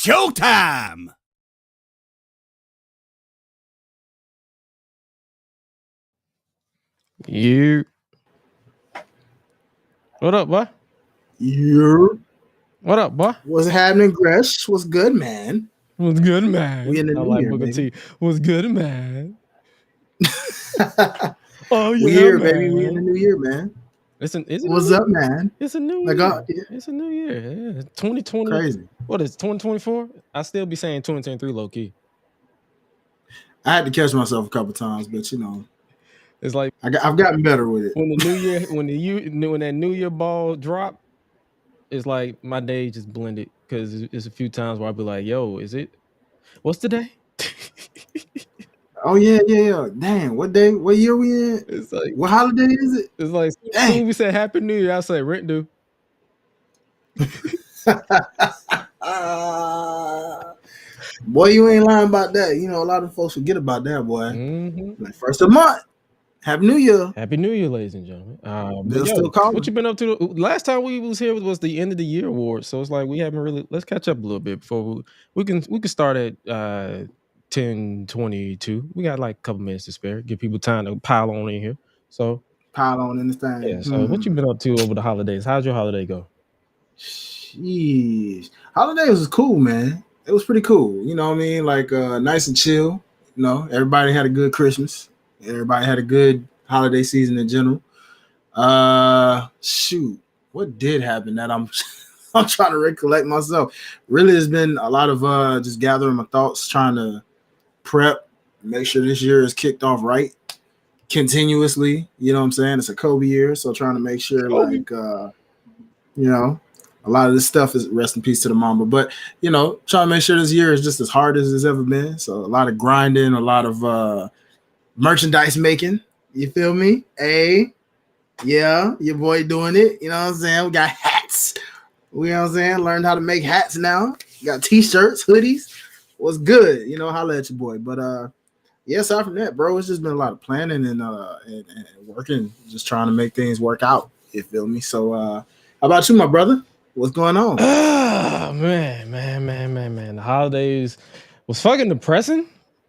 showtime. You. What up, boy? You. What up, boy? What's happening, Gresh? What's good, man? What's good, man? We in the I new like year, Booker baby. T. What's good, man? Oh yeah, we here, man. baby. We in the new year, man. What's up, man? It's a new Like, year. yeah. It's a new year. Yeah. 2020. Crazy. What is 2024? I still be saying 2023 low key. I had to catch myself a couple times, but you know, it's like I've gotten better with it. When the new year, when that New Year ball drop, it's like my day just blended because it's a few times where I'll be like, "Yo, what's today?" Oh yeah. Damn, what day? What year we in? It's like, what holiday is it? It's like, as soon as we say Happy New Year, I say rent due. Boy, you ain't lying about that. You know, a lot of folks forget about that, boy. Mm-hmm. Like first of the month. Happy New Year. Happy New Year, ladies and gentlemen. They'll still call what you been up to? Last time we was here was the end of the year award, so it's like we haven't really. Let's catch up a little bit before we can start at 10:22. We got like a couple minutes to spare. Give people time to pile on in here. So pile on in this thing. Yeah. So what you been up to over the holidays? How'd your holiday go? Jeez, holidays was cool, man. It was pretty cool. You know what I mean? Like nice and chill. You know, everybody had a good Christmas. Everybody had a good holiday season in general. Shoot, what did happen that I'm trying to recollect myself. Really, it's been a lot of just gathering my thoughts, trying to prep, make sure this year is kicked off right, continuously. You know what I'm saying? It's a Kobe year, so trying to make sure like you know, a lot of this stuff is rest in peace to the mama, but you know, trying to make sure this year is just as hard as it's ever been. So a lot of grinding, a lot of merchandise making. You feel me? Hey, yeah, your boy doing it. You know what I'm saying? We got hats. You know what I'm saying? Learned how to make hats now. Got t-shirts, hoodies. What's good? You know, holla at your boy. But yeah, aside from that, bro, it's just been a lot of planning and working, just trying to make things work out. You feel me? So how about you, my brother? What's going on? Man. The holidays was fucking depressing.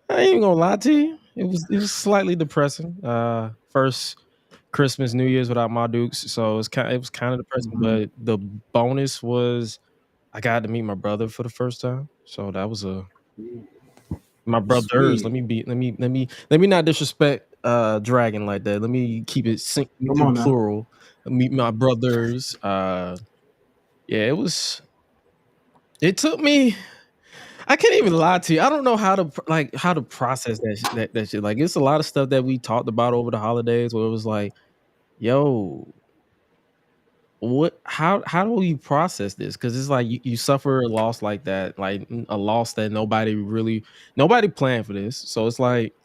I ain't even gonna lie to you. It was slightly depressing. First Christmas, New Year's without my Dukes, so it was kind of depressing. Mm-hmm. But the bonus was I got to meet my brother for the first time, so that was my brothers. Sweet. Let me not disrespect Dragon like that. Let me keep it plural. Meet my brothers. Yeah, it took me. I can't even lie to you. I don't know how to process that shit. Like, it's a lot of stuff that we talked about over the holidays where it was like, yo, how do we process this? Because it's like you suffer a loss like that, like a loss that nobody planned for this. So it's like,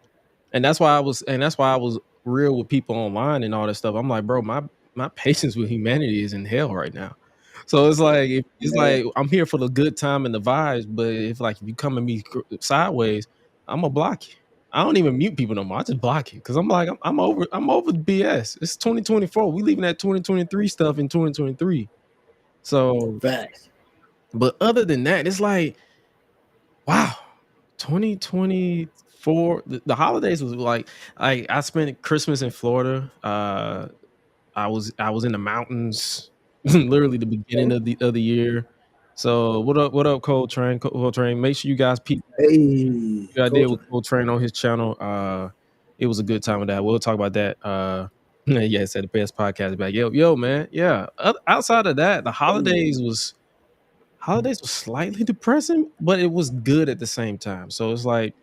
and that's why I was real with people online and all that stuff. I'm like, bro, my patience with humanity is in hell right now. So it's like like I'm here for the good time and the vibes, but if you come at me sideways, I'm gonna block you. I don't even mute people no more. I just block you because I'm like, I'm over the BS. It's 2024. We leaving that 2023 stuff in 2023. So, but other than that, it's like, wow, 2024. The holidays was like I spent Christmas in Florida. I was in the mountains, literally the beginning of the year. So what up, Coltrane? Make sure you guys peep. Hey, I did with Coltrane on his channel. It was a good time with that. We'll talk about that. Yeah, said the best podcast back. Yo, man. Yeah. Outside of that, the holidays was slightly depressing, but it was good at the same time. So it's like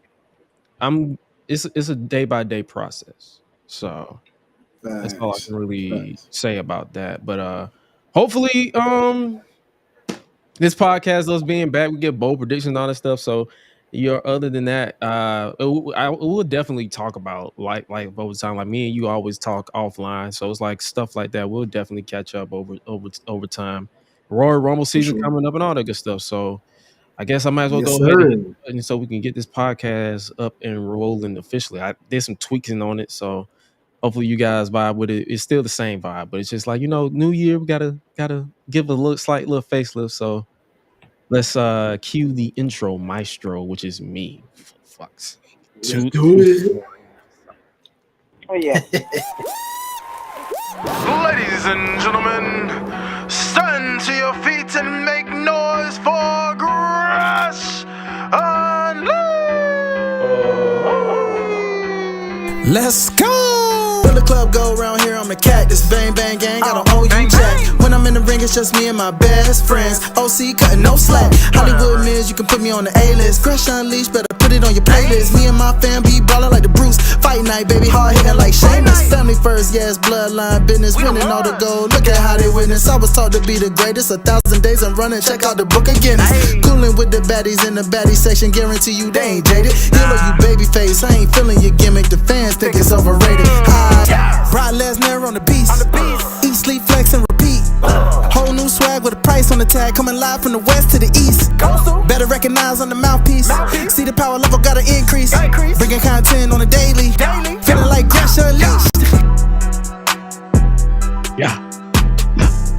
it's a day by day process. So that's all I can really say about that. But hopefully, this podcast, us being back, we get bold predictions and all that stuff. So, other than that, I will definitely talk about like over time. Like me and you always talk offline, so it's like stuff like that. We'll definitely catch up over time. Royal Rumble season coming up and all that good stuff. So, I guess I might as well go ahead and hit the button so we can get this podcast up and rolling officially. I did some tweaking on it, so hopefully you guys vibe with it. It's still the same vibe, but it's just like, new year, we gotta give a slight little facelift. So Let's cue the intro maestro, which is me. Fucks. Let's do it. Oh yeah. Ladies and gentlemen, stand to your feet and make noise for Gresh Unleashed! Let's go! When the club go around here, I'm a cactus. Bang, bang, gang, I don't owe you jack. When I'm in the ring, it's just me and my best friends. OC cutting no slack. Hollywood Mills, you can put me on the A-list. Gresh Unleashed, better put it on your playlist. Me and my fam be ballin' like the Bruce. Fight night, baby, hard hitting like Sheamus. Family first, yes, bloodline business. Winning all the gold, look at how they witness. I was taught to be the greatest. 1,000 days I'm running, check out the book of Guinness. Coolin' with the baddies in the baddie section. Guarantee you they ain't jaded. Yellow, you baby face, I ain't feeling your gimmick. The fans think it's overrated. Brock Lesnar on the beast. Eat, sleep, flex, and repeat. Whole new swag with a price on the tag. Coming live from the west to the east. Better recognize on the mouthpiece. See the power level gotta increase. Bringing content on a daily. Feeling like Gresh Unleashed. Yeah.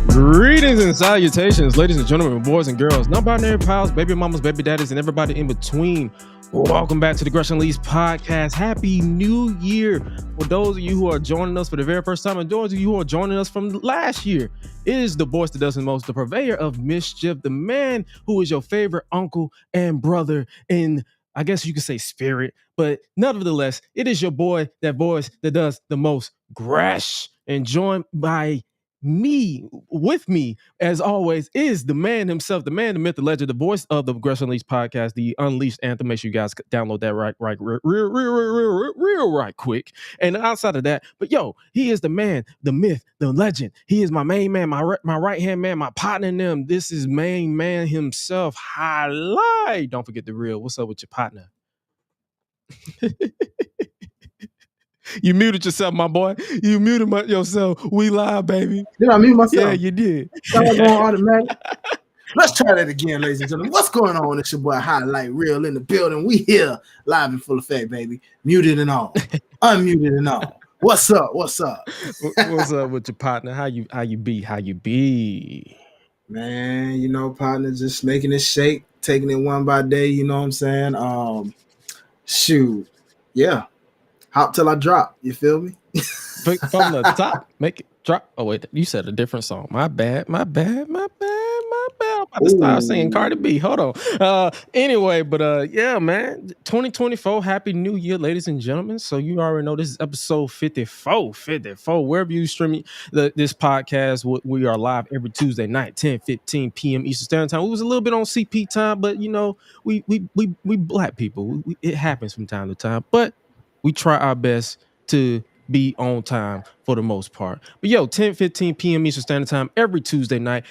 Greetings and salutations, ladies and gentlemen, boys and girls, non-binary pals, baby mamas, baby daddies, and everybody in between. Welcome back to the Gresh Unleashed podcast. Happy New Year. For those of you who are joining us for the very first time, and those of you who are joining us from last year, it is the voice that does the most, the purveyor of mischief, the man who is your favorite uncle and brother in, I guess you could say, spirit, but nevertheless, it is your boy, that voice that does the most, Gresh, and joined by me, with me, as always, is the man himself, the man, the myth, the legend, the voice of the Gresh Unleashed podcast, the Unleashed anthem. Make sure you guys download that right quick. And outside of that, but yo, he is the man, the myth, the legend. He is my main man, my right hand man, my partner in them. This is main man himself. Highlight. Don't forget the real. What's up with your partner? You muted yourself, my boy. You muted yourself. We live, baby. Did I mute myself? Yeah, you did. Going automatic. Let's try that again, ladies and gentlemen. What's going on? It's your boy Highlight Real in the building. We here live in full effect, baby. Muted and all. Unmuted and all. What's up? What's up? What's up with your partner? How you be? Man, you know, partner, just making it shake, taking it one by day, you know what I'm saying? Shoot. Yeah. Hop till I drop. You feel me? From the top, make it drop. Oh wait, you said a different song. My bad. I'm about to start singing Cardi B. Hold on. Anyway, but yeah, man. 2024. Happy New Year, ladies and gentlemen. So you already know this is episode 54. Wherever you stream this podcast, we are live every Tuesday night, 10:15 p.m. Eastern Standard Time. We was a little bit on CP time, but you know, we black people. It happens from time to time, but we try our best to be on time for the most part. But yo, 10:15 p.m. Eastern Standard Time every Tuesday night.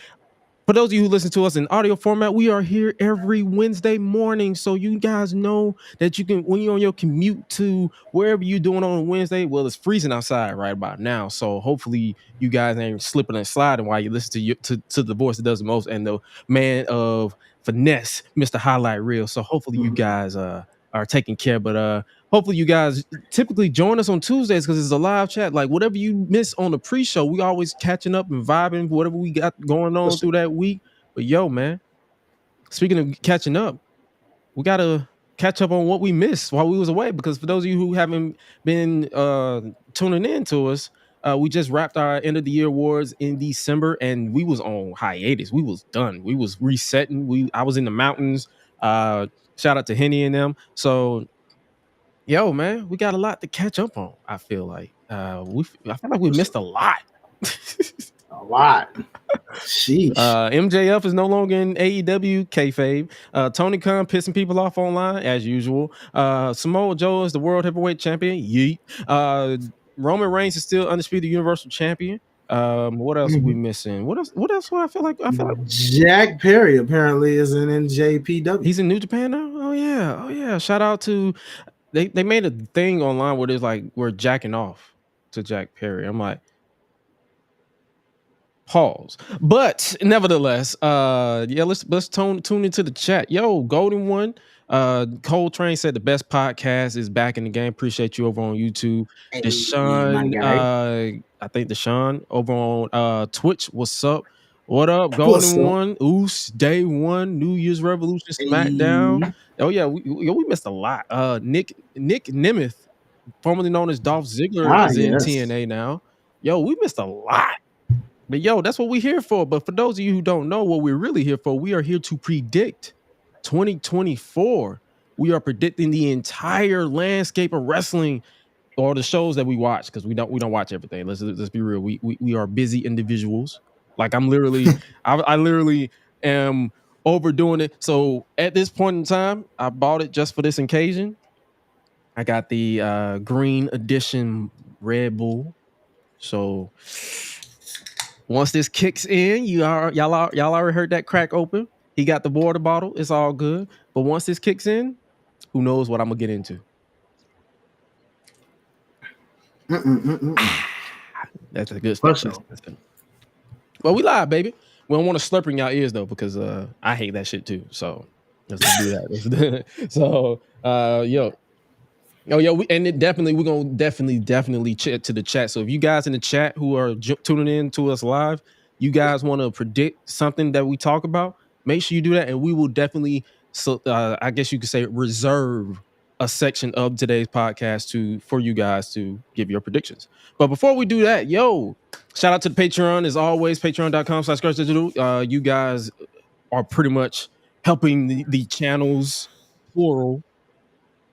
For those of you who listen to us in audio format, we are here every Wednesday morning. So you guys know that you can, when you're on your commute to wherever you're doing on a Wednesday, well, it's freezing outside right about now. So hopefully you guys ain't slipping and sliding while you listen to the voice that does the most and the man of finesse, Mr. Highlight Reel. So hopefully you guys are taking care. But hopefully you guys typically join us on Tuesdays because it's a live chat. Like whatever you miss on the pre-show, we always catching up and vibing whatever we got going on through that week. But yo, man, speaking of catching up, we gotta catch up on what we missed while we was away. Because for those of you who haven't been tuning in to us, we just wrapped our end of the year awards in December, and we was on hiatus. We was done. We was resetting. I was in the mountains. Shout out to Henny and them. So, yo, man, we got a lot to catch up on. I feel like I feel like we missed a lot. A lot. Sheesh. MJF is no longer in AEW kayfabe. Tony Khan pissing people off online as usual. Samoa Joe is the world heavyweight champion. Yeet. Roman Reigns is still undisputed Universal Champion. What else are we missing? What else? I feel like Jack Perry apparently is in NJPW. He's in New Japan now. Oh yeah. Shout out to they made a thing online where it's like we're jacking off to Jack Perry. I'm like, pause. But nevertheless, yeah, let's tune into the chat. Yo, Golden One. Cole Train said the best podcast is back in the game. Appreciate you over on YouTube. Deshaun, I think Deshaun over on Twitch. What's up? What up? What's Golden up? One, Oos, Day One, New Year's Revolution, SmackDown. Hey. Oh yeah, we missed a lot. Nick Nemeth, formerly known as Dolph Ziggler, Ah, is in yes. TNA now. Yo, we missed a lot. But yo, that's what we're here for. But for those of you who don't know what we're really here for, we are here to predict 2024. We are predicting the entire landscape of wrestling or the shows that we watch, because we don't watch everything. Let's be real. We are busy individuals. Like I'm literally, I literally am overdoing it. So at this point in time, I bought it just for this occasion. I got the green edition Red Bull. So once this kicks in, y'all already heard that crack open. He got the water bottle. It's all good. But once this kicks in, who knows what I'm gonna get into? That's a good stuff. That's good. Well, we live, baby. We don't want to slurp in y'all ears though, because I hate that shit too. So let's do that. So yo. Oh yeah, we're gonna definitely chat to the chat. So if you guys in the chat who are tuning in to us live, you guys want to predict something that we talk about, make sure you do that, and we will definitely. So I guess you could say reserve a section of today's podcast for you guys to give your predictions. But before we do that, yo, shout out to the Patreon as always, patreon.com/GreshDigital. You guys are pretty much helping the channels plural,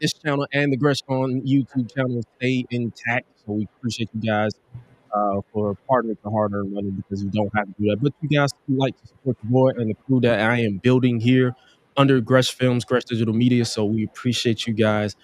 this channel and the Gresh on YouTube channel stay intact. So we appreciate you guys for partnering with the hard-earned money, because you don't have to do that. But you guys who like to support the boy and the crew that I am building here under Gresh Films, Gresh Digital Media. So we appreciate you guys.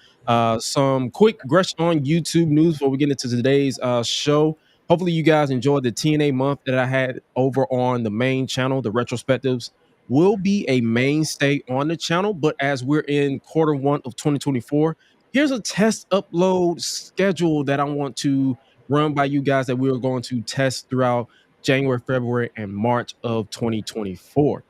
Some quick Gresh on YouTube news before we get into today's show. Hopefully you guys enjoyed the TNA month that I had over on the main channel. The retrospectives will be a mainstay on the channel, but as we're in quarter one of 2024, here's a test upload schedule that I want to run by you guys that we're going to test throughout January, February, and March of 2024.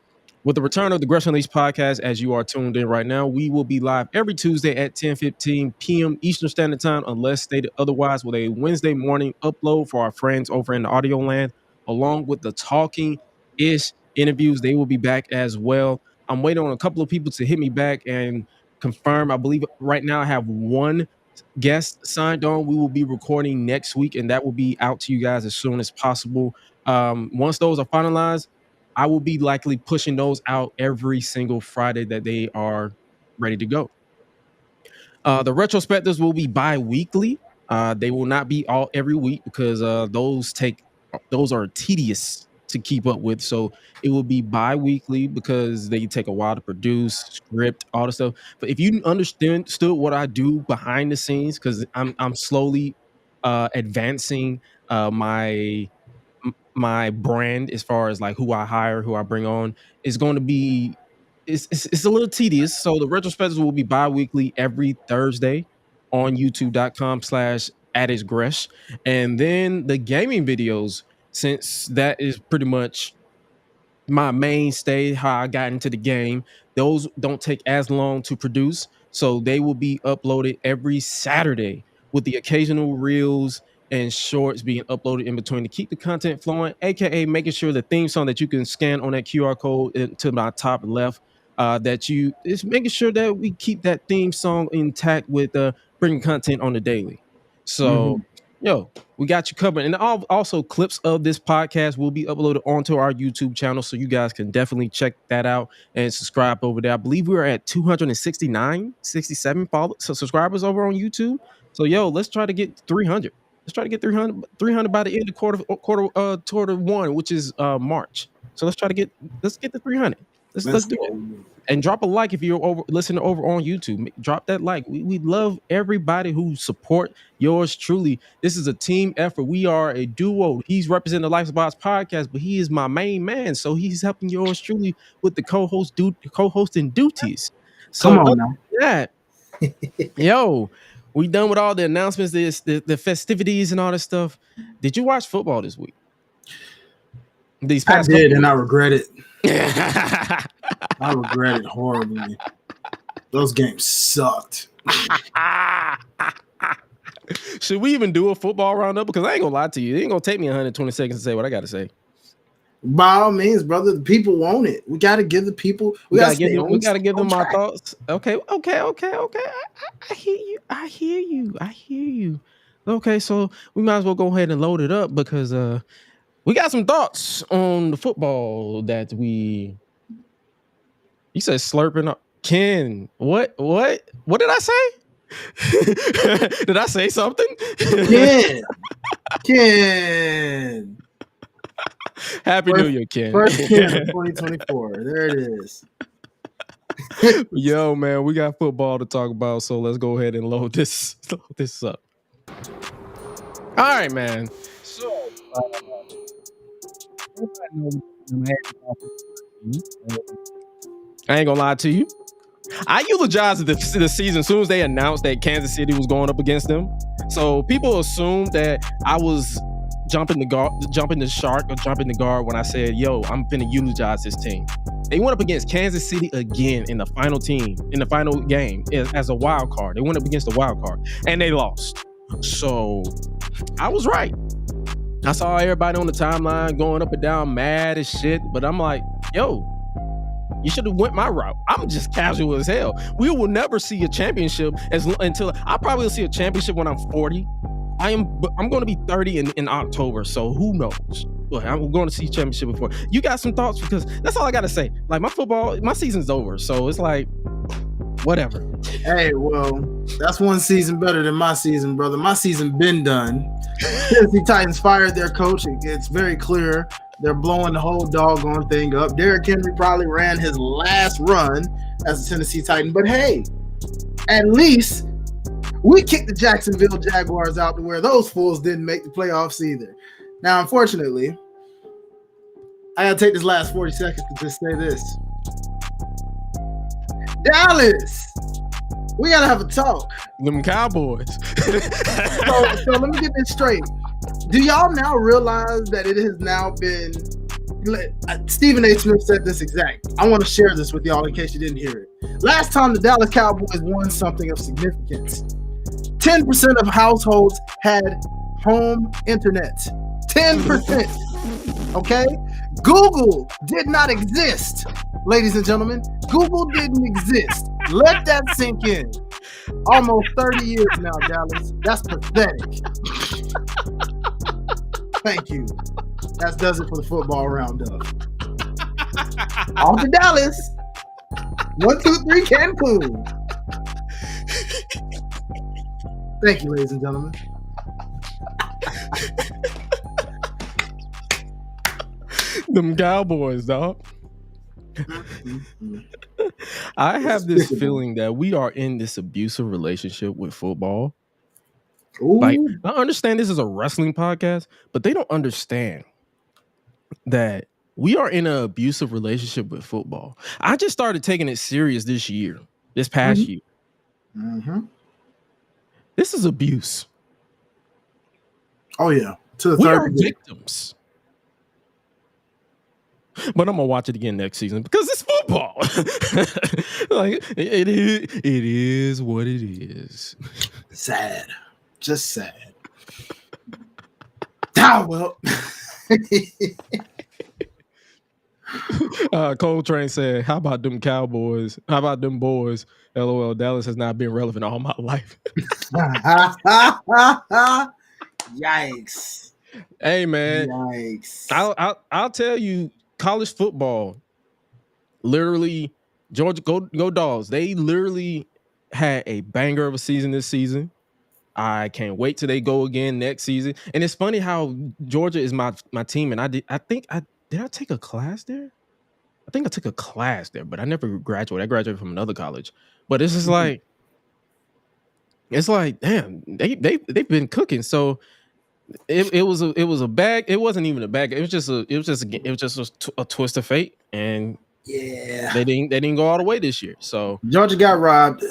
With the return of the Gresh Unleashed podcast, as you are tuned in right now, we will be live every Tuesday at 10:15 p.m. Eastern Standard Time, unless stated otherwise, with a Wednesday morning upload for our friends over in the audio land, along with the talking-ish interviews. They will be back as well. I'm waiting on a couple of people to hit me back and confirm. I believe right now I have one guest signed on. We will be recording next week, and that will be out to you guys as soon as possible. Once those are finalized, I will be likely pushing those out every single Friday that they are ready to go. The retrospectives will be bi-weekly. They will not be all every week, because those are tedious to keep up with. So it will be bi-weekly because they take a while to produce, script, all the stuff. But if you understood what I do behind the scenes, because I'm slowly advancing my brand as far as like who I hire, who I bring on, is going to be it's a little tedious. So the retrospectives will be bi-weekly every Thursday on youtube.com/@gresh. And then the gaming videos, since that is pretty much my mainstay, how I got into the game, those don't take as long to produce. So they will be uploaded every Saturday, with the occasional reels and shorts being uploaded in between to keep the content flowing, aka making sure the theme song that you can scan on that QR code to my top left, that you is making sure that we keep that theme song intact with bringing content on the daily. So yo, we got you covered. And also clips of this podcast will be uploaded onto our YouTube channel, so you guys can definitely check that out and subscribe over there. I believe we're at 67 subscribers over on YouTube. So yo, let's try to get 300. Let's try to get 300 by the end of quarter one, which is March. So let's get the 300. Let's do it. And drop a like if you're listening over on YouTube. Drop that like. We love everybody who support yours truly. This is a team effort. We are a duo. He's representing the Life's Boss podcast, but he is my main man, so he's helping yours truly with the co-hosting duties. So Come on now. that, yo, we done with all the announcements, the festivities and all this stuff. Did you watch football this week? I did, and I regret it. I regret it horribly. Those games sucked. Should we even do a football roundup? Because I ain't gonna lie to you, it ain't gonna take me 120 seconds to say what I gotta say. By all means, brother, the people want it. We got to give the people. We got to give them. We got to give them our thoughts. Okay. I hear you. Okay, so we might as well go ahead and load it up because we got some thoughts on the football that we. You said slurping up, Ken. What did I say? Did I say something? Ken. Happy New Year, Ken. First Ken of 2024. There it is. Yo, man, we got football to talk about, so let's go ahead and load this up. All right, man. So, I ain't gonna lie to you. I eulogized the season as soon as they announced that Kansas City was going up against them. So people assumed that I was jumping the shark or jumping the guard when I said, "Yo, I'm finna eulogize this team." They went up against Kansas City again in the final game as a wild card. They went up against the wild card and they lost. So I was right. I saw everybody on the timeline going up and down mad as shit, but I'm like, yo, you should have went my route. I'm just casual as hell. We will never see a championship until I probably will see a championship when I'm 40. I'm going to be 30 in October, so who knows? Well, I'm going to see championship before. You got some thoughts? Because that's all I got to say. Like my season's over, so it's like whatever. Hey, well, that's one season better than my season, brother. My season been done. Tennessee Titans fired their coach. It's very clear. They're blowing the whole doggone thing up. Derrick Henry probably ran his last run as a Tennessee Titan. But hey, at least we kicked the Jacksonville Jaguars out to where those fools didn't make the playoffs either. Now, unfortunately, I got to take this last 40 seconds to just say this. Dallas, we got to have a talk. Them Cowboys. So let me get this straight. Do y'all now realize that it has now been Stephen A. Smith said this exact. I want to share this with y'all in case you didn't hear it. Last time the Dallas Cowboys won something of significance, 10% of households had home internet. 10%. Okay? Google did not exist, ladies and gentlemen. Google didn't exist. Let that sink in. Almost 30 years now, Dallas. That's pathetic. Thank you. That does it for the football roundup. On to Dallas. 1, 2, 3, Cancun. Thank you, ladies and gentlemen. Them Cowboys, dog. I have this feeling that we are in this abusive relationship with football. Ooh. Like, I understand this is a wrestling podcast, but they don't understand that we are in an abusive relationship with football. I just started taking it serious this past year. Mm-hmm. This is abuse. Oh, yeah. To the we third are victims. But I'm gonna watch it again next season because it's football. Like it is what it is. Sad. Just sad. Ah, well. Coltrane said, "How about them Cowboys? How about them boys? LOL. Dallas has not been relevant all my life." Yikes! Hey man, yikes! I'll tell you, college football, literally, Georgia go Dogs. They literally had a banger of a season this season. I can't wait till they go again next season. And it's funny how Georgia is my team, and I think I take a class there? I think I took a class there, but I never graduated. I graduated from another college. But it's just like, it's like, damn, they've been cooking. So it was a bag. It wasn't even a bag. It was just a twist of fate, and yeah, they didn't go all the way this year. So Georgia got robbed.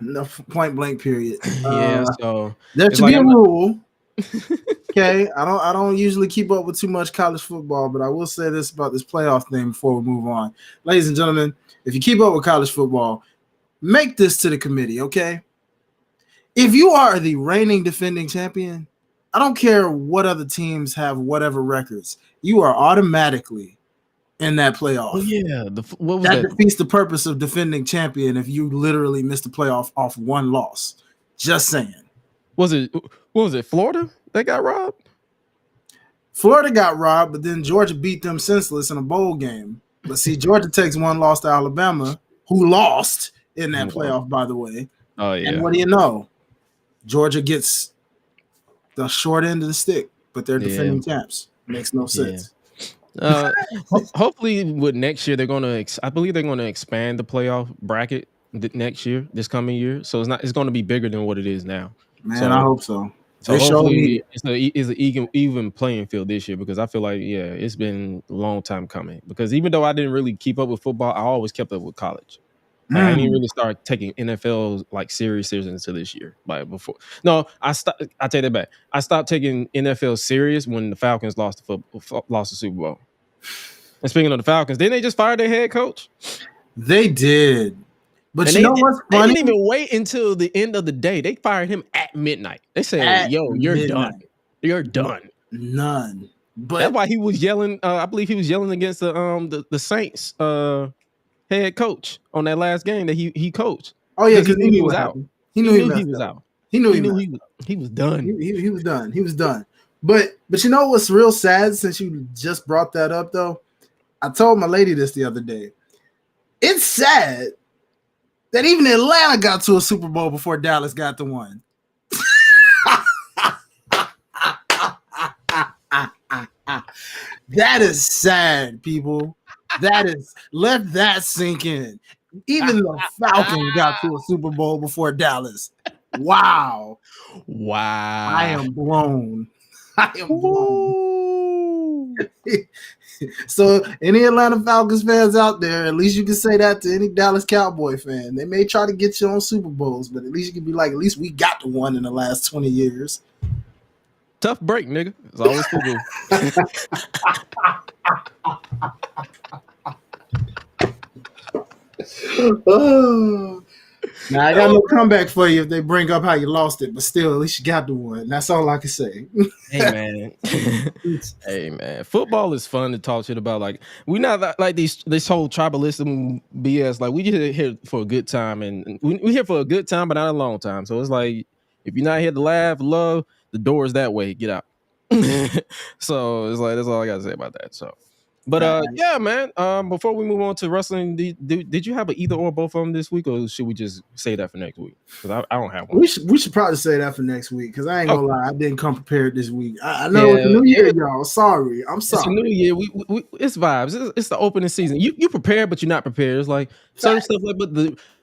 No, point blank period. Yeah, so there should be a rule. Okay, I don't usually keep up with too much college football, but I will say this about this playoff thing before we move on. Ladies and gentlemen, if you keep up with college football, make this to the committee, okay? If you are the reigning defending champion, I don't care what other teams have, whatever records. You are automatically in that playoff. Oh yeah, what was That that? defeats the purpose of defending champion if you literally miss the playoff off one loss. Just saying. Was it Florida that got robbed? Florida got robbed, but then Georgia beat them senseless in a bowl game. But see, Georgia takes one loss to Alabama, who lost in that playoff, by the way. Oh yeah. And what do you know? Georgia gets the short end of the stick, but they're defending champs. Makes no sense. Hopefully, with next year, they're gonna. I believe they're gonna expand the playoff bracket next year, this coming year. So it's going to be bigger than what it is now. Man, so, I hope so. So hopefully, it's an even playing field this year, because I feel like it's been a long time coming. Because even though I didn't really keep up with football, I always kept up with college. Like, I didn't really start taking NFL like serious until this year. Like before, no, I stopped. I take that back. I stopped taking NFL serious when the Falcons lost the Super Bowl. And speaking of the Falcons, didn't they just fire their head coach? They did. But and you know what's funny? They didn't even wait until the end of the day. They fired him at midnight. They said, you're done. You're done. None. But that's why he was yelling. I believe he was yelling against the Saints head coach on that last game that he coached. Oh yeah, because he knew he was out. He knew he was out. He knew he was done. He was done. He was done. But you know what's real sad, since you just brought that up though? I told my lady this the other day. It's sad that even Atlanta got to a Super Bowl before Dallas got to one. That is sad, people. Let that sink in. Even the Falcons got to a Super Bowl before Dallas. Wow. I am blown. So any Atlanta Falcons fans out there, at least you can say that to any Dallas Cowboy fan. They may try to get you on Super Bowls, but at least you can be like, at least we got to one in the last 20 years. Tough break, nigga. It's always football. Now I got no comeback for you if they bring up how you lost it, but still, at least you got the one. That's all I can say. Hey man, football is fun to talk shit about. Like, we not like this whole tribalism BS. Like, we just here for a good time, and we here for a good time, but not a long time. So it's like, if you're not here to laugh, love, the door is that way. Get out. So it's like, that's all I gotta say about that. So. But yeah, man. Before we move on to wrestling, did you have an either or both of them this week, or should we just say that for next week? Because I don't have one. We should probably say that for next week, because I ain't gonna lie, I didn't come prepared this week. I know it's a new year, y'all. Sorry, I'm sorry. It's a new year. We it's vibes. It's the opening season. You prepared, but you're not prepared. It's like certain stuff. Like, but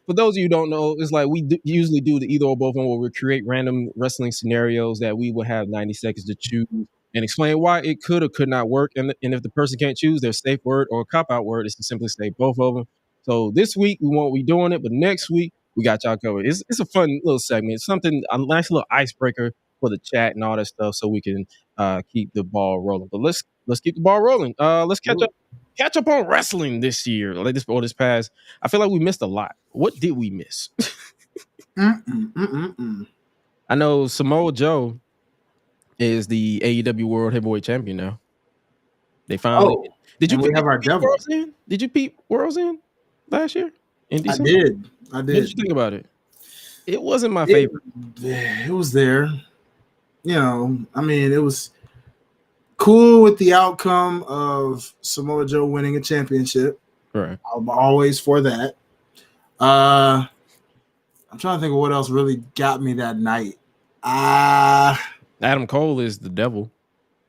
for those of you who don't know, it's like we usually do the either or both of them, where we create random wrestling scenarios that we will have 90 seconds to choose and explain why it could or could not work. And if the person can't choose their safe word or cop-out word, is to simply say both of them. So this week we won't be doing it, but next week we got y'all covered. It's a fun little segment. It's something, a nice little icebreaker for the chat and all that stuff, so we can keep the ball rolling. But let's keep the ball rolling. Let's catch up on wrestling this year, like this past. I feel like we missed a lot. What did we miss? I know Samoa Joe is the AEW World Heavyweight Champion now. They finally. Did you have our devil? World's End? Did you peep World's End last year? In December? I did. What did you think about it? It wasn't my favorite. It was there. You know, I mean, it was cool with the outcome of Samoa Joe winning a championship. Right. I'm always for that. I'm trying to think of what else really got me that night. Adam Cole is the devil.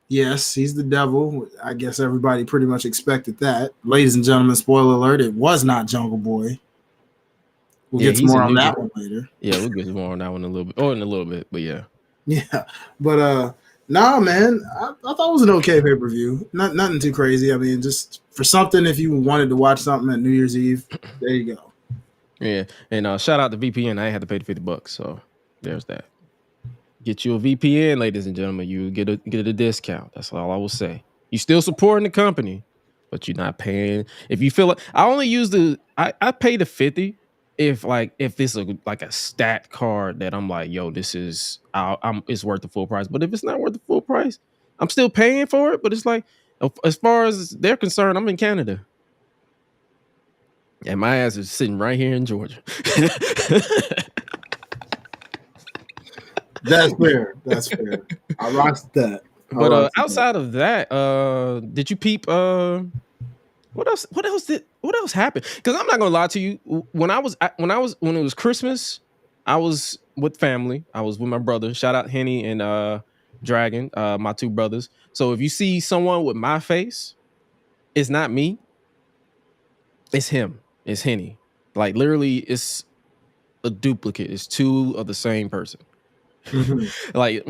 Yes, he's the devil. I guess everybody pretty much expected that. Ladies and gentlemen, spoiler alert, it was not Jungle Boy. We'll get to more on that one later. Yeah, we'll get to more on that one in a little bit, but yeah. Yeah. But nah, man, I thought it was an okay pay-per-view. Nothing too crazy. I mean, just for something, if you wanted to watch something at New Year's Eve, there you go. Yeah. And shout out to VPN. I had to pay the $50, so there's that. Get you a VPN, ladies and gentlemen. You get a discount. That's all I will say. You still supporting the company, but you're not paying. If you feel like I only use I pay the $50 if it's like a stat card that I'm like, yo, this is it's worth the full price. But if it's not worth the full price, I'm still paying for it. But it's like, as far as they're concerned, I'm in Canada. And my ass is sitting right here in Georgia. That's fair. That's fair. I rocked that. But outside of that, did you peep? What else happened? Because I'm not gonna lie to you. When it was Christmas, I was with family. I was with my brother. Shout out Henny and Dragon, my two brothers. So if you see someone with my face, it's not me. It's him. It's Henny. Like literally, it's a duplicate. It's two of the same person. Mm-hmm. like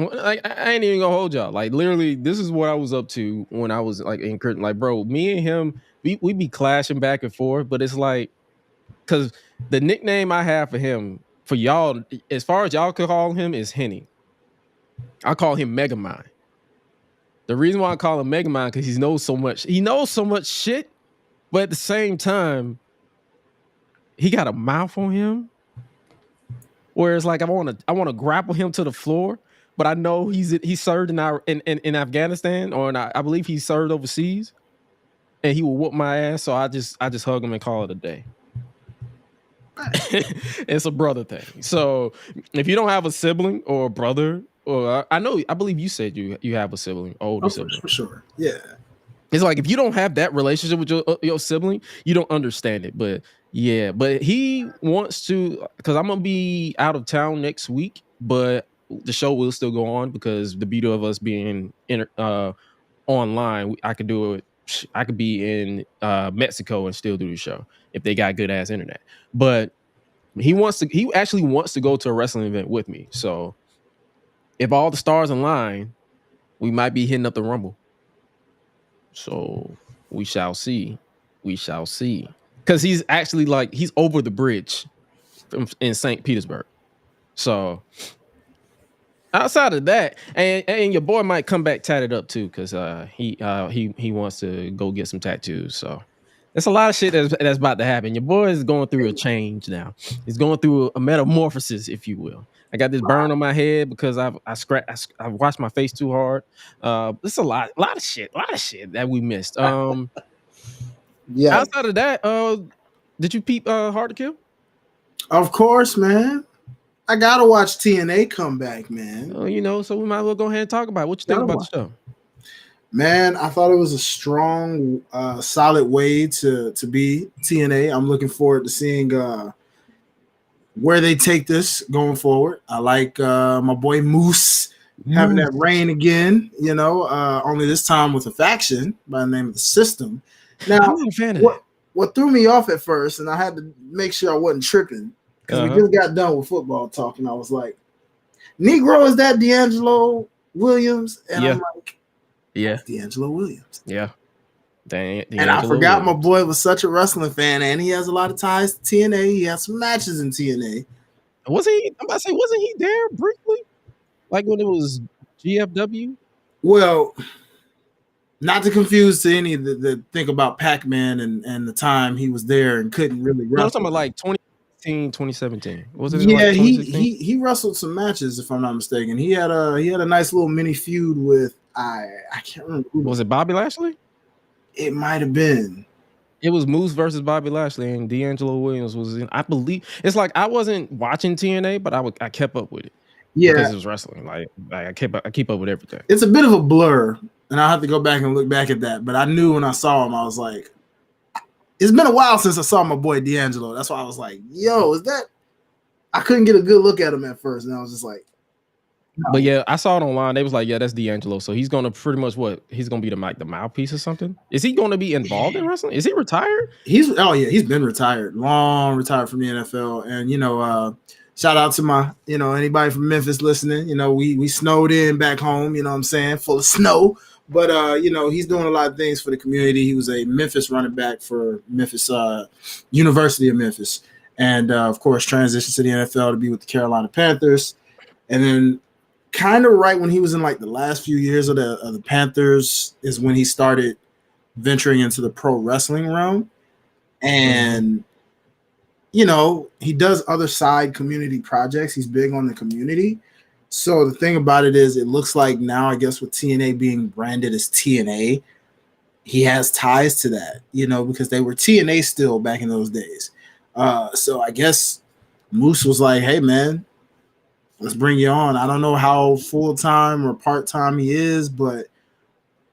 I ain't even gonna hold y'all. Like literally, this is what I was up to when I was like in Curtin. Like, bro, me and him, we be clashing back and forth, but it's like, because the nickname I have for him, for y'all, as far as y'all could call him, is Henny. I call him Megamind. The reason why I call him Megamind, because he knows so much. He knows so much shit, but at the same time, he got a mouth on him. Whereas, like, I want to grapple him to the floor, but I know he served in Afghanistan, or I believe he served overseas, and he will whoop my ass. So I just hug him and call it a day. It's a brother thing. So if you don't have a sibling or a brother, or I believe you said you have a sibling, older sibling, for sure. Yeah. It's like if you don't have that relationship with your sibling, you don't understand it. But yeah, but he wants to, because I'm gonna be out of town next week, but the show will still go on because the beauty of us being online, I could do it. I could be in Mexico and still do the show if they got good ass internet. But he actually wants to go to a wrestling event with me. So if all the stars align, we might be hitting up the Rumble. So we shall see. We shall see. Because he's actually he's over the bridge in St. Petersburg. So outside of that, and your boy might come back tatted up too, because he wants to go get some tattoos. So there's a lot of shit that's about to happen. Your boy is going through a change now. He's going through a metamorphosis, if you will. I got this burn on my head because I washed my face too hard. It's a lot of shit that we missed. Yeah. Outside of that, did you peep Hard to Kill? Of course, man. I gotta watch TNA come back, man. So we might as well go ahead and talk about it. What you think about the show? Man, I thought it was a strong, solid way to be TNA. I'm looking forward to seeing where they take this going forward. I like my boy Moose having that reign again, only this time with a faction by the name of the System. Now, I'm not a fan of that. What threw me off at first, and I had to make sure I wasn't tripping, because we just got done with football talk, and I was like, Negro, is that D'Angelo Williams? And I'm like, yeah, D'Angelo Williams. Yeah. And I forgot my boy was such a wrestling fan, and he has a lot of ties to TNA. He has some matches in TNA. Wasn't he there briefly? Like when it was GFW? Well, not to confuse to any that think about Pac-Man and the time he was there and couldn't really wrestle. No, I'm talking about like 2016, 2017. Was it? Yeah, like he wrestled some matches, if I'm not mistaken. He had a nice little mini feud with I can't remember. Was it Bobby Lashley? It might have been. It was Moose versus Bobby Lashley, and D'Angelo Williams was in. I believe it's like I wasn't watching TNA, but I kept up with it. Yeah, because it was wrestling. Like I keep up with everything. It's a bit of a blur, and I'll have to go back and look back at that. But I knew when I saw him, I was like, it's been a while since I saw my boy D'Angelo. That's why I was like, yo, is that? I couldn't get a good look at him at first, and I was just like, no. But yeah, I saw it online. They was like, yeah, that's D'Angelo. So he's gonna pretty much he's gonna be the mouthpiece or something. Is he gonna be involved in wrestling? Is he retired? He's been retired, long retired from the NFL. And shout out to my, anybody from Memphis listening. We snowed in back home, you know what I'm saying, full of snow. But he's doing a lot of things for the community. He was a Memphis running back for Memphis University of Memphis, and of course transitioned to the NFL to be with the Carolina Panthers, and then kind of right when he was in like the last few years of the Panthers is when he started venturing into the pro wrestling realm. And you know, he does other side community projects. He's big on the community. So the thing about it is, it looks like now, I guess, with TNA being branded as TNA, he has ties to that, you know, because they were TNA still back in those days. So I guess Moose was like, hey, man, let's bring you on. I don't know how full-time or part-time he is, but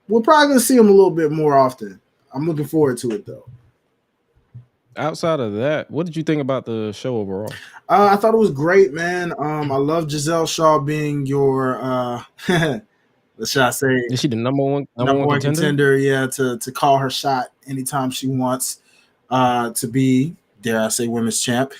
we're probably going to see him a little bit more often. I'm looking forward to it, though. Outside of that, what did you think about the show overall? I thought it was great, man. I love Giselle Shaw being your, what should I say? Is she the number one contender? Yeah, to call her shot anytime she wants to be, dare I say, women's champ.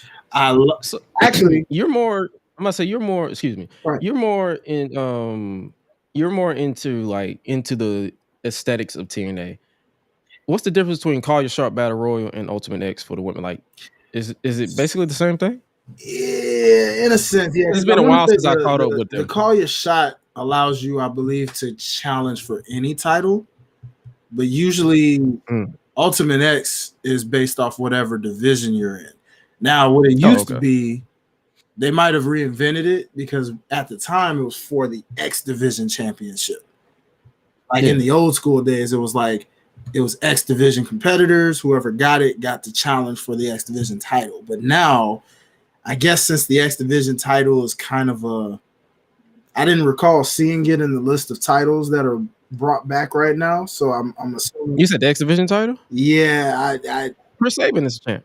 So, actually, you're more. I'm gonna say you're more. Excuse me. Right. You're more in. You're more into the aesthetics of TNA. What's the difference between Call Your Shot Battle Royal and Ultimate X for the women? Like, is it basically the same thing? Yeah, in a sense, yeah. It's been a while since I caught up with them. The Call Your Shot allows you, I believe, to challenge for any title, but usually Ultimate X is based off whatever division you're in. Now, what it used to be, they might have reinvented it, because at the time it was for the X Division Championship. Like in the old school days, it was X Division competitors. Whoever got it got the challenge for the X Division title. But now, I guess since the X Division title is kind of I didn't recall seeing it in the list of titles that are brought back right now. So I'm assuming. You said the X Division title? Yeah, Chris Sabin is champ.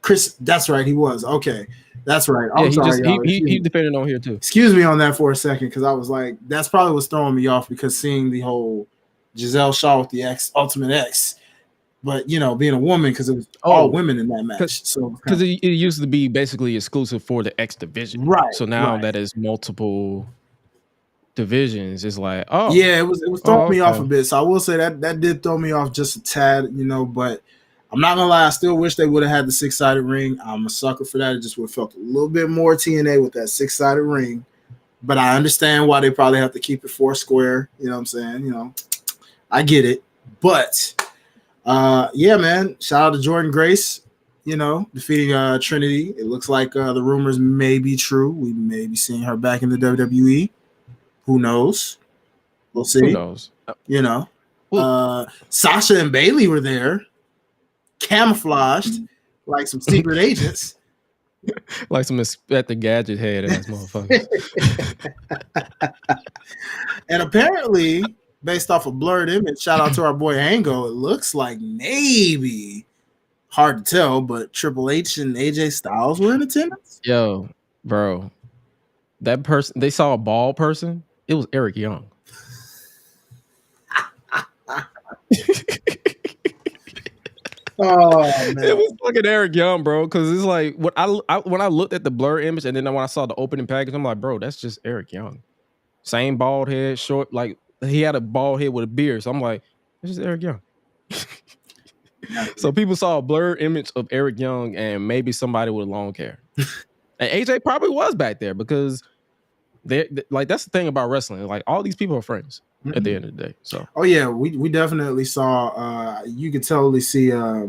Chris, that's right, he was. Okay, that's right. I'm sorry, he defended on here too. Excuse me on that for a second, because I was like, that's probably what's throwing me off, because seeing the whole Giselle Shaw with the Ultimate X, but you know, being a woman, because it was all women in that match. So because it used to be basically exclusive for the X Division, right? So now that is multiple divisions, it's like, yeah, it was throwing me off a bit. So I will say that did throw me off just a tad, you know. But I'm not gonna lie, I still wish they would have had the 6-sided ring. I'm a sucker for that. It just would have felt a little bit more TNA with that 6-sided ring. But I understand why they probably have to keep it 4 square. You know what I'm saying? You know, I get it. But yeah, man, shout out to Jordan Grace, you know, defeating Trinity. It looks like the rumors may be true. We may be seeing her back in the WWE. Who knows? We'll see. Who knows? You know, Sasha and Bailey were there, camouflaged like some secret agents. Like some Inspector Gadget head ass motherfuckers. And apparently, based off a blurred image, shout out to our boy Ango, it looks like maybe, hard to tell, but Triple H and AJ Styles were in attendance. Yo, bro, that person, they saw a bald person. It was Eric Young. Oh man, it was fucking Eric Young, bro. Because it's like when I looked at the blur image, and then when I saw the opening package, I'm like, bro, that's just Eric Young. Same bald head, short, like he had a bald head with a beard. So I'm like, this is Eric Young. So people saw a blur image of Eric Young and maybe somebody with long hair. And AJ probably was back there, because they like, that's the thing about wrestling. Like, all these people are friends at the end of the day. So yeah, we definitely saw. You could totally see. I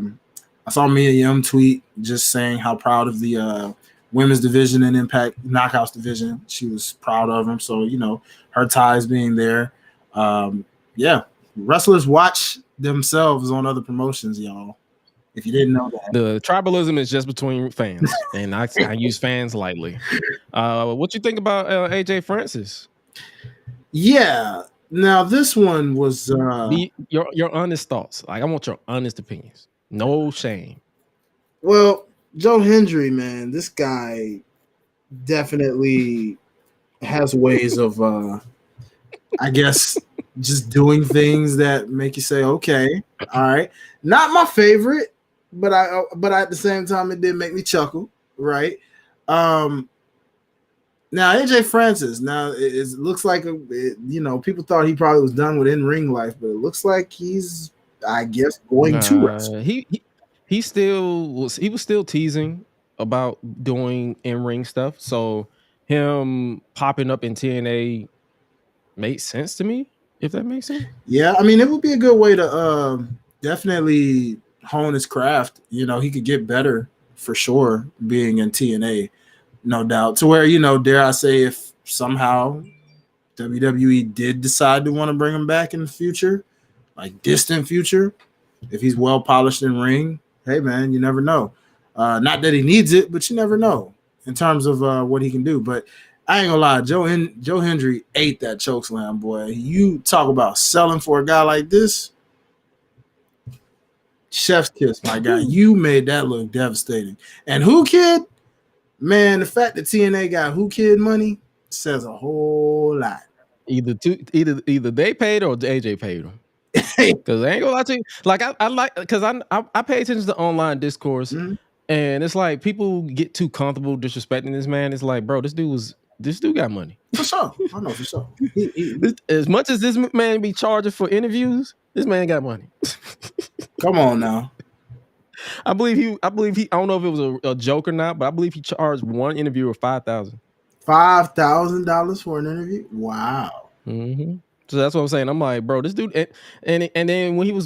saw Mia Yim tweet just saying how proud of the women's division and Impact Knockouts division. She was proud of them. So, you know, her ties being there. Yeah, wrestlers watch themselves on other promotions, y'all. If you didn't know that. The tribalism is just between fans, and I use fans lightly. What you think about AJ Francis? Yeah. Now this one was your honest thoughts. Like, I want your honest opinions. No shame. Well, Joe Hendry, man, this guy definitely has ways of I guess just doing things that make you say, okay, all right. Not my favorite, but at the same time, it did make me chuckle, right? Now AJ Francis, it looks like you know, people thought he probably was done with in-ring life, but it looks like he's, I guess, going to wrestle. He was still teasing about doing in-ring stuff, so him popping up in TNA made sense to me, if that makes sense. Yeah, I mean, it would be a good way to definitely hone his craft. You know, he could get better for sure being in TNA, no doubt. To where, dare I say, if somehow WWE did decide to want to bring him back in the future, like distant future, if he's well polished in ring, hey man, you never know. Not that he needs it, but you never know in terms of what he can do. But I ain't gonna lie, Joe Hendry ate that chokeslam, boy. You talk about selling for a guy like this. Chef's kiss, my guy. You made that look devastating. And Who Kid, man, the fact that TNA got Who Kid money says a whole lot. Either they paid or AJ paid them. Because I ain't gonna lie to you. Like I like, because I pay attention to online discourse, and it's like people get too comfortable disrespecting this man. It's like, bro, this dude got money. For sure. I know, for sure. As much as this man be charging for interviews, this man got money. Come on now. I believe he. I don't know if it was a joke or not, but I believe he charged one interviewer $5,000. $5,000 for an interview? Wow. Mm-hmm. So that's what I'm saying. I'm like, bro, this dude, and then when he was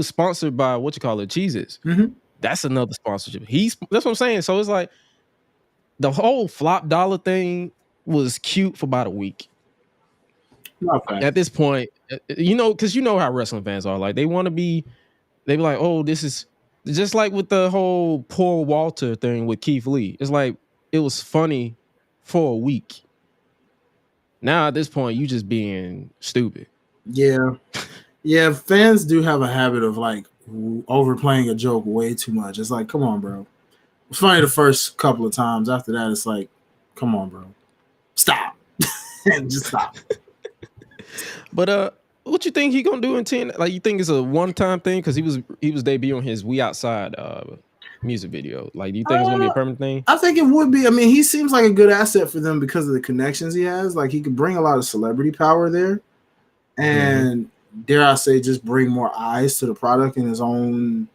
sponsored by Cheez-Its, that's another sponsorship. That's what I'm saying. So it's like the whole flop dollar thing was cute for about a week. Okay. At this point, because you know how wrestling fans are. Like they be like, oh, this is just like with the whole Paul Walter thing with Keith Lee. It's like it was funny for a week. Now at this point, you just being stupid. Yeah. Yeah, fans do have a habit of like overplaying a joke way too much. It's like, come on, bro. It's funny the first couple of times. After that, it's like, come on, bro. Stop. Just stop. But what you think he gonna do in 10? Like, you think it's a one-time thing? Because he was debuting his We Outside music video. Like, do you think it's gonna be a permanent thing? I think it would be. I mean, he seems like a good asset for them because of the connections he has. Like, he could bring a lot of celebrity power there, and dare I say, just bring more eyes to the product in his own,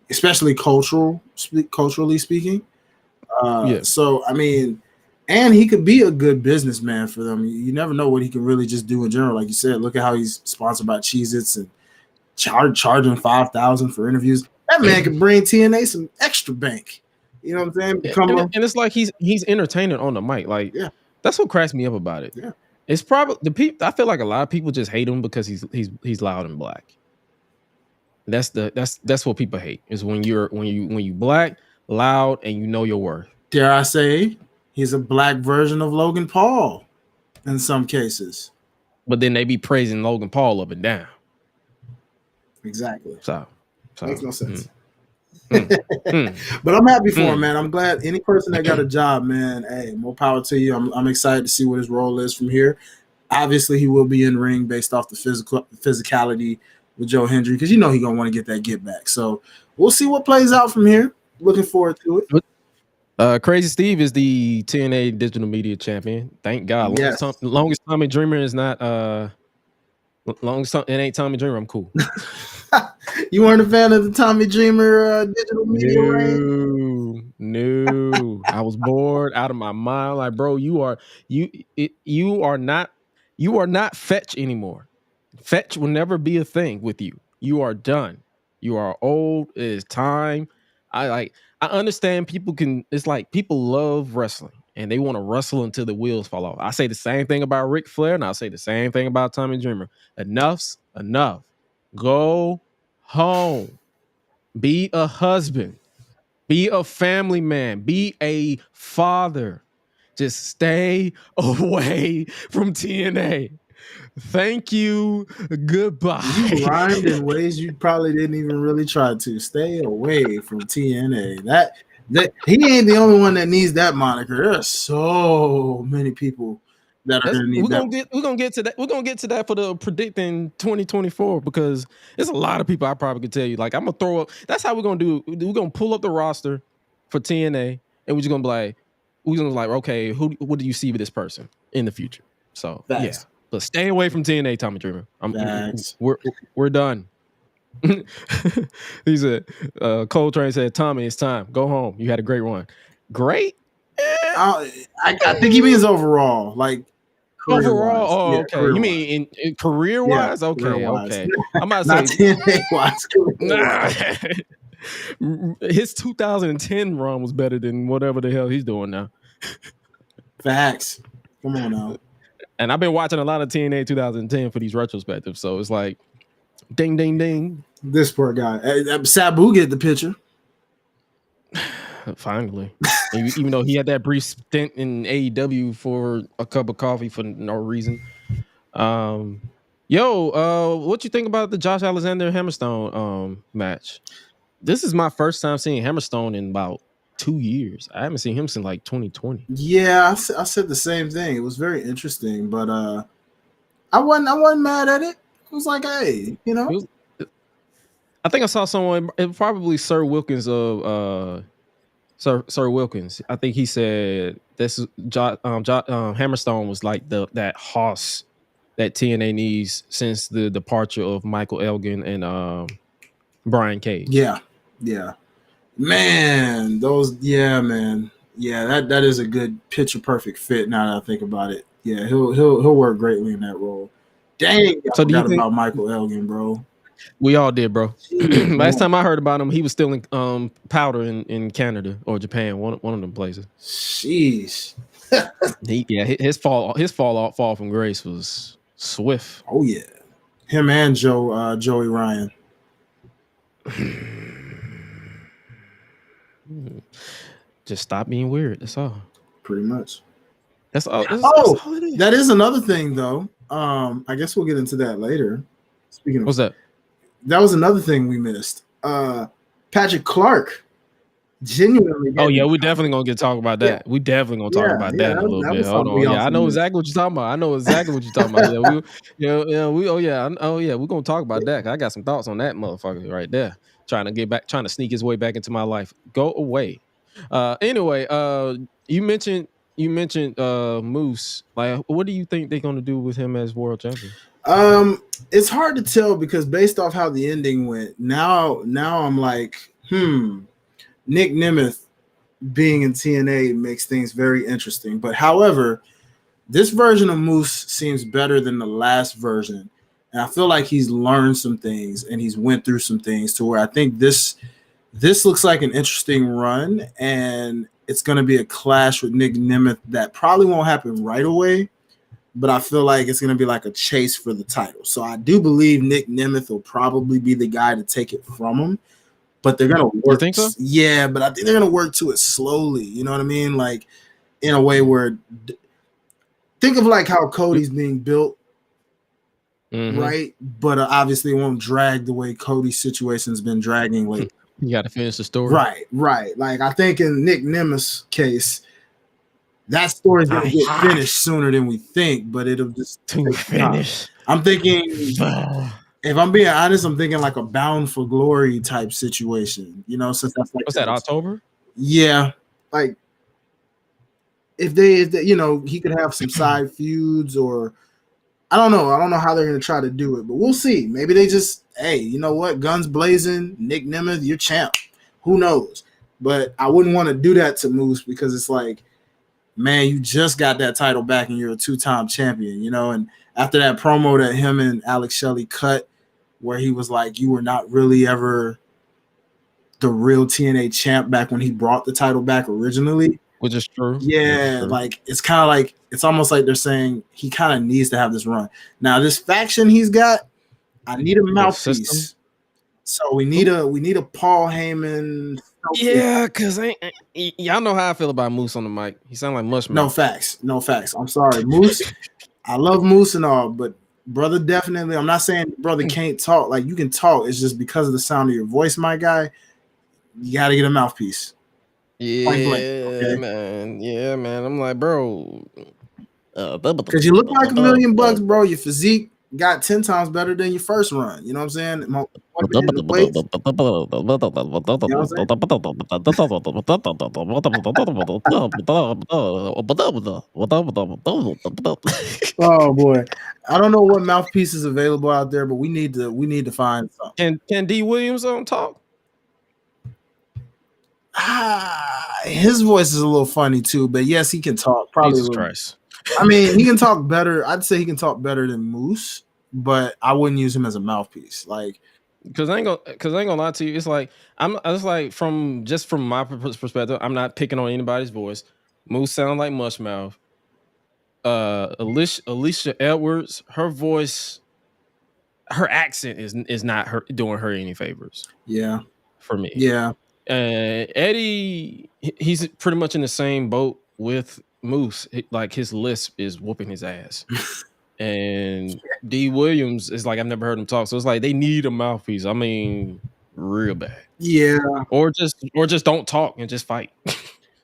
especially culturally speaking. So I mean, and he could be a good businessman for them. You never know what he can really just do in general. Like you said, look at how he's sponsored by Cheez-Its and charging $5,000 for interviews. That man could bring TNA some extra bank. You know what I'm saying? And it's like he's entertaining on the mic. Like, that's what cracks me up about it. Yeah. It's probably the people. I feel like a lot of people just hate him because he's loud and black. That's what people hate, is when you black, loud, and you know your worth. Dare I say, he's a black version of Logan Paul in some cases. But then they be praising Logan Paul up and down. Exactly. So makes no sense. But I'm happy for him, man. I'm glad any person that got a job, man. Hey, more power to you. I'm excited to see what his role is from here. Obviously, he will be in ring based off the physicality with Joe Hendry, because he's gonna want to get that get back. So we'll see what plays out from here. Looking forward to it. Crazy Steve is the TNA Digital Media Champion. Thank God. Yes. Longest Tommy Dreamer is not. It ain't Tommy Dreamer. I'm cool. You weren't a fan of the Tommy Dreamer Digital Media reign? No. I was bored out of my mind. Like, bro, you are not Fetch anymore. Fetch will never be a thing with you. You are done. You are old. It is time. I understand it's like people love wrestling and they want to wrestle until the wheels fall off. I say the same thing about Ric Flair, and I'll say the same thing about Tommy Dreamer. Enough's enough. Go home. Be a husband. Be a family man. Be a father. Just stay away from TNA. Thank you. Goodbye. You rhymed in ways you probably didn't even really try to. Stay away from TNA. That he ain't the only one that needs that moniker. There are so many people that are going to need that. We're gonna get to that. We're gonna get to that for the predicting 2024, because there's a lot of people I probably could tell you. Like, I'm gonna throw up. That's how we're gonna do. We're gonna pull up the roster for TNA, and we're just gonna be like, okay, what do you see with this person in the future? So yeah. But stay away from TNA, Tommy Dreamer. We're done. He said, Coltrane said, Tommy, it's time. Go home. You had a great run. Great? I think he means overall. Like, overall? Oh, okay. You mean in career-wise? Okay, career-wise. okay. I'm about to say TNA-wise. His 2010 run was better than whatever the hell he's doing now. Facts. Come on now. And I've been watching a lot of TNA 2010 for these retrospectives, so it's like, ding, ding, ding. This poor guy. Sabu get the picture. Finally, even though he had that brief stint in AEW for a cup of coffee for no reason. What you think about the Josh Alexander Hammerstone match? This is my first time seeing Hammerstone in about 2 years. I haven't seen him since like 2020. Yeah, I said the same thing. It was very interesting, but I wasn't mad at it. I was like, hey, you know. I think I saw someone, probably Sir Wilkins of Sir Wilkins. I think he said this is Hammerstone was like that hoss that TNA needs since the departure of Michael Elgin and Brian Cage. Yeah. Man, man. Yeah, that is a good picture perfect fit now that I think about it. Yeah, he'll work greatly in that role. Dang, I forgot about Michael Elgin, bro. We all did, bro. Last time I heard about him, he was still in Powder in Canada or Japan, one of them places. Jeez. His fall from grace was swift. Oh yeah, him and Joey Ryan. Just stop being weird. That's all. Pretty much. That's all. That's all it is. That is another thing, though. I guess we'll get into that later. Speaking of what's that? That was another thing we missed. Patrick Clark. Genuinely. Oh yeah, we're definitely gonna talk about that. We definitely gonna talk about that in a little bit. Hold on. Yeah, I know exactly what you're talking about. We're gonna talk about that. I got some thoughts on that motherfucker right there. Trying to sneak his way back into my life. Go away. Anyway, you mentioned Moose. Like, what do you think they're gonna do with him as world champion? It's hard to tell because based off how the ending went, now I'm like, Nick Nemeth being in TNA makes things very interesting. But however, this version of Moose seems better than the last version. And I feel like he's learned some things and he's went through some things to where I think this looks like an interesting run, and it's going to be a clash with Nick Nemeth that probably won't happen right away, but I feel like it's going to be like a chase for the title. So I do believe Nick Nemeth will probably be the guy to take it from him, but they're going to work. You think so? Yeah, but I think they're going to work to it slowly. You know what I mean? Like in a way where think of like how Cody's being built. Mm-hmm. Right, but obviously it won't drag the way Cody's situation's been dragging lately. You got to finish the story. Right. Like I think in Nick Nemeth's case, that story's gonna get finished sooner than we think, but it'll just finish. I'm thinking, if I'm being honest, I'm thinking like a Bound for Glory type situation. You know, since that's like what's that, October? Yeah, like if they you know, he could have some side feuds or. I don't know how they're going to try to do it, but we'll see. Maybe they just, hey, you know what? Guns blazing, Nick Nemeth, you're champ. Who knows? But I wouldn't want to do that to Moose because it's like, man, you just got that title back and you're a two-time champion, you know? And after that promo that him and Alex Shelley cut where he was like, you were not really ever the real TNA champ back when he brought the title back originally. Which is true. Yeah, like it's kind of like it's almost like they're saying he kind of needs to have this run. Now, this faction he's got, I need a mouthpiece. So we need a Paul Heyman. Yeah, because y'all know how I feel about Moose on the mic. He sounds like Mushmouth. No facts. I'm sorry, Moose. I love Moose and all, but brother, definitely. I'm not saying brother can't talk. Like you can talk. It's just because of the sound of your voice, my guy. You got to get a mouthpiece. Yeah, okay? Man. Yeah, man. I'm like, bro. Because you look like $1 million, bro. Your physique got 10 times better than your first run. You know what I'm saying? Oh boy, I don't know what mouthpiece is available out there, but we need to find something. Can D Williams talk? His voice is a little funny too, but yes, he can talk. Probably. Jesus Christ. I mean, he can talk better. I'd say he can talk better than Moose, but I wouldn't use him as a mouthpiece. Like, Because I ain't gonna lie to you. It's like from my perspective, I'm not picking on anybody's voice. Moose sound like Mushmouth. Alicia Edwards, her voice, her accent is not doing her any favors. Yeah. For me. Yeah. Eddie, he's pretty much in the same boat with Moose. Like his lisp is whooping his ass. And D. Williams is like, I've never heard him talk. So it's like they need a mouthpiece. I mean, real bad. Yeah. Or just don't talk and just fight.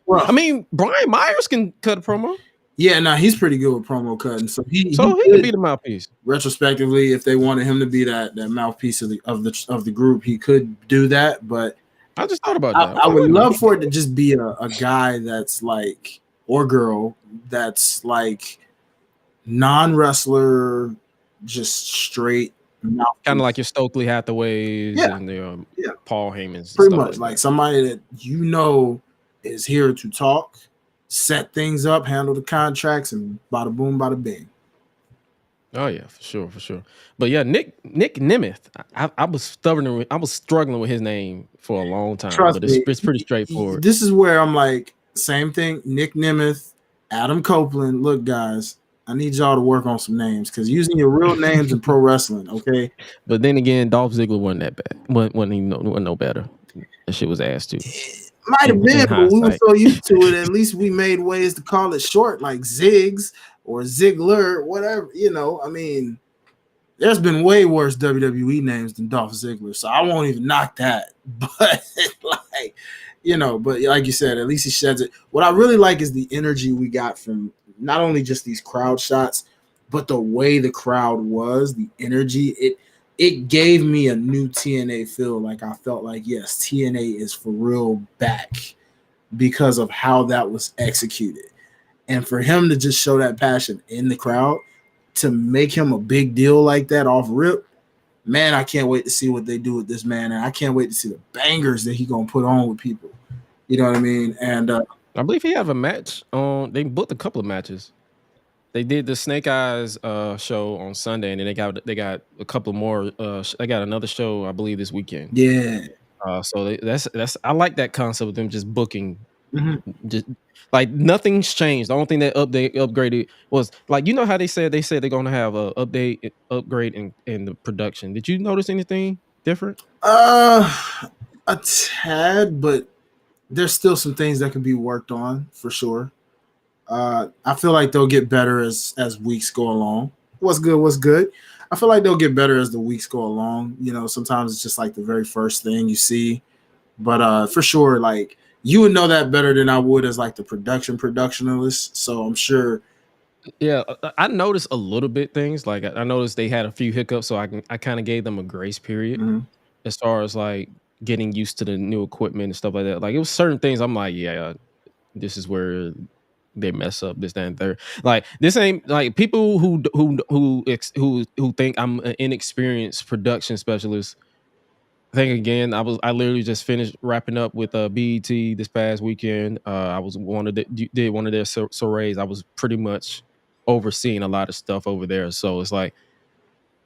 Well, I mean, Brian Myers can cut a promo. Yeah, no, he's pretty good with promo cutting. So he can be the mouthpiece. Retrospectively, if they wanted him to be that mouthpiece of the group, he could do that. But I just thought about that. I would love for it to just be a guy that's like, or girl that's like non-wrestler, just straight mouthpiece. Kind of like your Stokely Hathaways and Paul Heyman's. Pretty much like somebody that is here to talk, set things up, handle the contracts, and bada boom, bada bing. Oh yeah, for sure. But yeah, Nick Nemeth. I was struggling with his name for a long time. Trust but it's pretty straightforward. This is where I'm like, same thing. Nick Nemeth, Adam Copeland. Look, guys, I need y'all to work on some names because using your real names in pro wrestling, okay? But then again, Dolph Ziggler wasn't that bad. Wasn't no better. That shit was ass too. Might have been, but we were so used to it. At least we made ways to call it short, like Ziggs or Ziggler, whatever. I mean, there's been way worse WWE names than Dolph Ziggler, so I won't even knock that. But but like you said, at least he sheds it. What I really like is the energy we got from not only just these crowd shots, but the way the crowd was, the energy. It gave me a new TNA feel. Like I felt like, yes, TNA is for real back because of how that was executed. And for him to just show that passion in the crowd, to make him a big deal like that off rip, man, I can't wait to see what they do with this man. And I can't wait to see the bangers that he going to put on with people. You know what I mean? And I believe he have a match on. They booked a couple of matches. They did the Snake Eyes show on Sunday, and then they got a couple more. They got another show, I believe, this weekend. Yeah. So that's I like that concept of them just booking. Just like nothing's changed. The only thing that upgraded was like, how they said they're gonna have a upgrade in the production. Did you notice anything different? A tad, but there's still some things that can be worked on for sure. I feel like they'll get better as weeks go along. What's good? I feel like they'll get better as the weeks go along. Sometimes it's just like the very first thing you see. But for sure, like you would know that better than I would as like the productionalist. So I'm sure. Yeah, I noticed a little bit things. Like I noticed they had a few hiccups, so I kind of gave them a grace period as far as like getting used to the new equipment and stuff like that. Like it was certain things I'm like, yeah, this is where they mess up, this, that, and third. Like this ain't like people who think I'm an inexperienced production specialist. I think again, I literally just finished wrapping up with BET this past weekend. I was did one of their soirees. I was pretty much overseeing a lot of stuff over there. So it's like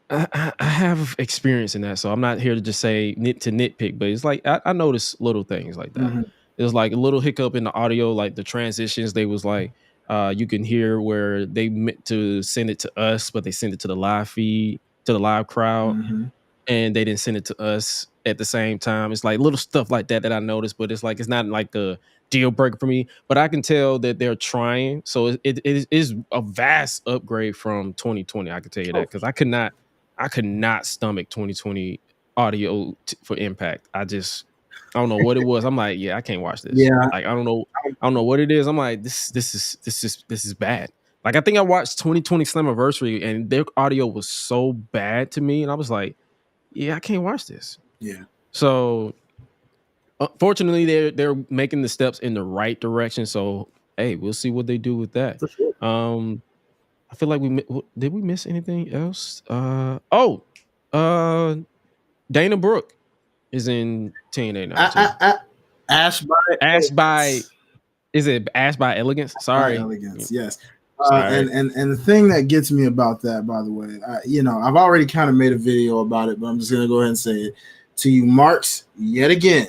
I have experience in that. So I'm not here to just say nitpick, but it's like I notice little things like that. It was like a little hiccup in the audio, like the transitions. They was like, you can hear where they meant to send it to us, but they sent it to the live feed, to the live crowd, and they didn't send it to us at the same time. It's like little stuff like that I noticed, but it's like, it's not like a deal breaker for me, but I can tell that they're trying. So it is a vast upgrade from 2020. I can tell you that, because I could not stomach 2020 audio for Impact. I don't know what it was. I'm like, yeah, I can't watch this. Yeah. Like, I don't know what it is. I'm like, this is bad. Like, I think I watched 2020 Slammiversary and their audio was so bad to me. And I was like, yeah, I can't watch this. Yeah. So fortunately they're making the steps in the right direction. So, hey, we'll see what they do with that. For sure. I feel like did we miss anything else? Dana Brooke is in TNA now. Ash by is it Ash by Elegance? Sorry, Elegance. Yes. And the thing that gets me about that, by the way, I've already kind of made a video about it, but I'm just gonna go ahead and say it to you, Marks, yet again.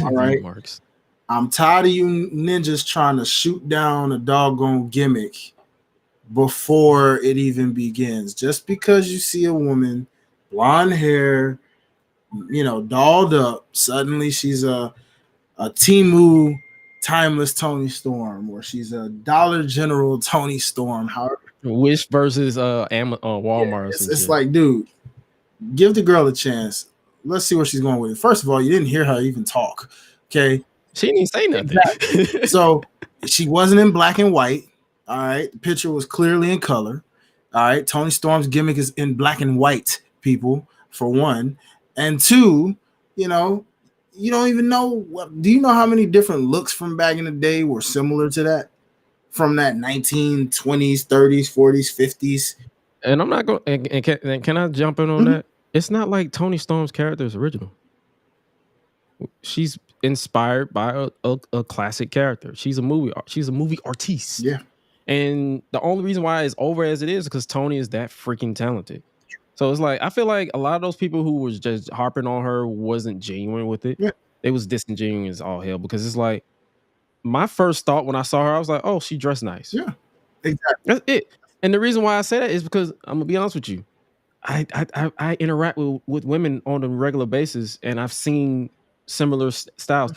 All right, Marks. I'm tired of you ninjas trying to shoot down a doggone gimmick before it even begins. Just because you see a woman, blonde hair, dolled up, suddenly she's a Temu timeless Tony Storm, or she's a Dollar General Tony Storm. However, Wish versus Walmart. It's like, dude, give the girl a chance. Let's see where she's going with it. First of all, you didn't hear her even talk. Okay, she didn't even say nothing. Exactly. So she wasn't in black and white. All right, the picture was clearly in color. All right, Tony Storm's gimmick is in black and white, people, for one, and two, you don't even know. Do you know how many different looks from back in the day were similar to that? From that 1920s, 30s, 40s, 50s. And I'm not going. And can I jump in on that? It's not like Tony Storm's character is original. She's inspired by a classic character. She's a movie artiste. Yeah. And the only reason why it's over as it is because Tony is that freaking talented. So it's like I feel like a lot of those people who was just harping on her wasn't genuine with it. Yeah. It was disingenuous as all hell because it's like my first thought when I saw her, I was like, oh, she dressed nice. Yeah, exactly. That's it. And the reason why I say that is because I'm gonna be honest with you. I interact with women on a regular basis, and I've seen similar styles.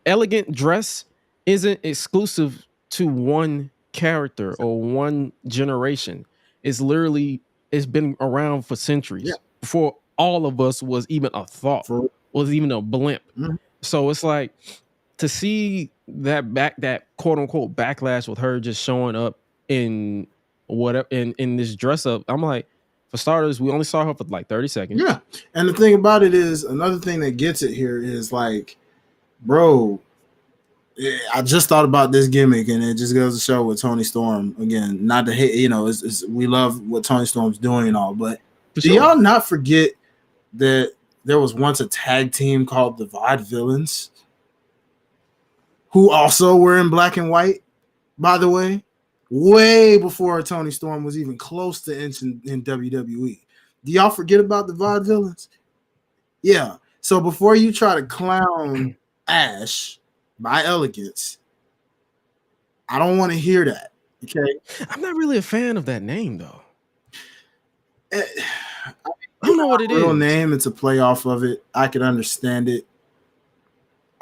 Elegant dress isn't exclusive to one character or one generation. It's been around for centuries before all of us was even a thought, was even a blimp. So it's like to see that quote unquote backlash with her just showing up in whatever in this dress up. I'm like, for starters, we only saw her for like 30 seconds. Yeah. And the thing about it is, another thing that gets it here is like, bro, I just thought about this gimmick, and it just goes to show with Tony Storm again. Not to hate, we love what Tony Storm's doing and all, but do y'all not forget that there was once a tag team called the Vaudevillains, who also were in black and white, by the way, way before Tony Storm was even close to entering in WWE. Do y'all forget about the Vaudevillains? Yeah. So before you try to clown Ash by Elegance, I don't want to hear that. Okay. I'm not really a fan of that name though. I don't know what it is. Real name, it's a play off of it. I can understand it.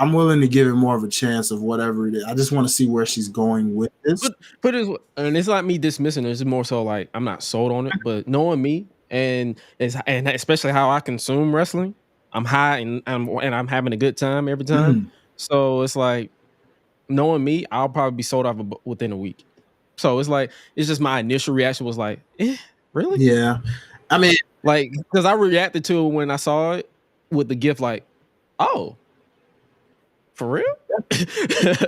I'm willing to give it more of a chance of whatever it is. I just want to see where she's going with this. But it's not me dismissing it. It's more so like I'm not sold on it. But knowing me and especially how I consume wrestling, I'm high and I'm having a good time every time. So it's like knowing me, I'll probably be sold off within a week. So it's like it's just my initial reaction was like, really? Yeah, I mean, like because I reacted to it when I saw it with the gift, like, oh. For real?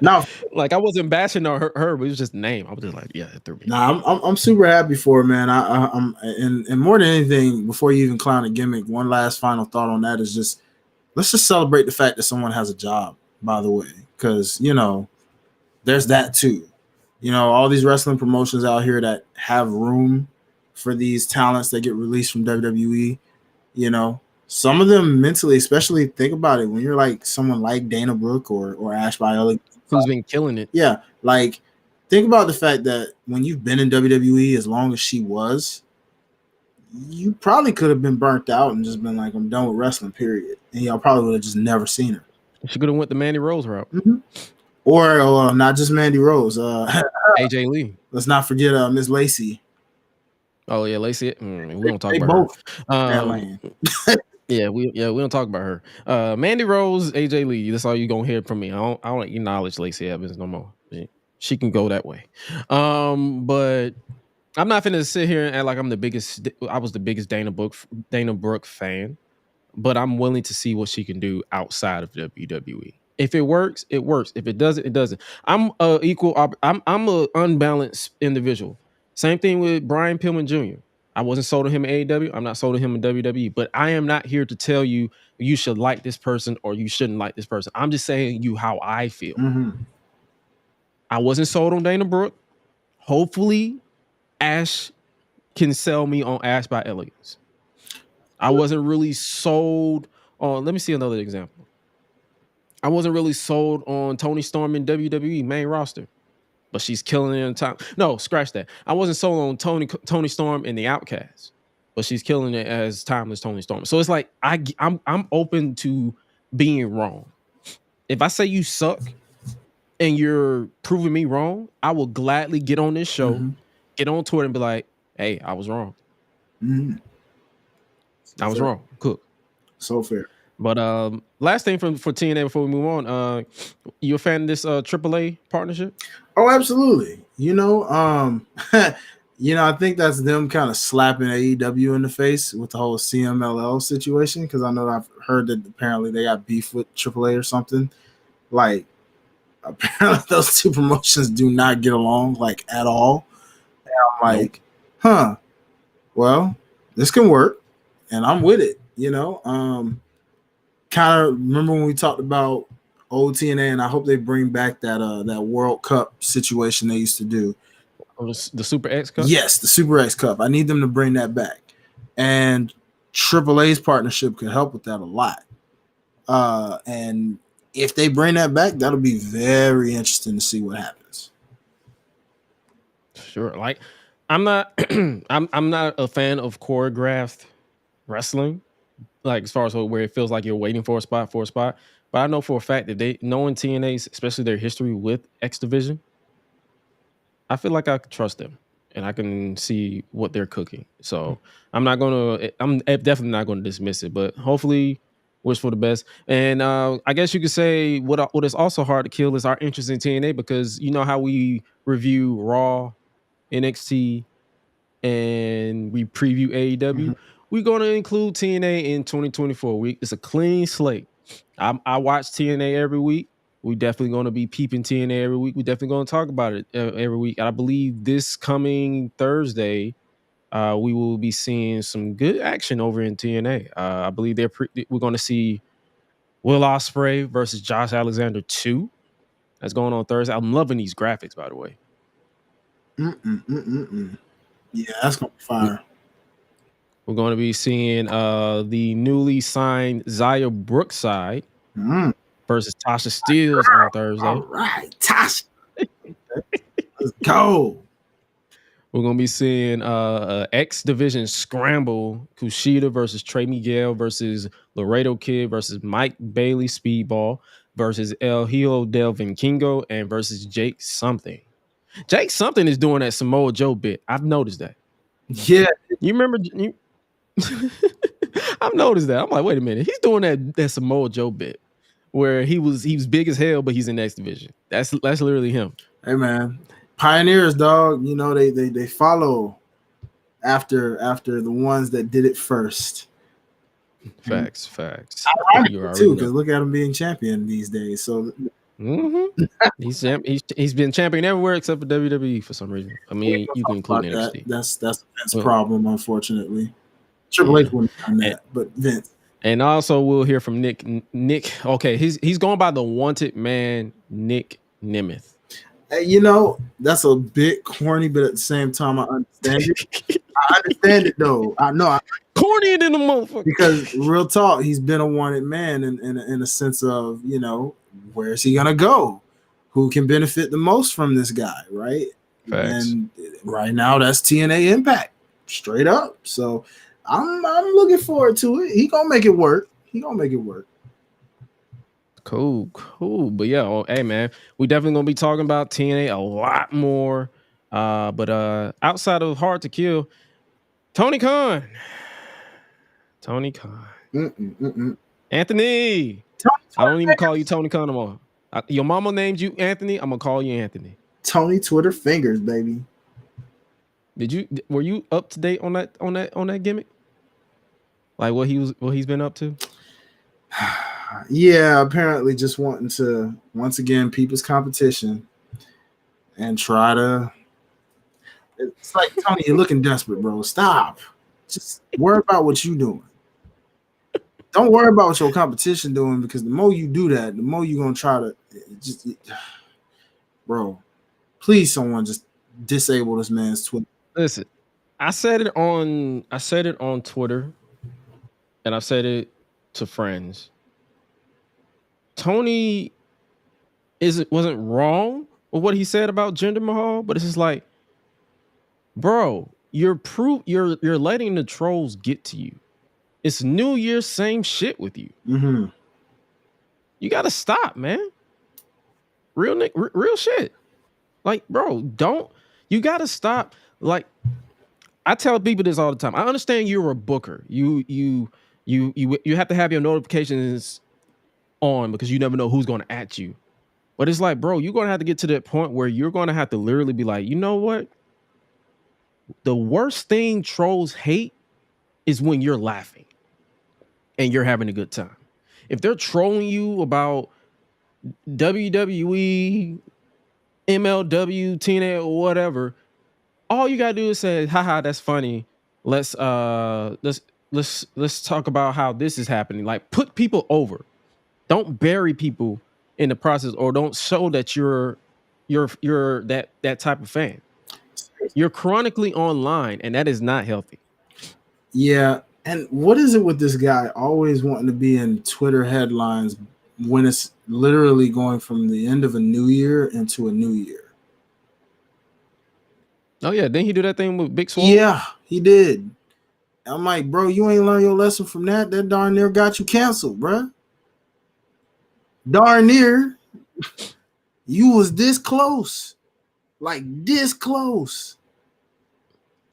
No, like I wasn't bashing on her, but it was just the name. I was just like, yeah, it threw me. Nah, I'm super happy for it, man. I'm and more than anything, before you even clown a gimmick, one last final thought on that is just let's just celebrate the fact that someone has a job. By the way, because there's that too. All these wrestling promotions out here that have room for these talents that get released from WWE. Some of them mentally, especially think about it when you're like someone like Dana Brooke or Ash Viola, who's been killing it. Yeah, like think about the fact that when you've been in WWE as long as she was, you probably could have been burnt out and just been like, I'm done with wrestling, period. And y'all probably would have just never seen her. She could have went the Mandy Rose route. Or not just Mandy Rose. AJ Lee. Let's not forget Miss Lacey. Oh yeah, Lacey. We don't talk about her. Yeah, we don't talk about her. Mandy Rose, AJ Lee. That's all you gonna hear from me. I don't acknowledge Lacey Evans no more. She can go that way. But I'm not finna sit here and act like I was the biggest Dana Brooke fan. But I'm willing to see what she can do outside of WWE. If it works, it works. If it doesn't, it doesn't. I'm I'm a unbalanced individual. Same thing with Brian Pillman Jr. I wasn't sold on him in AEW. I'm not sold on him in WWE. But I am not here to tell you you should like this person or you shouldn't like this person. I'm just saying you how I feel. I wasn't sold on Dana Brooke. hopefully Ash can sell me on Ash by Elegance. I wasn't really sold on. Let me see another example. I wasn't really sold on Toni Storm in WWE main roster, but she's killing it in time. No, scratch that. I wasn't sold on Toni Storm in the Outcast, but she's killing it as timeless Toni Storm. So it's like I'm open to being wrong. If I say you suck and you're proving me wrong, I will gladly get on this show, get on Twitter, and be like, "Hey, I was wrong. I was wrong." Cook. So fair. But last thing for TNA before we move on, you a fan of this AAA partnership? Oh, absolutely. I think that's them kind of slapping AEW in the face with the whole CMLL situation, because I know I've heard that apparently they got beef with AAA or something. Like, apparently those two promotions do not get along, like, at all. And I'm like, well, this can work, and I'm with it, Kind of remember when we talked about old TNA, and I hope they bring back that World Cup situation they used to do. Oh, the Super X Cup? Yes, the Super X Cup. I need them to bring that back. And AAA's partnership could help with that a lot. And if they bring that back, that'll be very interesting to see what happens. Sure. Like, I'm not I'm not a fan of choreographed wrestling. Like, as far as where it feels like you're waiting for a spot, but I know for a fact that knowing TNA's, especially their history with X Division, I feel like I can trust them and I can see what they're cooking. So I'm definitely not going to dismiss it, but hopefully wish for the best. And I guess you could say what is also hard to kill is our interest in TNA, because you know how we review Raw, NXT, and we preview AEW. We're going to include TNA in 2024. It's a clean slate. I watch TNA every week. We definitely going to be peeping TNA every week. We definitely going to talk about it every week. I believe this coming Thursday, we will be seeing some good action over in TNA. I believe we're going to see Will Ospreay versus Josh Alexander 2. That's going on Thursday. I'm loving these graphics, by the way. Yeah, that's going to be fire. We're going to be seeing the newly signed Zaya Brookside versus Tasha Steelz on Thursday. All right, Tasha. Let's go. We're going to be seeing X Division Scramble, Kushida versus Trey Miguel versus Laredo Kid versus Mike Bailey Speedball versus El Hijo del Vikingo and versus Jake Something. Jake Something is doing that Samoa Joe bit. I've noticed that. Yeah. You remember... I've noticed that. I'm like, wait a minute. He's doing that Samoa Joe bit where he was big as hell, but he's in X Division. That's literally him. Hey man, pioneers, dog. They follow after the ones that did it first. Facts. You too, because look at him being champion these days. So he's been champion everywhere except for WWE for some reason. I mean, you can include NXT. That's Vince's problem, unfortunately. Triple H wouldn't have done that, but Vince. And also, we'll hear from Nick. Okay, he's going by the wanted man, Nick Nemeth. That's a bit corny, but at the same time, I understand it. I understand it though. I know corny than the motherfucker. Because real talk, he's been a wanted man in a sense of where's he gonna go? Who can benefit the most from this guy, right? Facts. And right now, that's TNA Impact, straight up. So I'm looking forward to it. He gonna make it work. Cool. But yeah, hey man, we definitely gonna be talking about TNA a lot more. But outside of Hard to Kill, Tony Khan. Anthony. I don't even call you Tony Khan anymore. Your mama named you Anthony. I'm gonna call you Anthony. Tony Twitter fingers, baby. Were you up to date on that gimmick? Like what he's been up to? Yeah, apparently just wanting to once again people's competition and try to. It's like, Tony, you're looking desperate, bro. Stop. Just worry about what you're doing. Don't worry about what your competition doing, because the more you do that, the more you're gonna try to bro. Please, someone just disable this man's Twitter. Listen, I said it on Twitter, and I've said it to friends. Tony wasn't wrong with what he said about Jinder Mahal, but it's just like, bro, you're letting the trolls get to you. It's New Year, same shit with you. Mm-hmm. You gotta stop, man. Real shit. Like, bro, you gotta stop. Like, I tell people this all the time. I understand you're a booker. You have to have your notifications on because you never know who's going to at you. But it's like, bro, you're going to have to get to that point where you're going to have to literally be like, you know what? The worst thing trolls hate is when you're laughing and you're having a good time. If they're trolling you about WWE, MLW, TNA, or whatever, all you gotta do is say, haha, that's funny. Let's talk about how this is happening. Like, put people over. Don't bury people in the process, or don't show that you're that type of fan. You're chronically online, and that is not healthy. Yeah. And what is it with this guy always wanting to be in Twitter headlines when it's literally going from the end of a new year into a new year? Oh yeah, didn't he do that thing with Big Swole? Yeah, he did. I'm like, bro, you ain't learned your lesson from that. That darn near got you canceled, bro. Darn near. You was this close. Like this close.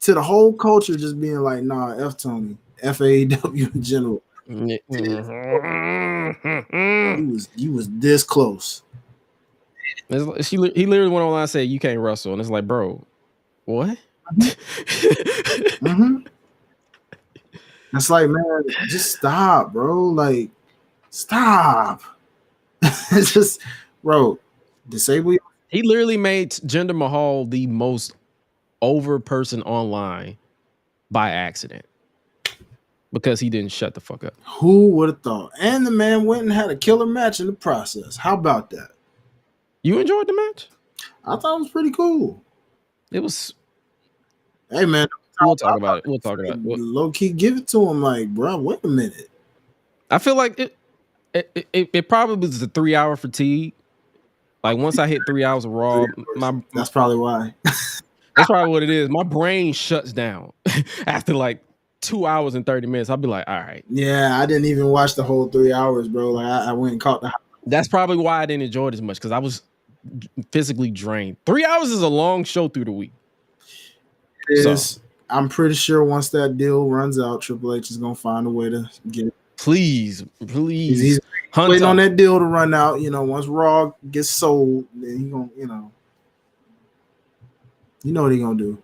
To the whole culture just being like, nah, F Tony. FAW in general. You was this close. He literally went online and said, you can't wrestle. And it's like, bro, what? Mm-hmm. It's like, man, just stop, bro. Like, stop. It's just, bro, disable you. He literally made Jinder Mahal the most over person online by accident because he didn't shut the fuck up. Who would have thought? And the man went and had a killer match in the process. How about that? You enjoyed the match? I thought it was pretty cool. It was. Hey, man. We'll talk about it. We'll talk about it. Low key, give it to him. Like, bro, wait a minute. I feel like it probably was the 3-hour fatigue. Like, once I hit 3 hours of Raw, that's probably why. That's probably what it is. My brain shuts down after like 2 hours and 30 minutes. I'll be like, all right. Yeah, I didn't even watch the whole 3 hours, bro. Like, I went and caught the. That's probably why I didn't enjoy it as much, because I was physically drained. 3 hours is a long show through the week. It is. So, I'm pretty sure once that deal runs out, Triple H is gonna find a way to get it. Please. He's waiting on that deal to run out. You know, once Raw gets sold, then he gonna, you know what he gonna do.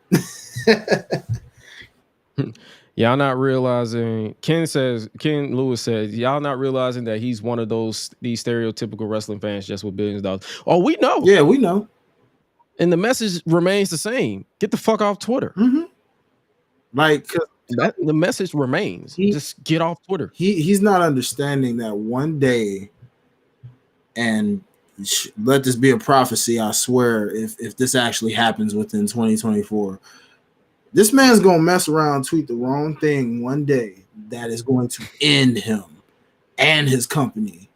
Y'all not realizing. Ken Lewis says, y'all not realizing that he's one of these stereotypical wrestling fans just with billions of dollars. Oh, we know. Yeah, we know. And the message remains the same. Get the fuck off Twitter. Mm-hmm. Like, the message remains. Just get off Twitter. He's not understanding that one day, and let this be a prophecy, I swear, if this actually happens within 2024, this man's gonna mess around, tweet the wrong thing one day that is going to end him and his company.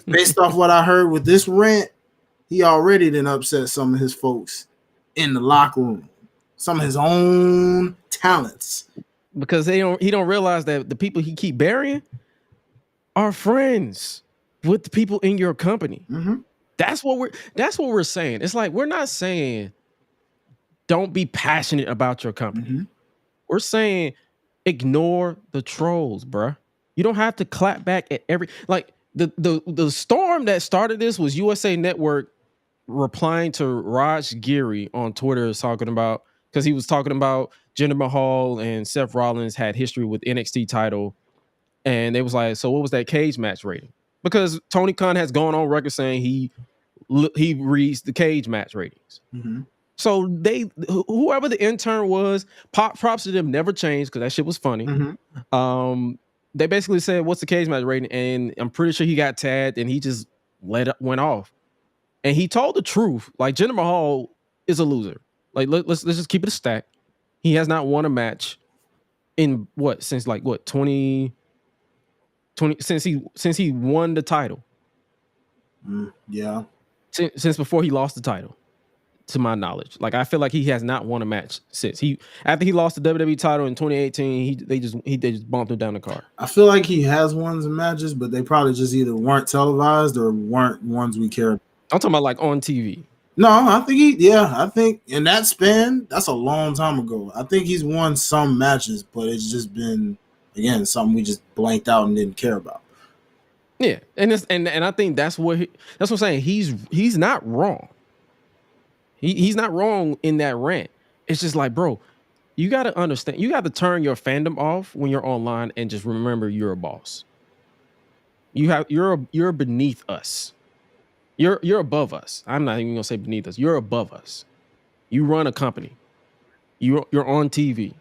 Based off what I heard with this rant, he already done upset some of his folks in the locker room, some of his own talents, because he don't realize that the people he keep burying are friends with the people in your company. Mm-hmm. That's what we're saying. It's like, we're not saying don't be passionate about your company. Mm-hmm. We're saying ignore the trolls, bruh. You don't have to clap back at every, like, the storm that started this was USA Network replying to Raj Giri on Twitter, talking about, because he was talking about Jinder Mahal and Seth Rollins had history with NXT title, and they was like, so what was that cage match rating? Because Tony Khan has gone on record saying he reads the cage match ratings. Mm-hmm. So whoever the intern was, props to them, never changed because that shit was funny. Mm-hmm. They basically said, what's the cage match rating? And I'm pretty sure he got tagged and he just went off. And he told the truth. Like, Jinder Mahal is a loser. Like let's just keep it a stack. He has not won a match in since 20 since he won the title. Yeah. Since before he lost the title, to my knowledge. Like I feel like he has not won a match since after he lost the WWE title in 2018. They just bumped him down the card. I feel like he has won some matches, but they probably just either weren't televised or weren't ones we cared. I'm talking about like on TV. No, I think in that span, that's a long time ago. I think he's won some matches, but it's just been, again, something we just blanked out and didn't care about. Yeah, and I think that's what I'm saying. He's not wrong. He's not wrong in that rant. It's just like, bro, you got to understand. You got to turn your fandom off when you're online and just remember you're a boss. You're beneath us. You're above us. I'm not even gonna say beneath us. You're above us. You run a company. You're on TV.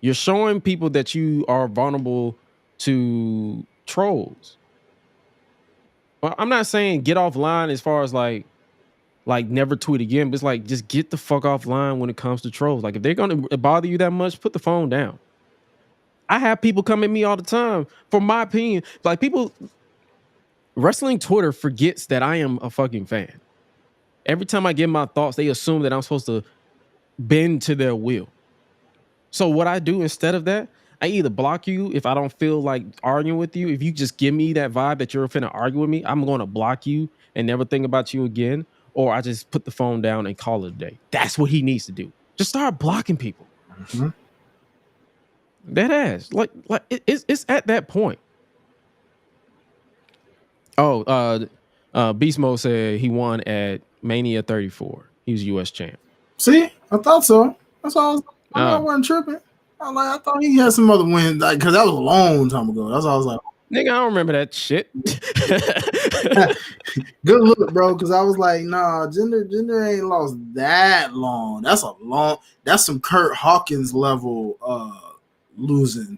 You're showing people that you are vulnerable to trolls. Well, I'm not saying get offline as far as like never tweet again, but it's like just get the fuck offline when it comes to trolls. Like if they're gonna bother you that much, put the phone down. I have people come at me all the time for my opinion. Like people. Wrestling Twitter forgets that I am a fucking fan. Every time I give my thoughts, they assume that I'm supposed to bend to their will. So what I do instead of that, I either block you if I don't feel like arguing with you. If you just give me that vibe that you're finna argue with me, I'm going to block you and never think about you again. Or I just put the phone down and call it a day. That's what he needs to do. Just start blocking people. Mm-hmm. That ass. Like it's at that point. Oh, Beast Mode said he won at Mania 34. He was U.S. champ. See, I thought so. That's all. I wasn't tripping. I thought he had some other wins, like because that was a long time ago. That's all I was like. Nigga, I don't remember that shit. Good look, bro. Because I was like, nah, Jinder ain't lost that long. That's some Kurt Hawkins level losing.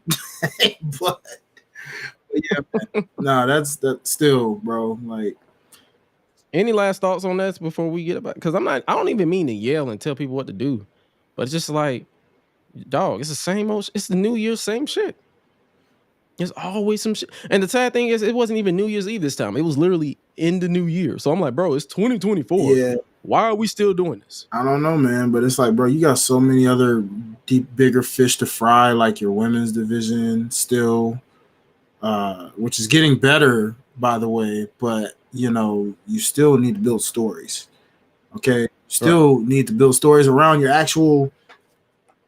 but yeah, nah, that's still, bro. Like, any last thoughts on that before we get about? Because I don't even mean to yell and tell people what to do, but it's just like, dog, it's the same old. It's the New Year's same shit. There's always some shit. And the sad thing is, it wasn't even New Year's Eve this time. It was literally in the new year. So I'm like, bro, it's 2024. Yeah. Why are we still doing this? I don't know, man. But it's like, bro, you got so many other bigger fish to fry, like your women's division still, which is getting better, by the way. But, you still need to build stories. Okay? Still need to build stories around your actual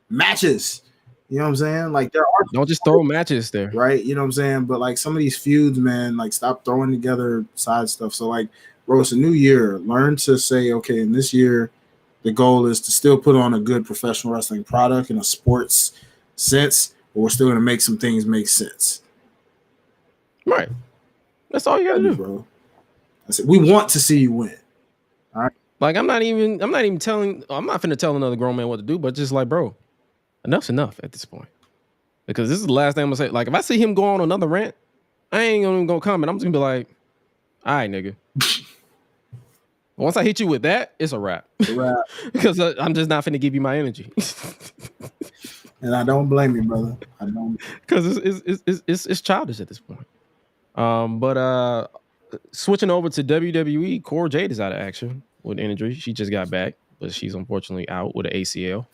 matches. You know what I'm saying? Like don't just throw matches there. Right? You know what I'm saying? But like some of these feuds, man, like stop throwing together side stuff. So like, bro, it's a new year. Learn to say, okay, in this year, the goal is to still put on a good professional wrestling product in a sports sense, but we're still gonna make some things make sense. Right. That's all you gotta do, bro. I said we want to see you win. All right. Like I'm not finna tell another grown man what to do, but just like, bro, enough's enough at this point. Because this is the last thing I'm gonna say. Like, if I see him go on another rant, I ain't even gonna comment. I'm just gonna be like, all right, nigga. Once I hit you with that, it's a wrap. Because I'm just not finna give you my energy. And I don't blame you, brother. I don't. Because it's childish at this point. But switching over to WWE, Cora Jade is out of action with injury. She just got back, but she's unfortunately out with an ACL.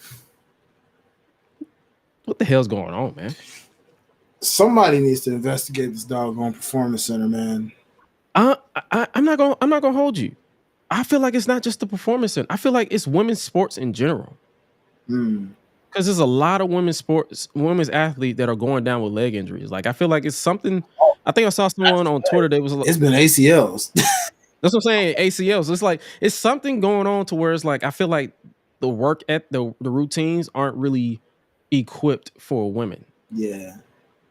What the hell's going on, man? Somebody needs to investigate this doggone performance center, man. I'm not gonna hold you. I feel like it's not just the performance center. I feel like it's women's sports in general. Because there's a lot of women's athletes that are going down with leg injuries. Like I feel like it's something. I think I saw someone on Twitter that was. It's been ACLs. That's what I'm saying. ACLs. It's like it's something going on to where it's like I feel like the work at the routines aren't really equipped for women. Yeah,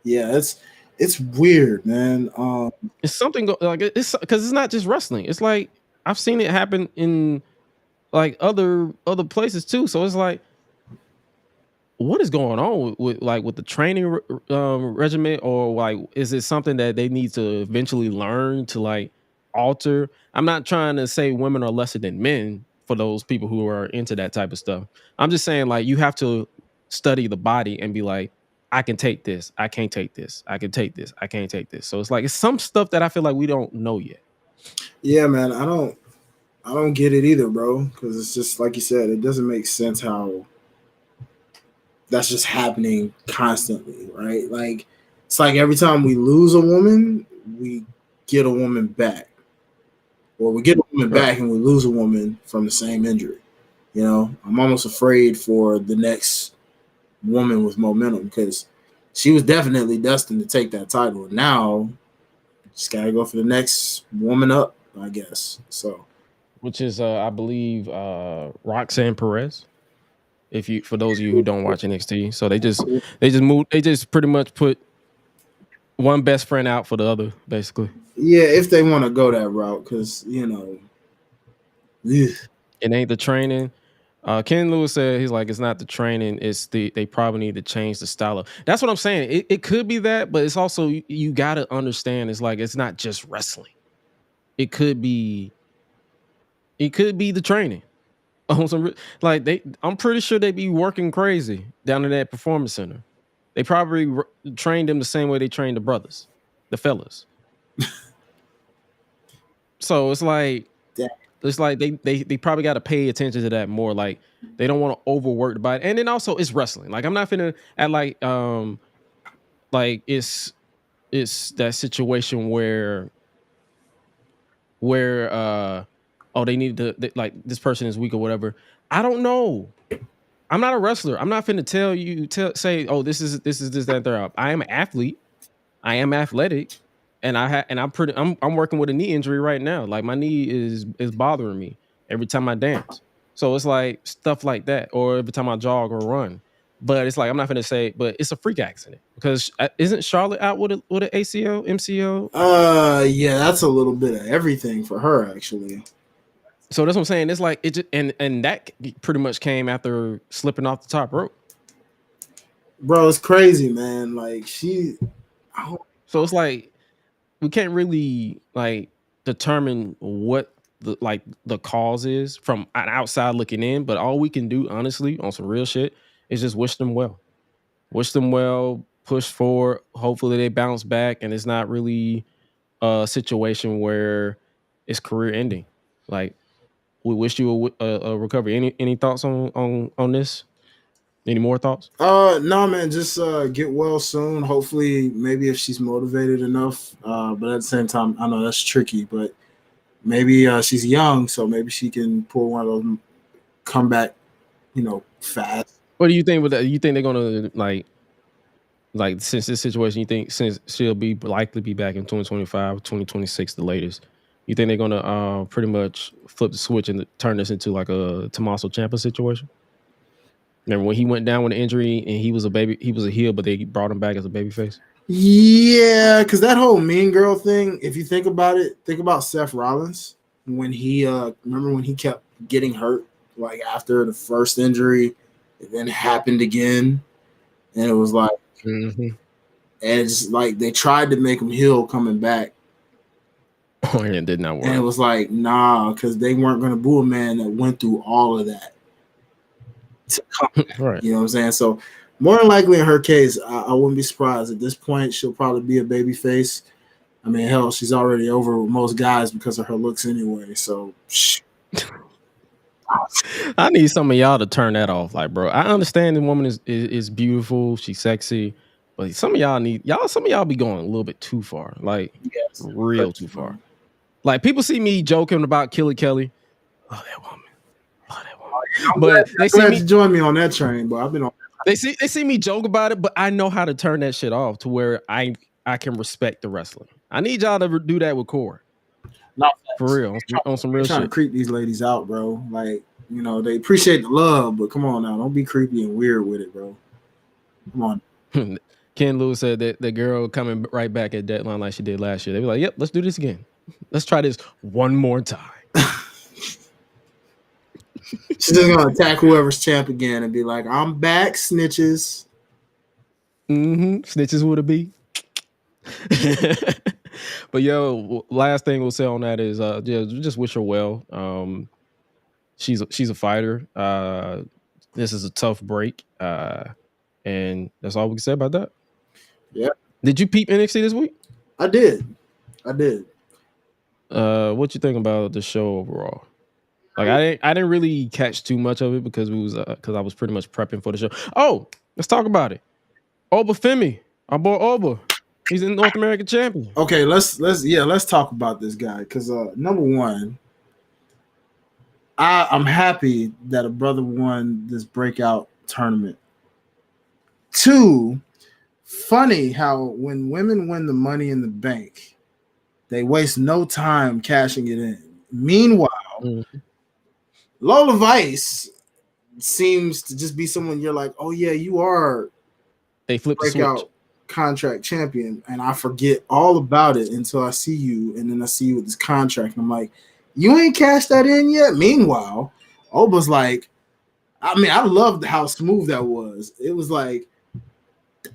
it's weird, man. It's something it's because it's not just wrestling. It's like I've seen it happen in like other places too. So it's like, what is going on with the training regimen, or like is it something that they need to eventually learn to like alter? I'm not trying to say women are lesser than men for those people who are into that type of stuff. I'm just saying, like, you have to study the body and be like, I can take this, I can't take this, I can take this, I can't take this. So it's like it's some stuff that I feel like we don't know yet. Yeah, man, I don't get it either, bro. Because it's just like you said, it doesn't make sense how that's just happening constantly, right? Like it's like every time we lose a woman, we get a woman back, or we get a woman Right. back and we lose a woman from the same injury. You know, I'm almost afraid for the next woman with momentum because she was definitely destined to take that title. And now, just gotta go for the next woman up, I guess. So, Which is I believe Roxanne Perez. If you, for those of you who don't watch NXT, so they just pretty much put one best friend out for the other, basically. yeah, if they want to go that route, because you know, ugh. It ain't the training. Ken Lewis said he's like, it's not the training, it's they probably need to change the style of. That's what I'm saying. It could be that, but it's also you got to understand. It's like it's not just wrestling. It could be the training. I'm pretty sure they be working crazy down in that performance center. They probably trained them the same way they trained the brothers, the fellas. So it's like they probably got to pay attention to that more. Like they don't want to overwork the body, and then also it's wrestling. Like I'm not finna at like it's that situation where oh they need to like this person is weak or whatever. I don't know. I'm not a wrestler. I'm not finna tell you say oh this is this that and third. I am an athlete. I am athletic. And I'm working with a knee injury right now. Like my knee is bothering me every time I dance. So it's like stuff like that, or every time I jog or run. But it's like I'm not gonna say, but it's a freak accident because isn't Charlotte out with an ACL, MCL? Yeah, that's a little bit of everything for her actually. So that's what I'm saying. It's like it just, and that pretty much came after slipping off the top rope. Bro, it's crazy, man. Like So it's like we can't really like determine what the cause is from an outside looking in, but all we can do honestly on some real shit is just wish them well, push forward. Hopefully they bounce back and it's not really a situation where it's career ending. Like we wish you a recovery. Any thoughts on this? Any more thoughts? no, man, just get well soon. Hopefully, maybe if she's motivated enough. But at the same time, I know that's tricky. But maybe she's young, so maybe she can pull one of those comeback, fast. What do you think with that? You think they're gonna like since this situation? You think since she'll be likely be back in 2025, 2026, the latest? You think they're gonna pretty much flip the switch and turn this into like a Tommaso Ciampa situation? Remember when he went down with an injury and he was a heel, but they brought him back as a babyface? Yeah, because that whole Mean Girl thing, if you think about it, think about Seth Rollins when he remember when he kept getting hurt like after the first injury, it then happened again, and it was like, and it's like they tried to make him heel coming back. Oh, and it did not work. And it was like, nah, because they weren't going to boo a man that went through all of that. Right. You know what I'm saying? So more than likely in her case, I wouldn't be surprised. At this point, she'll probably be a baby face. I mean, hell, she's already over with most guys because of her looks anyway. So I need some of y'all to turn that off. Like, bro, I understand the woman is beautiful, she's sexy, but some of y'all be going a little bit too far. Like, yes, real too far. Like, people see me joking about Killer Kelly. Oh, that woman. But they see me join me on that train, but I've been on. They see me joke about it, but I know how to turn that shit off to where I can respect the wrestling. I need y'all to do that with Core. No, for real, on some real shit. Trying to creep these ladies out, bro. Like, they appreciate the love, but come on now, don't be creepy and weird with it, bro. Come on. Ken Lewis said that the girl coming right back at deadline like she did last year. They be like, "Yep, let's do this again. Let's try this one more time." She's just gonna attack whoever's champ again and be like, "I'm back, snitches." Snitches would it be? But yo, last thing we'll say on that is, just wish her well. she's a fighter. This is a tough break, and that's all we can say about that. Yeah. Did you peep NXT this week? I did. What you think about the show overall? Like I didn't really catch too much of it because I was pretty much prepping for the show. Oh, let's talk about it. Oba Femi, our boy Oba, he's in North American champion. Okay, let's talk about this guy because number one, I'm happy that a brother won this breakout tournament. Two, funny how when women win the Money in the Bank, they waste no time cashing it in. Meanwhile, Lola Vice seems to just be someone you're like, oh yeah, you are. They flip the breakout switch. Contract champion, and I forget all about it until I see you, and then I see you with this contract, and I'm like, you ain't cashed that in yet. Meanwhile, Oba's like, I mean, I loved how smooth that was. It was like,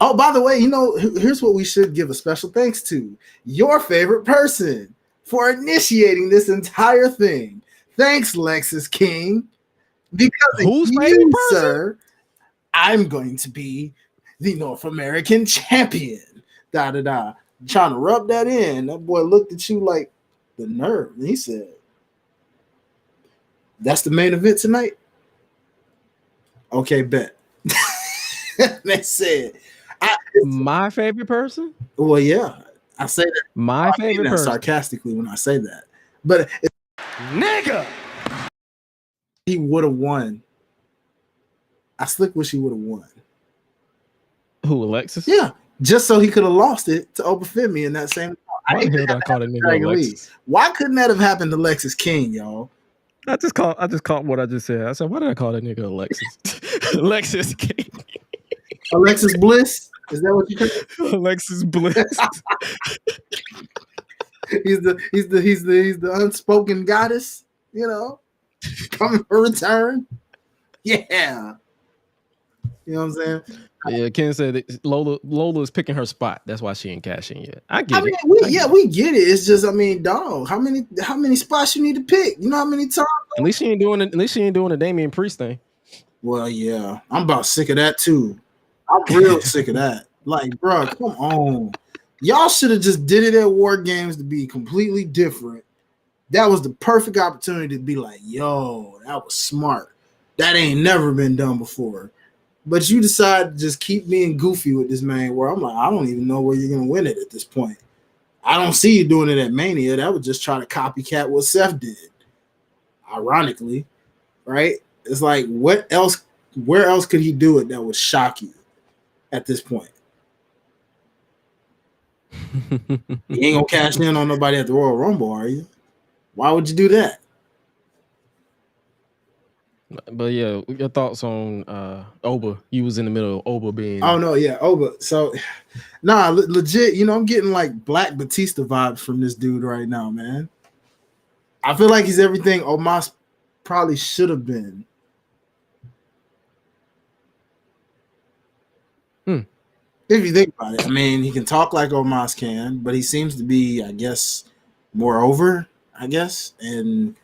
oh, by the way, here's what we should give a special thanks to your favorite person for initiating this entire thing. Thanks, Lexus King. Because Whose of favorite you, person? sir, I'm going to be the North American champion. Trying to rub that in. That boy looked at you like the nerve. And he said, that's the main event tonight? Okay, bet. They said, my favorite person? Well, yeah. I say that. My favorite person. Sarcastically when I say that. But Nigga! He would have won. I slick wish he would have won. Who, Alexis? Yeah, just so he could have lost it to Oba Femi in that same. Why the hell did I call that nigga Alexis? Why couldn't that have happened to Lexus King, y'all? I just caught what I just said. I said, why did I call that nigga Alexis? Alexis King. Alexis Bliss? Is that what you call it? Alexis Bliss. he's the unspoken goddess, coming for return. Yeah. You know what I'm saying? Yeah, Ken said that Lola is picking her spot. That's why she ain't cashing yet. I get it. We get it. It's just, dog, how many spots you need to pick? You know how many times? At least she ain't doing the Damian Priest thing. Well, yeah, I'm about sick of that too. I'm real sick of that. Like, bro, come on. Y'all should have just did it at War Games to be completely different. That was the perfect opportunity to be like, yo, that was smart. That ain't never been done before. But you decide to just keep being goofy with this man where I'm like, I don't even know where you're going to win it at this point. I don't see you doing it at Mania. That would just try to copycat what Seth did. Ironically, right? It's like, where else could he do it that would shock you at this point? You ain't going to cash in on nobody at the Royal Rumble, are you? Why would you do that? But yeah, your thoughts on Oba? You was in the middle of Oba being. Oh no, yeah, Oba. So, legit. I'm getting like Black Batista vibes from this dude right now, man. I feel like he's everything Omos probably should have been. If you think about it, he can talk like Omos can, but he seems to be, I guess, more over. I guess, and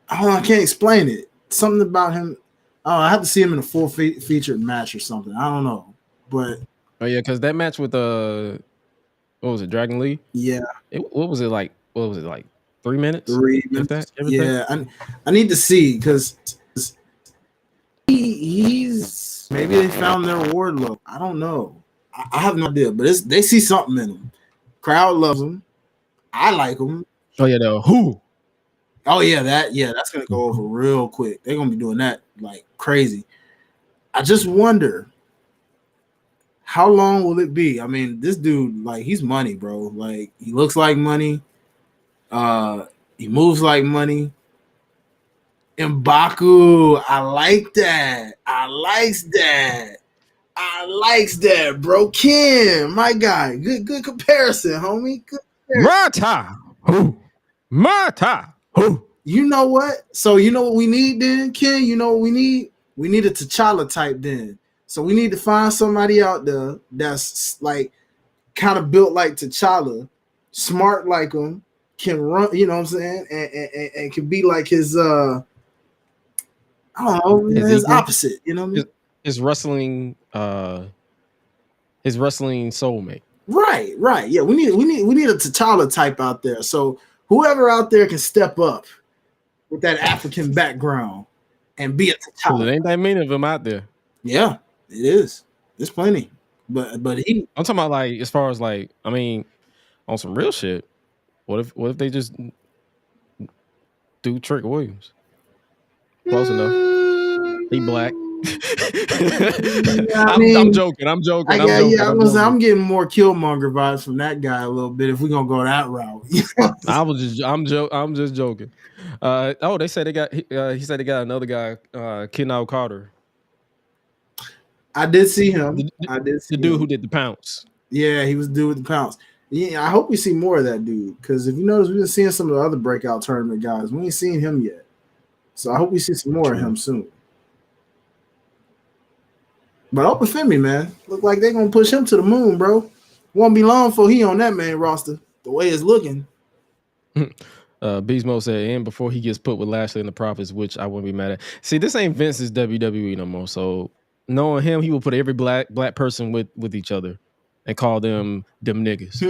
I can't explain it. Something about him. I have to see him in a full featured match or something. I don't know, but because that match with what was it, Dragon Lee? Yeah. What was it like? 3 minutes? 3 minutes. Yeah, I need to see because he's maybe they found their wardlow. I don't know. I have no idea, but they see something in him. Crowd loves him. I like him. Oh yeah, who? Oh yeah, that's gonna go over real quick. They're gonna be doing that like crazy. I just wonder how long will it be? This dude, like, he's money, bro. Like, he looks like money. He moves like money. M'Baku, I like that. I likes that, bro. Ken, my guy. Good comparison, homie. Good comparison. Mata. Who? You know what? So you know what we need then, Ken? You know what we need? We need a T'Challa type then. So we need to find somebody out there that's like kind of built like T'Challa, smart like him, can run, you know what I'm saying? And can be like his I don't know, His his ego? opposite. You know what I mean? His wrestling soulmate. Right. Yeah, we need a T'Challa type out there. So whoever out there can step up with that African background and be a Because T'Challa. it ain't that many of them out there. Yeah, it is. There's plenty. But he I'm talking about like as far as like, I mean, on some real shit. What if they just do Trick Williams? Close enough. He black. I'm joking. I'm getting more Killmonger vibes from that guy a little bit if we're gonna go that route. I'm just joking. They said they got he said they got another guy, Kenneth Carter. I did see him. The dude who did the pounce. Yeah, he was the dude with the pounce. Yeah, I hope we see more of that dude because if you notice, we've been seeing some of the other breakout tournament guys. We ain't seen him yet, so I hope we see some more of him soon. But Obafemi, man, look like they're gonna push him to the moon, bro. Won't be long before he on that main roster. The way it's looking. Beast Mode said, and before he gets put with Lashley and the Profits, which I wouldn't be mad at. See, this ain't Vince's WWE no more. So knowing him, he will put every black person with each other and call them niggas.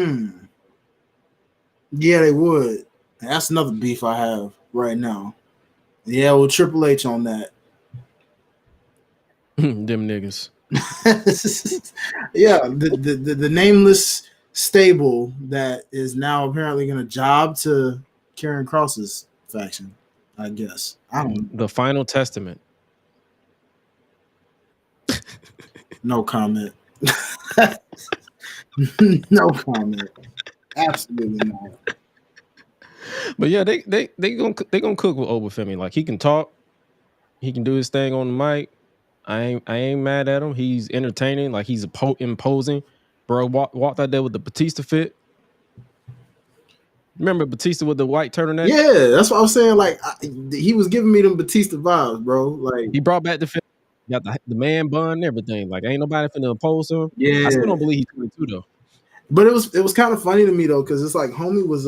Yeah, they would. That's another beef I have right now. Yeah, with Triple H on that. Them niggas. Yeah, the nameless stable that is now apparently going to job to Karrion Kross's faction, I guess. I don't. The Final Testament. No comment. No comment. Absolutely not. But yeah, they gonna cook with Obafemi. Like he can talk, he can do his thing on the mic. I ain't mad at him. He's entertaining. Like he's imposing. Bro, walked out there with the Batista fit. Remember Batista with the white turtleneck? Yeah, that's what I was saying. Like he was giving me them Batista vibes, bro. Like he brought back the fit. Got the man bun and everything. Like ain't nobody finna oppose him. Yeah, I still don't believe he's 22 though. But it was kind of funny to me though, because it's like homie was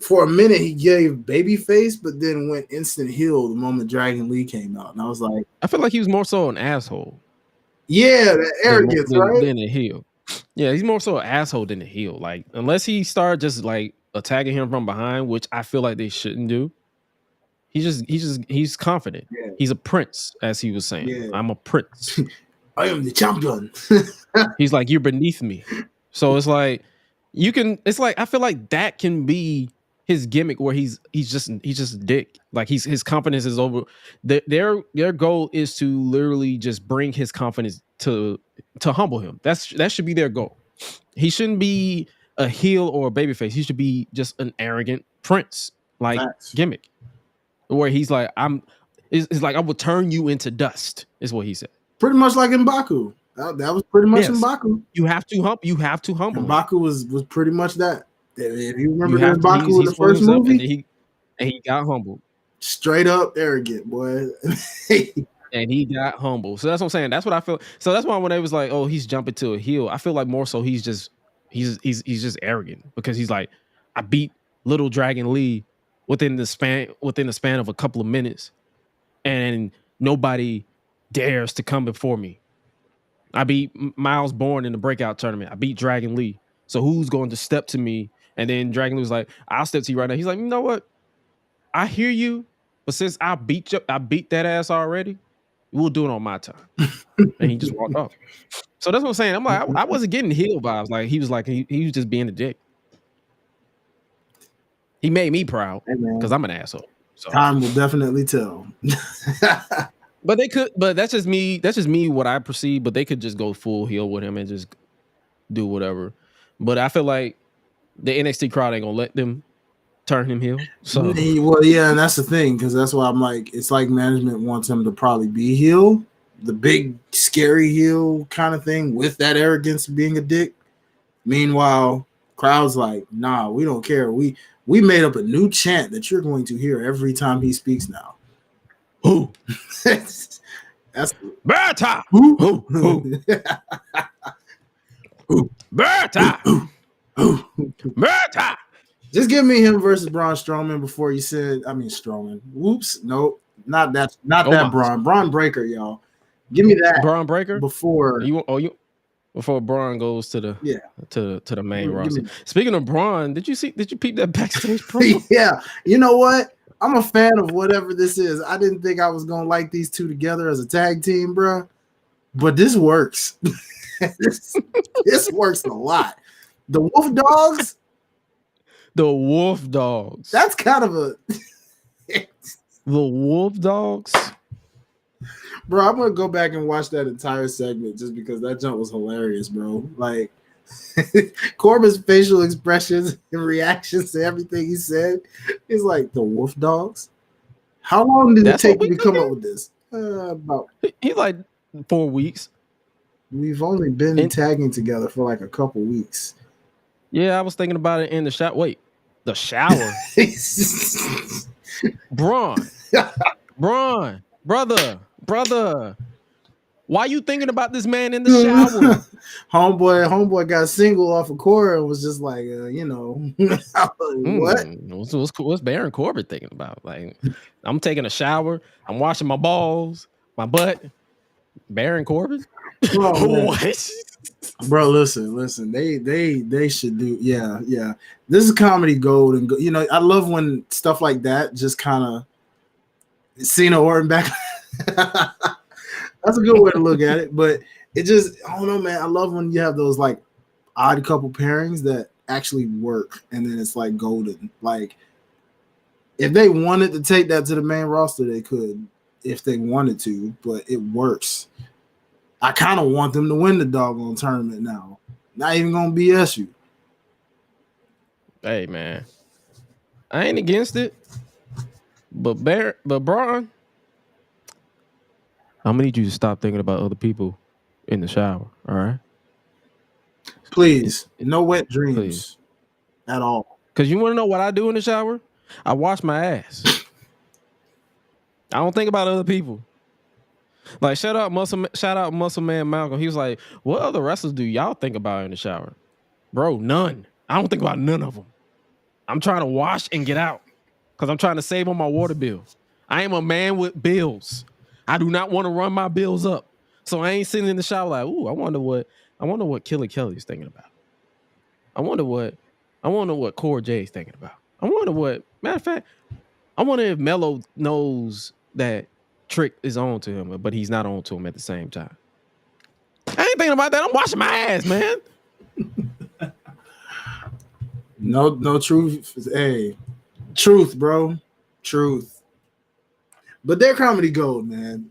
for a minute he gave babyface, but then went instant heel the moment Dragon Lee came out, and I was like, I feel like he was more so an asshole. Yeah, that arrogance, right? Than a heel. Yeah, he's more so an asshole than a heel. Like unless he started just like attacking him from behind, which I feel like they shouldn't do. He's confident. Yeah. He's a prince, as he was saying. Yeah. I'm a prince. I am the champion. He's like, you're beneath me. So it's like it's like I feel like that can be his gimmick where he's just a dick. Like his confidence is over. Their goal is to literally just bring his confidence to humble him. That should be their goal. He shouldn't be a heel or a babyface. He should be just an arrogant prince like gimmick. Where he's like, it's like I will turn you into dust, is what he said. Pretty much like M'Baku. That was pretty much M'Baku. You have to humble. M'Baku was pretty much that. If you remember M'Baku in the first movie, and he got humbled. Straight up arrogant, boy. And he got humble. So that's what I'm saying. That's what I feel. So that's why when they was like, oh, he's jumping to a heel, I feel like more so he's just arrogant because he's like, I beat Little Dragon Lee within the span of a couple of minutes, and nobody dares to come before me. I beat Miles Bourne in the breakout tournament. I beat Dragon Lee. So who's going to step to me? And then Dragon Lee was like, I'll step to you right now. He's like, you know what? I hear you, but since I beat that ass already, we'll do it on my time. And he just walked off. So that's what I'm saying. I'm like, I wasn't getting heel vibes. Like he was like, he was just being a dick. He made me proud because I'm an asshole. So. Time will definitely tell. But they could. But that's just me. That's just me. What I perceive. But they could just go full heel with him and just do whatever. But I feel like the NXT crowd ain't gonna let them turn him heel. So well, yeah, and that's the thing because that's why I'm like, it's like management wants him to probably be heel, the big scary heel kind of thing with that arrogance of being a dick. Meanwhile, crowd's like, nah, we don't care. We made up a new chant that you're going to hear every time he speaks now. Who? That's Berta. Who? Berta. Berta. Just give me him versus Braun Strowman before you said, Strowman. Whoops. Nope. Not that Omos. Braun Breaker, y'all. Give me that Braun Breaker before before Braun goes to the to the main roster. me Speaking of Braun, did you peep that backstage promo? Yeah, you know what? I'm a fan of whatever this is. I didn't think I was gonna like these two together as a tag team, bro. But this works. this works a lot. The Wolf Dogs. The Wolf Dogs. That's kind of a the Wolf Dogs. Bro, I'm gonna go back and watch that entire segment just because that jump was hilarious, bro. Like Corbin's facial expressions and reactions to everything he said is like the Wolf Dogs. How long did it take you to come up with this? About He's like 4 weeks. We've only been tagging together for like a couple weeks. Yeah, I was thinking about it in the shower. Wait, the shower. Braun, brother. Why you thinking about this man in the shower? homeboy got single off of Cora and was just like, what? What's Baron Corbin thinking about? Like, I'm taking a shower, I'm washing my balls, my butt. Baron Corbin? Oh, what? Bro, listen. They should do. Yeah. This is comedy gold, and I love when stuff like that just kind of Cena Orton back. That's a good way to look at it, but it just, I don't know, man. I love when you have those like odd couple pairings that actually work, and then it's like golden. Like if they wanted to take that to the main roster, they could, if they wanted to, but it works. I kind of want them to win the doggone tournament now. Not even gonna BS you. Hey man, I ain't against it, but Braun, I'm gonna need you to stop thinking about other people in the shower. All right, please. No wet dreams at all. Cause you want to know what I do in the shower? I wash my ass. I don't think about other people. Like shout out Muscle Man Malcolm. He was like, "What other wrestlers do y'all think about in the shower?" Bro, none. I don't think about none of them. I'm trying to wash and get out because I'm trying to save on my water bill. I am a man with bills. I do not want to run my bills up, so I ain't sitting in the shower like, "Ooh, I wonder what Killer Kelly's thinking about. I wonder what Core J's thinking about. Matter of fact, I wonder if Mello knows that Trick is on to him, but he's not on to him at the same time. I ain't thinking about that. I'm washing my ass, man. No truth. Hey, truth, bro. Truth. But they're comedy gold, man.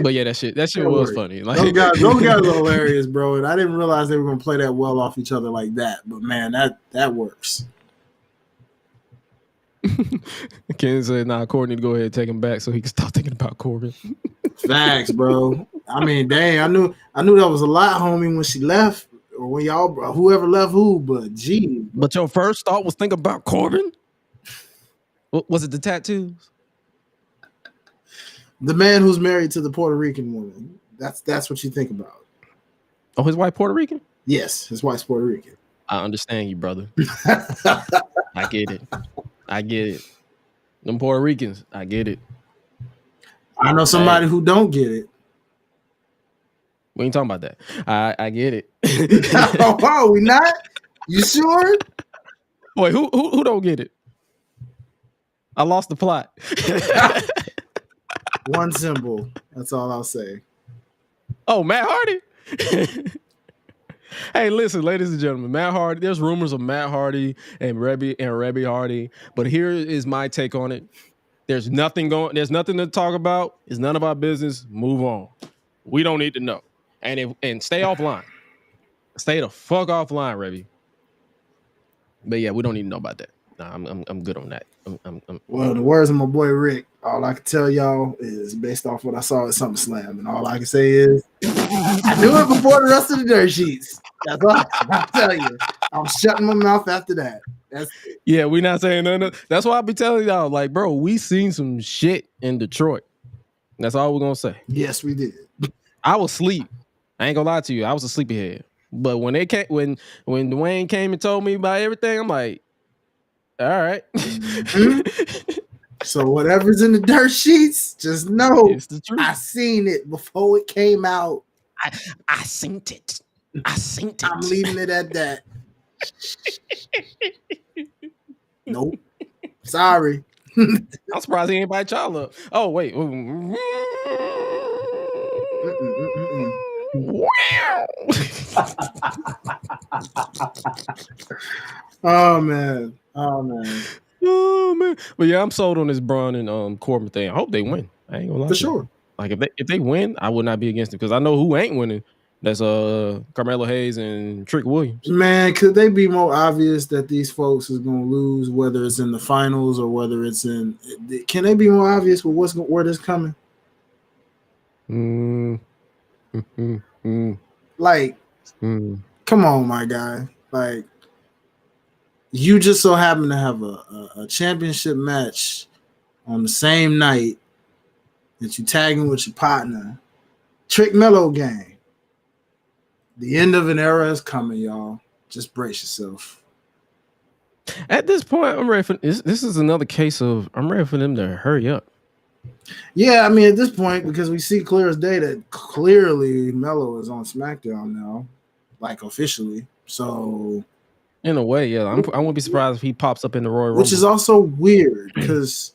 But yeah, that shit was funny. Like those guys are hilarious, bro. And I didn't realize they were gonna play that well off each other like that. But man, that works. Ken said, "Nah, Courtney, to go ahead and take him back so he can stop thinking about Corbin." Facts, bro. I mean, dang, I knew that was a lot, homie, when she left, or when whoever left who. But gee, but your first thought was think about Corbin. Was it the tattoos? The man who's married to the Puerto Rican woman. That's what you think about. Oh, his wife Puerto Rican? Yes, his wife's Puerto Rican. I understand you, brother. I get it. Them Puerto Ricans, I get it. I know somebody who don't get it. We ain't talking about that. I get it. Oh, we not? You sure? Wait, who don't get it? I lost the plot. One symbol. That's all I'll say. Oh, Matt Hardy. Hey, listen, ladies and gentlemen, Matt Hardy. There's rumors of Matt Hardy and Rebby Hardy, but here is my take on it. There's nothing to talk about. It's none of our business. Move on. We don't need to know. And stay offline. Stay the fuck offline, Rebby. But yeah, we don't need to know about that. Nah, I'm good on that. Well, the words of my boy Rick, all I can tell y'all is based off what I saw at SummerSlam, and all I can say is I knew it before the rest of the dirt sheets. That's all I tell you. I'm shutting my mouth after that. That's it. Yeah, we not saying nothing. That's why I be telling y'all, like, bro, we seen some shit in Detroit. That's all we're gonna say. Yes, we did. I was asleep. I ain't gonna lie to you. I was a sleepyhead. But when Dwayne came and told me about everything, I'm like, all right. So whatever's in the dirt sheets, just know It's the truth. I seen it before it came out. I seen it. I'm leaving it at that. Nope. Sorry. I'm surprised he ain't bite y'all up. Oh wait. Wow. Oh man. Oh man. But yeah, I'm sold on this Braun and Corbin thing. I hope they win. I ain't gonna lie. For to you. sure. Like if they win, I would not be against it because I know who ain't winning. That's Carmelo Hayes and Trick Williams. Man, could they be more obvious that these folks is gonna lose, whether it's in the finals or whether it's in? Can they be more obvious with where this coming? Like, come on, my guy. Like, you just so happen to have a championship match on the same night that you tagging with your partner. Trick Mello gang. The end of an era is coming, y'all. Just brace yourself. At this point, I'm ready for this. This is another case of I'm ready for them to hurry up. Yeah, I mean, at this point, because we see clear as day that clearly Mello is on SmackDown now, like officially. So, in a way, yeah, I wouldn't be surprised if he pops up in the Royal Rumble. Which is also weird because,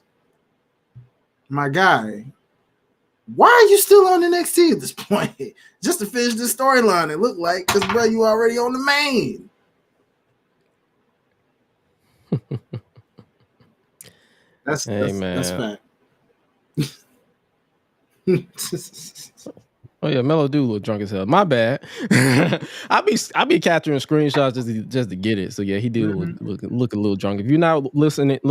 my guy, why are you still on NXT at this point? Just to finish this storyline, it looked like, because, bro, you already on the main. That's fact. Oh yeah, Mello do look drunk as hell. My bad. I be capturing screenshots just to get it. So yeah, he do look a little drunk. If you're not looking at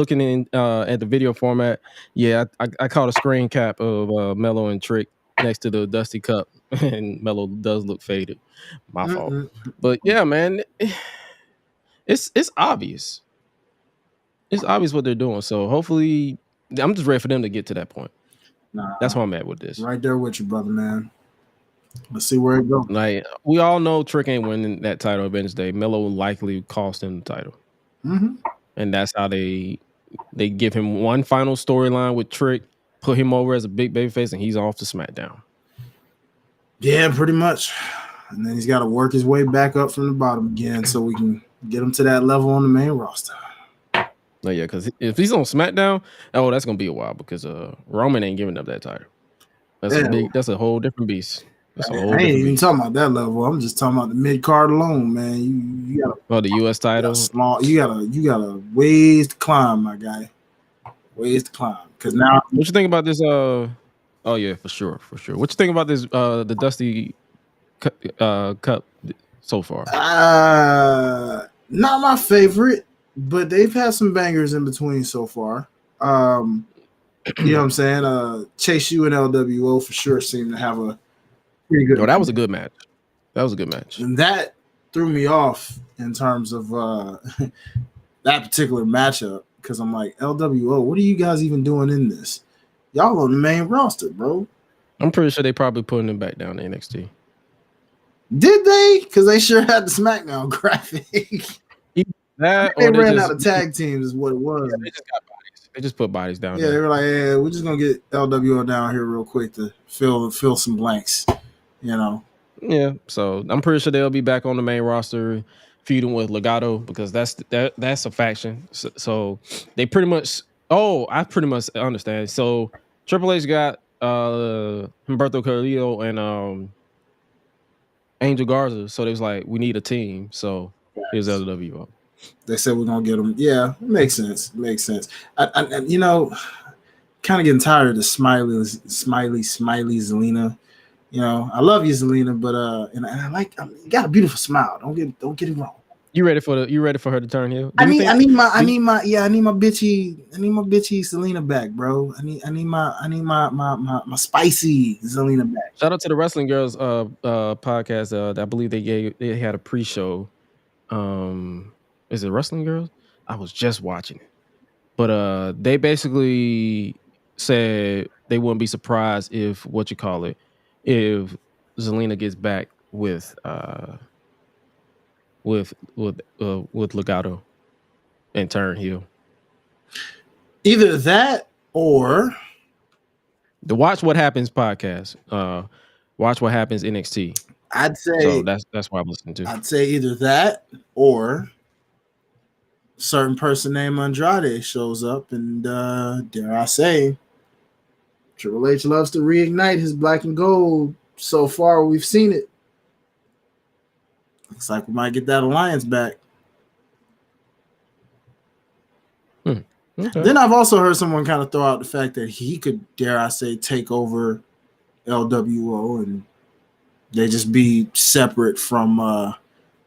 the video format, yeah, I caught a screen cap of Mello and Trick next to the Dusty Cup, and Mello does look faded. My fault. But yeah, man, it's obvious. It's obvious what they're doing. So hopefully, I'm just ready for them to get to that point. That's why I'm at with this. Right there with you, brother, man. Let's see where it goes. Like, we all know Trick ain't winning that title on Wednesday. Mello will likely cost him the title. And that's how they give him one final storyline with Trick, put him over as a big babyface, and he's off to SmackDown. Yeah, pretty much. And then he's got to work his way back up from the bottom again so we can get him to that level on the main roster. No, yeah, because if he's on SmackDown, that's gonna be a while because Roman ain't giving up that title. That's a whole different beast. I ain't even talking about that level. I'm just talking about the mid card alone, man. You got the U.S. title. You got a ways to climb, my guy. Ways to climb. Because now, what you think about this? Oh yeah, for sure. What you think about this? The Dusty Cup so far? Not my favorite, but they've had some bangers in between so far. You know what I'm saying? Chase U and LWO for sure seem to have a pretty good. That was a good match. And that threw me off in terms of that particular matchup because I'm like, LWO, what are you guys even doing in this? Y'all on the main roster, bro. I'm pretty sure they probably putting them back down to NXT. Did they? Because they sure had the SmackDown graphic. They ran out of tag teams is what it was. Yeah, they just got bodies. They just put bodies down. Yeah, they were like, yeah, we're just gonna get LWO down here real quick to fill some blanks, you know. Yeah, so I'm pretty sure they'll be back on the main roster, feuding with Legado because that's a faction. So they pretty much. Oh, I pretty much understand. So Triple H got Humberto Carrillo and Angel Garza. So they was like, we need a team. So here's LWO. They said we're gonna get them. Yeah, it makes sense. I you know, kind of getting tired of the smiley Zelina. You know, I love you, Zelina, but and I like you got a beautiful smile. Don't get it wrong. You ready for her to turn heel? I need my bitchy Zelina back, bro. I need my spicy Zelina back. Shout out to the Wrestling Girls podcast. I believe they had a pre-show. Is it Wrestling Girls? I was just watching it. But they basically said they wouldn't be surprised if if Zelina gets back with Legado and turn heel. Either that Or The Watch What Happens podcast. Watch What Happens NXT. I'd say So that's what I'm listening to. I'd say either that or a certain person named Andrade shows up and dare I say, Triple H loves to reignite his black and gold. So far, we've seen it. Looks like we might get that alliance back. Okay. Then I've also heard someone kind of throw out the fact that he could, dare I say, take over LWO and they just be separate from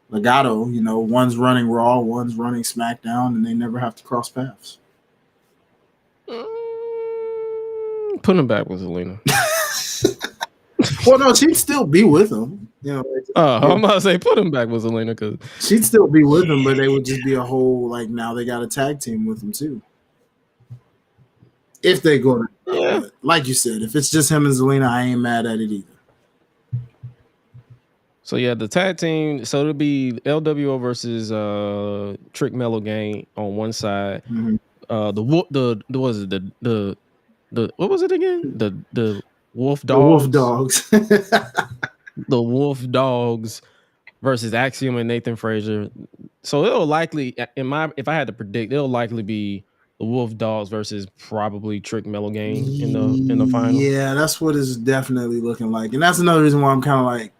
Legato. You know, one's running Raw, one's running SmackDown, and they never have to cross paths. Put him back with Zelina. Well, no, she'd still be with him. You know, I'm about to say put him back with Zelina because she'd still be with him, but they would just be a whole like now they got a tag team with him too. If they go, like you said, if it's just him and Zelina, I ain't mad at it either. So yeah, the tag team. So it'll be LWO versus Trick Mellow Gang on one side. Mm-hmm. The what was it the what was it again? The Wolf Dogs. The Wolf Dogs. The Wolf Dogs versus Axiom and Nathan Frazier. So it'll likely, if I had to predict, it'll likely be the Wolf Dogs versus probably Trick Mellow Gang in the final. Yeah, that's what it's definitely looking like, and that's another reason why I'm kind of like,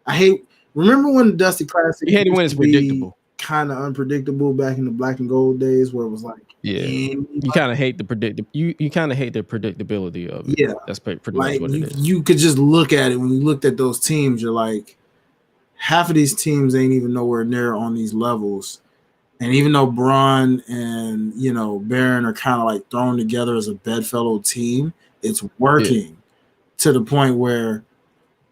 I hate. Remember when the Dusty Classic? You hate it when it's predictable. Kind of unpredictable back in the black and gold days, where it was like, you kind of hate the you kind of hate the predictability of it. Yeah, that's pretty like, much what it is. You could just look at it when you looked at those teams. You're like, half of these teams ain't even nowhere near on these levels. And even though Braun and Baron are kind of like thrown together as a bedfellow team, it's working to the point where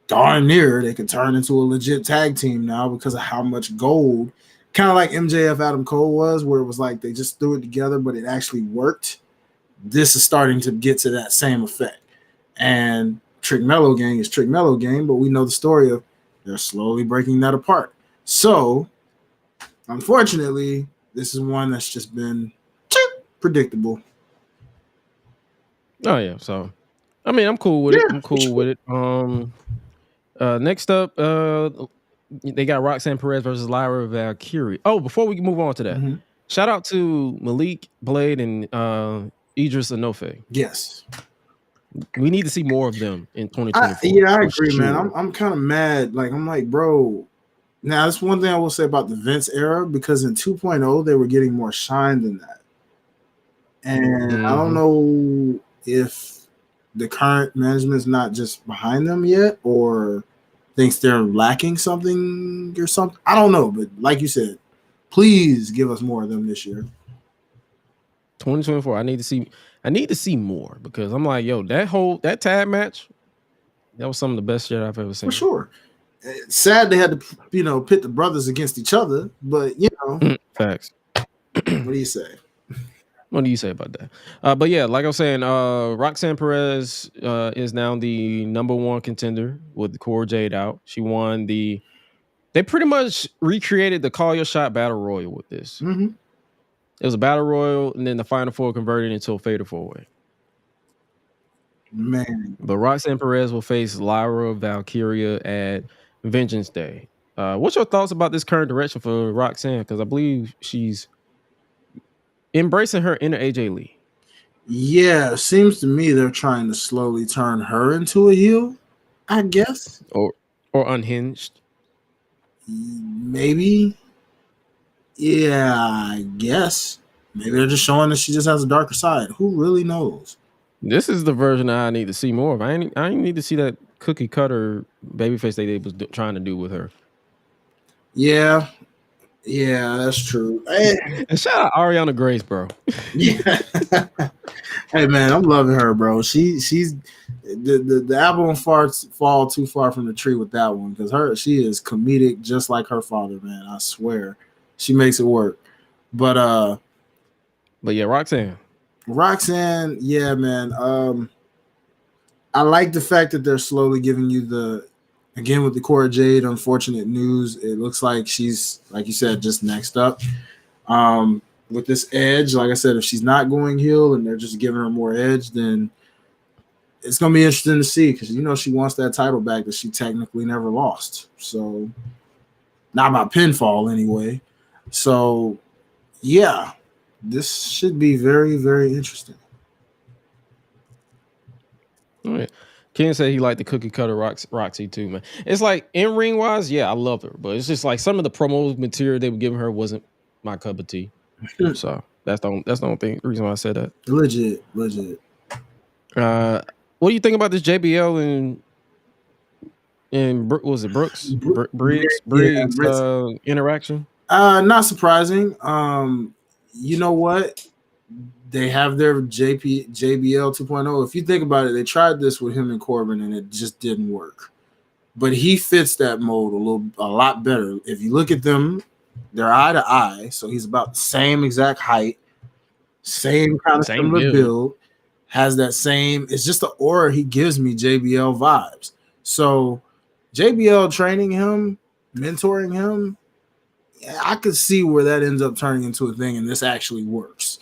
darn near they could turn into a legit tag team now because of how much gold. Kind of like MJF Adam Cole was, where it was like they just threw it together, but it actually worked. This is starting to get to that same effect. And Trick Mellow Gang is Trick Mellow Gang, but we know the story of they're slowly breaking that apart. So, unfortunately, this is one that's just been predictable. Oh yeah, so I mean, I'm cool with it. I'm cool with it. Next up, they got Roxanne Perez versus Lyra Valkyrie. Oh, before we move on to that, shout out to Malik Blade and Idris Enofe. Yes, we need to see more of them in 2024. I agree, sure. Man. I'm kind of mad. Like, I'm like, bro. Now, that's one thing I will say about the Vince era, because in 2.0 they were getting more shine than that, and I don't know if the current management is not just behind them yet, or thinks they're lacking something or something. I don't know, but like you said, please give us more of them this year. 2024. I need to see more, because I'm like, yo, that tag match, that was some of the best shit I've ever seen. For sure. It's sad they had to, pit the brothers against each other, but facts. What do you say? What do you say about that? But yeah, like I was saying, Roxanne Perez is now the number one contender with Cora Jade out. She won they pretty much recreated the Call Your Shot Battle Royal with this. Mm-hmm. It was a Battle Royal, and then the Final Four converted into a Fatal 4-Way. Man. But Roxanne Perez will face Lyra Valkyria at Vengeance Day. What's your thoughts about this current direction for Roxanne? Because I believe she's embracing her inner AJ Lee. Yeah, it seems to me they're trying to slowly turn her into a heel, I guess. Or unhinged. Maybe. Yeah, I guess. Maybe they're just showing that she just has a darker side. Who really knows? This is the version I need to see more of. I ain't need to see that cookie cutter babyface they was trying to do with her. Yeah, that's true. Hey. And shout out Ariana Grace, bro. Yeah. Hey man, I'm loving her, bro. She's the apple won't fall too far from the tree with that one, because she is comedic just like her father, man. I swear, she makes it work. But yeah, Roxanne, yeah, man. I like the fact that they're slowly giving you again with the Cora Jade unfortunate news. It looks like she's, like you said, just next up. with this edge. Like I said, if she's not going heel and they're just giving her more edge, then it's gonna be interesting to see because she wants that title back that she technically never lost. So not by pinfall anyway. So yeah, this should be very, very interesting. Oh, yeah. Ken said he liked the cookie cutter Roxy too, man. It's like in ring wise, yeah, I love her, but it's just like some of the promo material they were giving her wasn't my cup of tea. So that's the only reason why I said that. Legit. What do you think about this JBL and was it Brooks Briggs interaction? Not surprising. You know what? They have their JBL 2.0. If you think about it, they tried this with him and Corbin, and it just didn't work. But he fits that mold a lot better. If you look at them, they're eye to eye, so he's about the same exact height, same kind of similar build, has that same. It's just the aura he gives me, JBL vibes. So JBL training him, mentoring him, yeah, I could see where that ends up turning into a thing, and this actually works.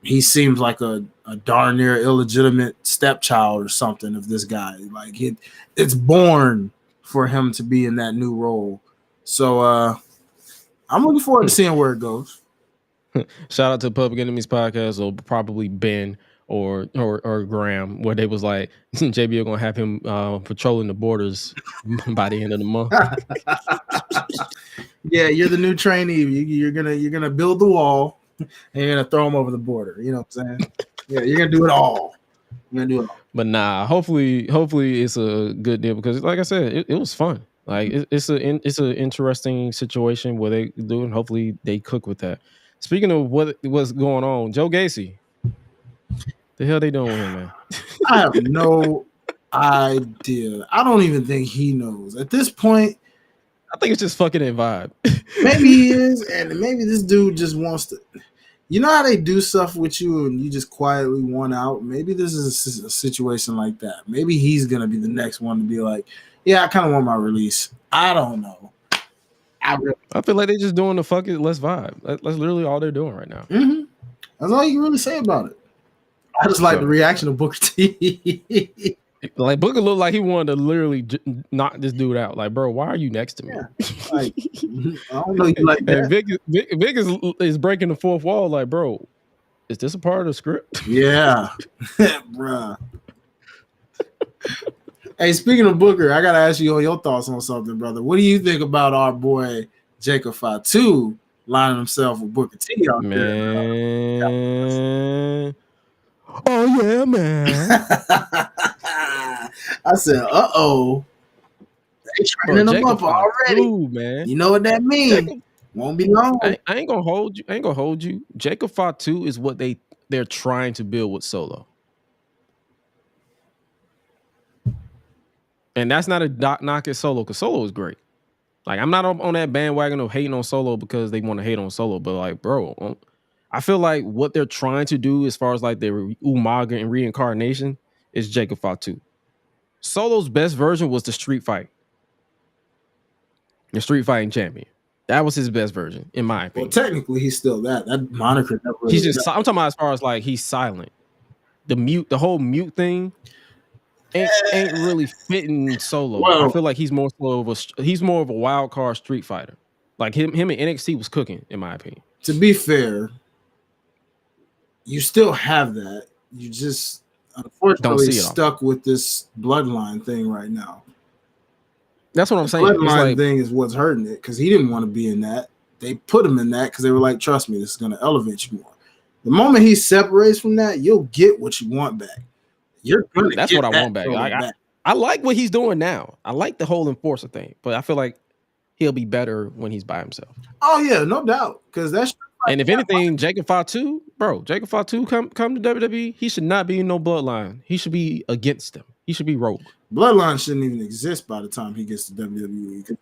He seems like a darn near illegitimate stepchild or something of this guy. Like it's born for him to be in that new role. So I'm looking forward to seeing where it goes. Shout out to Public Enemies podcast, or probably Ben or Graham, where they was like JBL gonna have him patrolling the borders by the end of the month. Yeah, you're the new trainee. You're gonna build the wall. And you're gonna throw him over the border. You know what I'm saying? Yeah, you're gonna do it all. But nah, hopefully it's a good deal because, like I said, it was fun. Like it's an interesting situation where they do, and hopefully they cook with that. Speaking of what's going on, Joe Gacy, the hell they doing with him, man? I have no idea. I don't even think he knows at this point. I think it's just fucking in vibe. Maybe he is, and maybe this dude just wants to. You know how they do stuff with you and you just quietly want out? Maybe this is a situation like that. Maybe he's going to be the next one to be like, yeah, I kind of want my release. I don't know. I feel like they're just doing the fuck it, let's vibe. That's literally all they're doing right now. Mm-hmm. That's all you can really say about it. I just like the reaction of Booker T. Like Booker looked like he wanted to literally knock this dude out. Like, bro, why are you next to me? Yeah. Like, I don't know you like that. And Vic is breaking the fourth wall. Like, bro, is this a part of the script? Yeah, bruh. Hey, speaking of Booker, I gotta ask you your thoughts on something, brother. What do you think about our boy Jacob Fatu lining himself with Booker T out there? Man. Oh yeah, man. I said, uh-oh. They training him up already. Ooh, man. You know what that means. Won't be long. I ain't gonna hold you. Jacob Fatu is what they're trying to build with Solo. And that's not a knock at Solo, because Solo is great. Like, I'm not on that bandwagon of hating on Solo because they want to hate on Solo, but like, bro, I feel like what they're trying to do as far as like their Umaga and reincarnation is Jacob Fatu. Solo's best version was the street fight. The street fighting champion. That was his best version, in my opinion. Well, technically, he's still that. That moniker never really. He's just. I'm talking about as far as like he's silent. The whole mute thing ain't really fitting Solo. Well, I feel like he's more of a wild card street fighter. Like him in NXT was cooking, in my opinion. To be fair, you still have that. You just unfortunately stuck with this bloodline thing right now. That's what I'm saying. Bloodline thing is what's hurting it because he didn't want to be in that. They put him in that because they were like, trust me, this is going to elevate you more. The moment he separates from that, you'll get what you want back. That's what I want back. I like what he's doing now. I like the whole enforcer thing, but I feel like he'll be better when he's by himself. Oh yeah, no doubt. Because that's and if anything, Jacob Fatu come to WWE, he should not be in no bloodline. He should be against them. He should be rogue. Bloodline shouldn't even exist by the time he gets to WWE.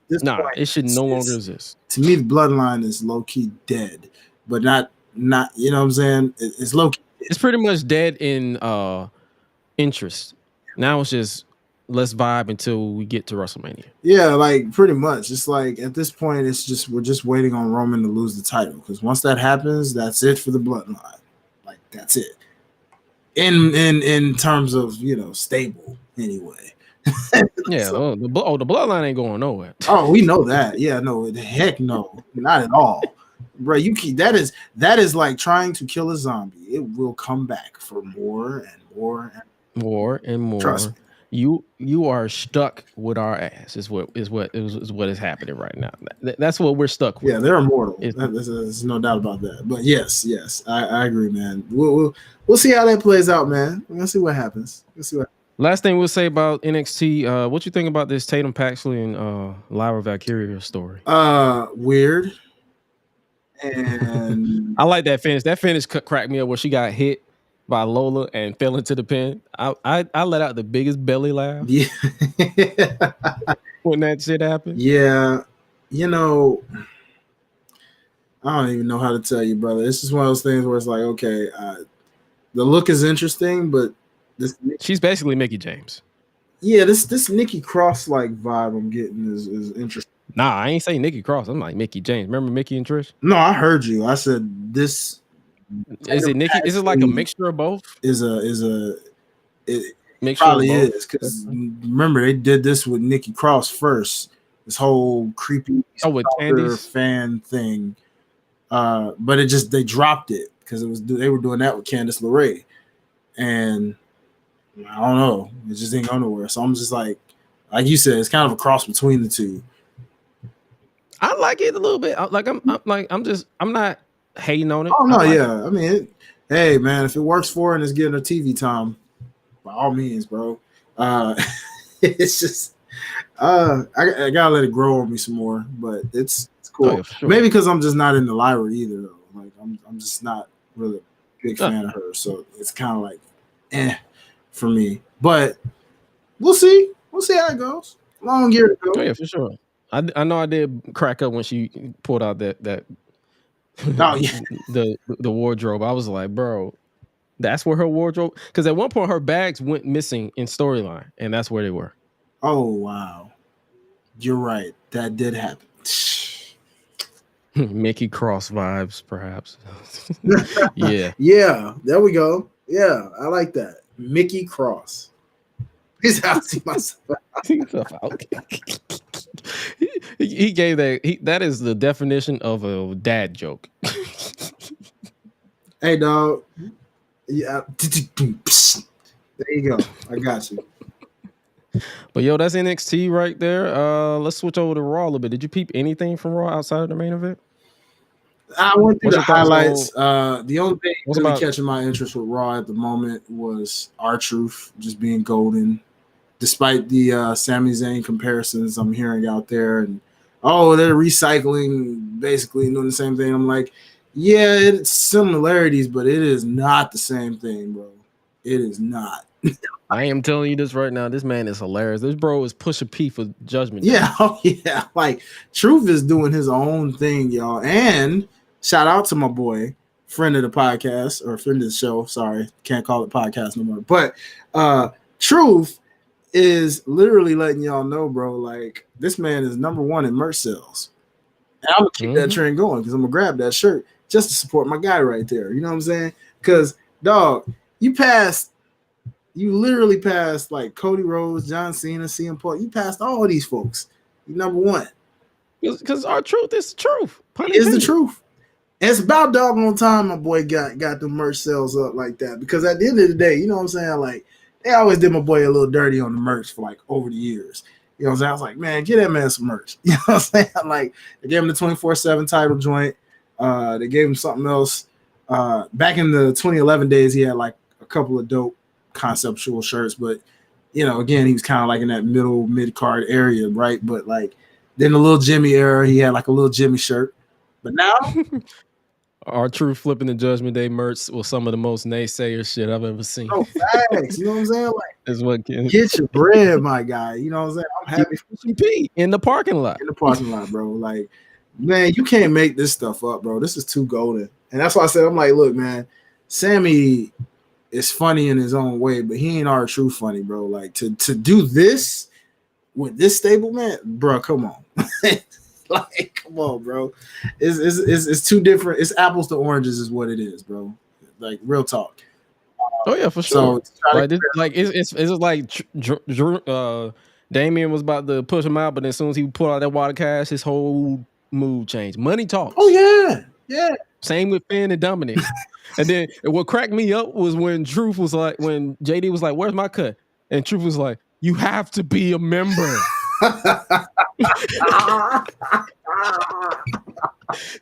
It should no longer exist. To me, the bloodline is low key dead, but not you know what I'm saying? It's low key. It's pretty much dead in interest. Now it's just let's vibe until we get to WrestleMania. Yeah, like pretty much. It's like at this point, it's just we're just waiting on Roman to lose the title because once that happens, that's it for the bloodline. Like that's it. In terms of stable anyway. Yeah, So- the bloodline ain't going nowhere. Oh, we know that. Yeah, no, heck no, not at all, bro. That is like trying to kill a zombie. It will come back for more and more. More and more. Trust me. You are stuck with our ass. Is what is happening right now. That's what we're stuck with. Yeah, they're immortal. There's no doubt about that. But yes, I agree, man. We'll see how that plays out, man. We're gonna see what happens. Last thing we'll say about NXT. What you think about this Tatum Paxley and Lyra Valkyria story? Weird. And I like that finish. That finish cracked me up where she got hit by Lola and fell into the pin. I let out the biggest belly laugh yeah, when that shit happened. yeah. I don't even know how to tell you, brother. It's just one of those things where it's like, okay, the look is interesting, but She's basically Mickey James. Yeah, this Nikki Cross like vibe I'm getting is interesting. Nah, I ain't saying Nikki Cross. I'm like Mickey James. Remember Mickey and Trish? No, I heard you. I said this. Is it Nikki? Is it like a mixture of both? It Mixture probably of both? is because remember they did this with Nikki Cross first. This whole creepy with stalker Candice? fan thing, but they dropped it because they were doing that with Candice LeRae, and I don't know, it just ain't going nowhere. So I'm just like you said, it's kind of a cross between the two. I like it a little bit. I'm not hating on it. Oh no, I like yeah. I mean, hey man, if it works for her and it's getting her TV time, by all means, bro. It's just I gotta let it grow on me some more, but it's cool. Oh, yeah, for sure. Maybe because I'm just not into Lyra either, though. Like I'm just not really a big fan of her, so it's kind of like for me. But we'll see. We'll see how it goes. Long year to go. Oh, yeah, for sure. I know I did crack up when she pulled out that Oh, yeah. the wardrobe. I was like, bro, that's where her wardrobe. Because at one point her bags went missing in storyline, and that's where they were. Oh wow, you're right. That did happen. Mickey Cross vibes, perhaps. Yeah. Yeah, there we go. Yeah, I like that. Mickey Cross. He's how I see myself. He gave that. That is the definition of a dad joke. Hey, dog. Yeah. There you go. I got you. But yo, that's NXT right there. Let's switch over to Raw a little bit. Did you peep anything from Raw outside of the main event? I went through What's the your thoughts highlights. The only thing what's really about- catching my interest with Raw at the moment was R-Truth just being golden, despite the Sami Zayn comparisons I'm hearing out there. And they're recycling, basically doing the same thing. I'm like, yeah, it's similarities, but it is not the same thing, bro. It is not. I am telling you this right now. This man is hilarious. This bro is Pusha P for Judgment Day. Yeah, yeah. Like Truth is doing his own thing, y'all. And shout out to my boy, friend of the podcast or friend of the show. Sorry, can't call it podcast no more. But Truth is literally letting y'all know, bro. Like this man is number one in merch sales. And I'm gonna keep that trend going because I'm gonna grab that shirt just to support my guy right there. You know what I'm saying? Because dog, you literally passed like Cody Rhodes, John Cena, CM Punk. You passed all these folks. You number one. Because our truth is the truth. It is the truth. And it's about doggone time my boy got the merch sales up like that. Because at the end of the day, you know what I'm saying? Like they always did my boy a little dirty on the merch for like over the years. You know what I'm saying? I was like, man, get that man some merch. You know what I'm saying? Like they gave him the 24/7 title joint. They gave him something else. Back in the 2011 days, he had like a couple of dope conceptual shirts, but again, he was kind of like in that mid card area, right? But like then the little Jimmy era, he had like a little Jimmy shirt. But now our truth flipping the Judgment Day merch was some of the most naysayer shit I've ever seen. oh facts, you know what I'm saying? Like is what get your bread, my guy. You know what I'm saying? I'm happy for P in the parking lot. in the parking lot, bro. Like, man, you can't make this stuff up, bro. This is too golden. And that's why I said I'm like, look, man, Sammy is funny in his own way, but he ain't R-Truth funny, bro. Like to do this with this stable, man, bro. Come on, like come on, bro. It's two different. It's apples to oranges, is what it is, bro. Like real talk. Oh yeah, for sure. So It's like Damian was about to push him out, but as soon as he pulled out that water cash, his whole mood changed. Money talks. Oh yeah. Same with Finn and Dominic. And then what cracked me up was when Truth was like, when JD was like, "Where's my cut?" And Truth was like, "You have to be a member."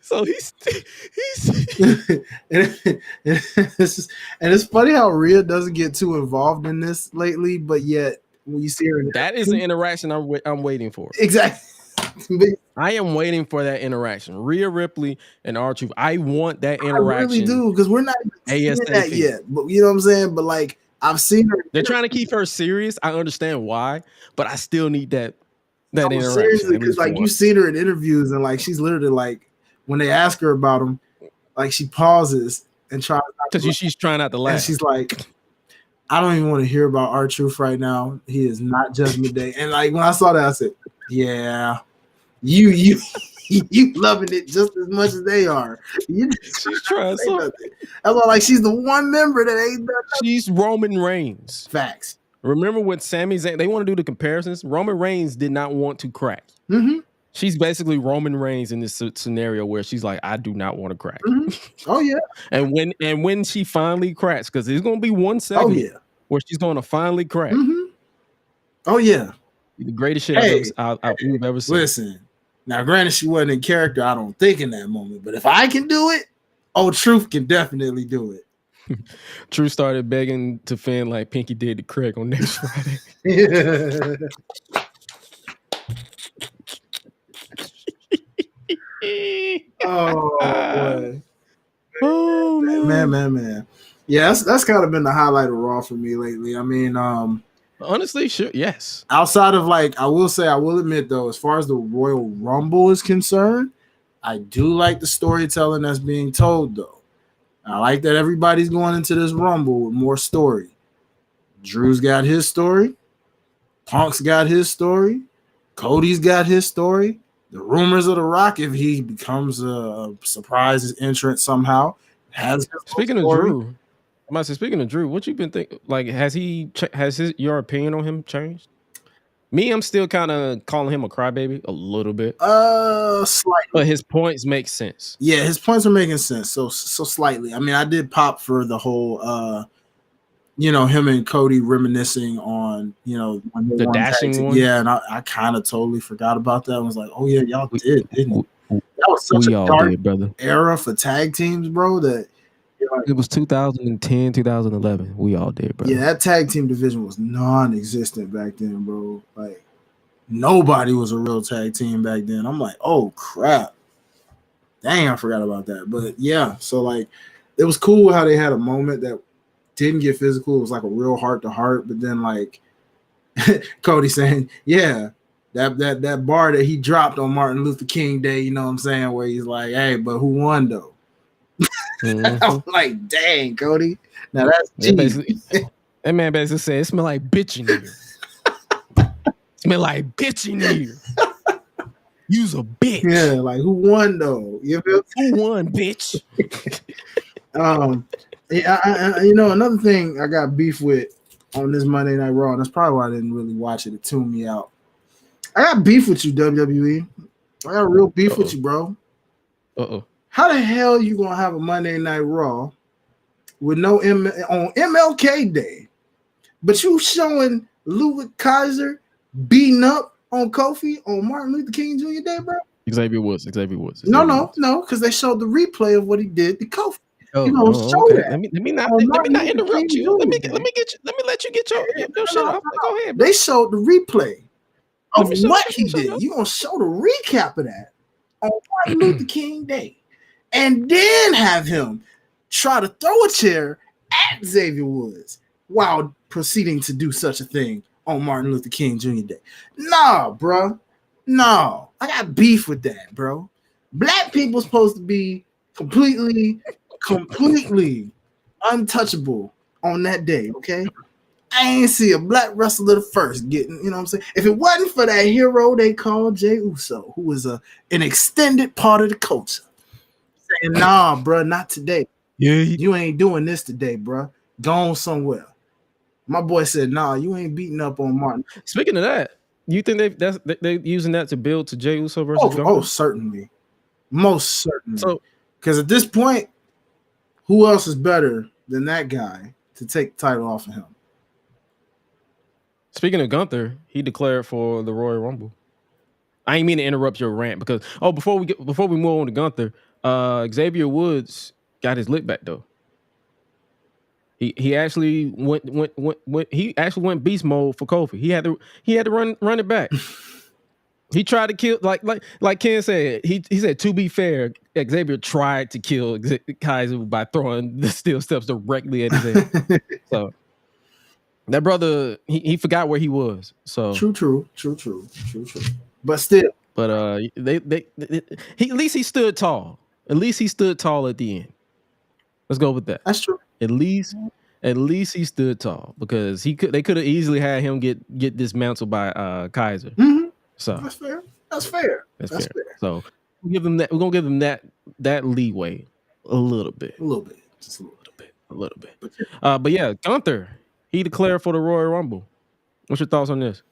So he's and it's funny how Rhea doesn't get too involved in this lately, but yet when you see her, that is an interaction I'm waiting for. Exactly. I am waiting for that interaction. Rhea Ripley and R-Truth. I want that interaction. I really do, because we're not even seeing that yet. But you know what I'm saying? But like I've seen her. They're trying to keep her serious. I understand why, but I still need that interaction. Because like you've seen her in interviews, and like she's literally like when they ask her about him, like she pauses and tries because she's trying not to laugh. And she's like, I don't even want to hear about R-Truth right now. He is not Judgment Day. And like when I saw that, I said, yeah, you loving it just as much as they are. She's trying so. That's why, like, she's the one member that ain't done nothing. She's Roman Reigns. Facts. Remember when Sami Zayn, they want to do the comparisons. Roman Reigns did not want to crack. Mm-hmm. She's basically Roman Reigns in this scenario where she's like, I do not want to crack. Mm-hmm. Oh yeah. And when she finally cracks, because there's gonna be one segment where she's gonna finally crack. Mm-hmm. Oh yeah. The greatest shit we've ever seen. Listen, now granted she wasn't in character, I don't think in that moment, but if I can do it, Truth can definitely do it. Truth started begging to Finn like Pinky did to Craig on next Friday. Oh boy. Oh man. Yeah, that's kind of been the highlight of Raw for me lately. I mean, honestly, sure, yes. Outside of like, I will admit though, as far as the Royal Rumble is concerned, I do like the storytelling that's being told though. I like that everybody's going into this Rumble with more story. Drew's got his story. Punk's got his story. Cody's got his story. The rumors of The Rock, if he becomes a surprise entrant somehow, has his Speaking of Drew, speaking of Drew, what you been thinking? Like, has your opinion on him changed? Me, I'm still kind of calling him a crybaby a little bit. Slightly. But his points make sense. Yeah, his points are making sense. So slightly. I mean, I did pop for the whole him and Cody reminiscing on, when the dashing one. Yeah, and I kind of totally forgot about that. I was like, oh yeah, y'all didn't you? That was such a dark era for tag teams, bro. That it was 2010, 2011. We all did, bro. Yeah, that tag team division was non-existent back then, bro. Like nobody was a real tag team back then. I'm like, oh crap. Dang, I forgot about that. But yeah, so like it was cool how they had a moment that didn't get physical. It was like a real heart-to-heart, but then like Cody saying, yeah, that bar that he dropped on Martin Luther King Day, you know what I'm saying, where he's like, hey, but who won though? Mm-hmm. I'm like, dang, Cody. Now that's that man basically said it smell like bitch in here. Smell like bitch in here. You's a bitch. Yeah, like who won though? You feel who won, bitch? Another thing I got beef with on this Monday Night Raw, and that's probably why I didn't really watch it. It tuned me out. I got beef with you, WWE. I got real beef with you, bro. How the hell you gonna have a Monday Night Raw with no on MLK Day, but you showing Ludwig Kaiser beating up on Kofi on Martin Luther King Jr. Day, bro? Xavier Woods. No, because they showed the replay of what he did to Kofi. Show that. Let me not interrupt you. Let me let you get your shit off. Go ahead, bro. They showed the replay of what he did. You gonna show the recap of that on Martin Luther King Day, and then have him try to throw a chair at Xavier Woods while proceeding to do such a thing on Martin Luther King Jr. Day. Nah, bro. No, I got beef with that, bro. Black people supposed to be completely untouchable on that day, okay? I ain't see a black wrestler the first getting, you know what I'm saying? If it wasn't for that hero they called Jey Uso, who was an extended part of the culture, saying, nah, bro, not today. Yeah, You ain't doing this today, bro. Gone somewhere. My boy said, nah, you ain't beating up on Martin. Speaking of that, you think they're using that to build to Jey Uso versus Gunther? Oh, certainly. Most certainly. So, because at this point, who else is better than that guy to take the title off of him? speaking of Gunther, he declared for the Royal Rumble. I ain't mean to interrupt your rant because before we move on to Gunther, Xavier Woods got his lick back though. He actually went beast mode for Kofi. He had to run it back. He tried to kill like Ken said. He said, to be fair, Xavier tried to kill Kaiser by throwing the steel steps directly at his head. So that brother, he forgot where he was. So True. But still, they at least he stood tall. At least he stood tall at the end. Let's go with that. that's true. At least he stood tall because they could have easily had him get dismantled by Kaiser. Mm-hmm. So That's fair. That's fair. So we're gonna give him that leeway a little bit. Just a little bit. But yeah, Gunther, he declared for the Royal Rumble. What's your thoughts on this?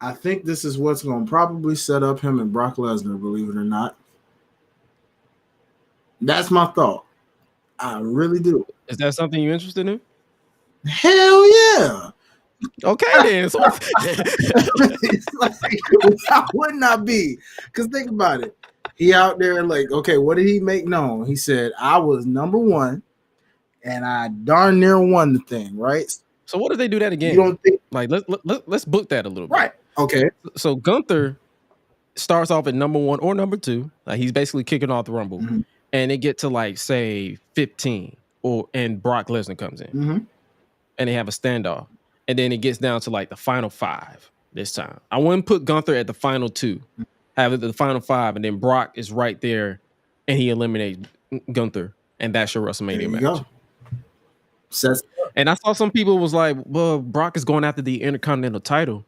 I think this is what's going to probably set up him and Brock Lesnar, believe it or not. That's my thought. I really do. Is that something you're interested in? Hell yeah. Okay, then. So It's like, why wouldn't I be? Because think about it. He out there like, okay, what did he make known? He said, I was number one and I darn near won the thing, right? So what if they do that again? You don't think? Like, let's book that a little bit. Right. Okay. So Gunther starts off at number 1 or number 2. Like he's basically kicking off the Rumble. Mm-hmm. And they get to like say 15 and Brock Lesnar comes in. Mm-hmm. And they have a standoff. And then it gets down to like the final 5 this time. I wouldn't put Gunther at the final 2. Have it at the final 5, and then Brock is right there and he eliminates Gunther. And that's your WrestleMania match. Go. And I saw some people was like, well, Brock is going after the Intercontinental title.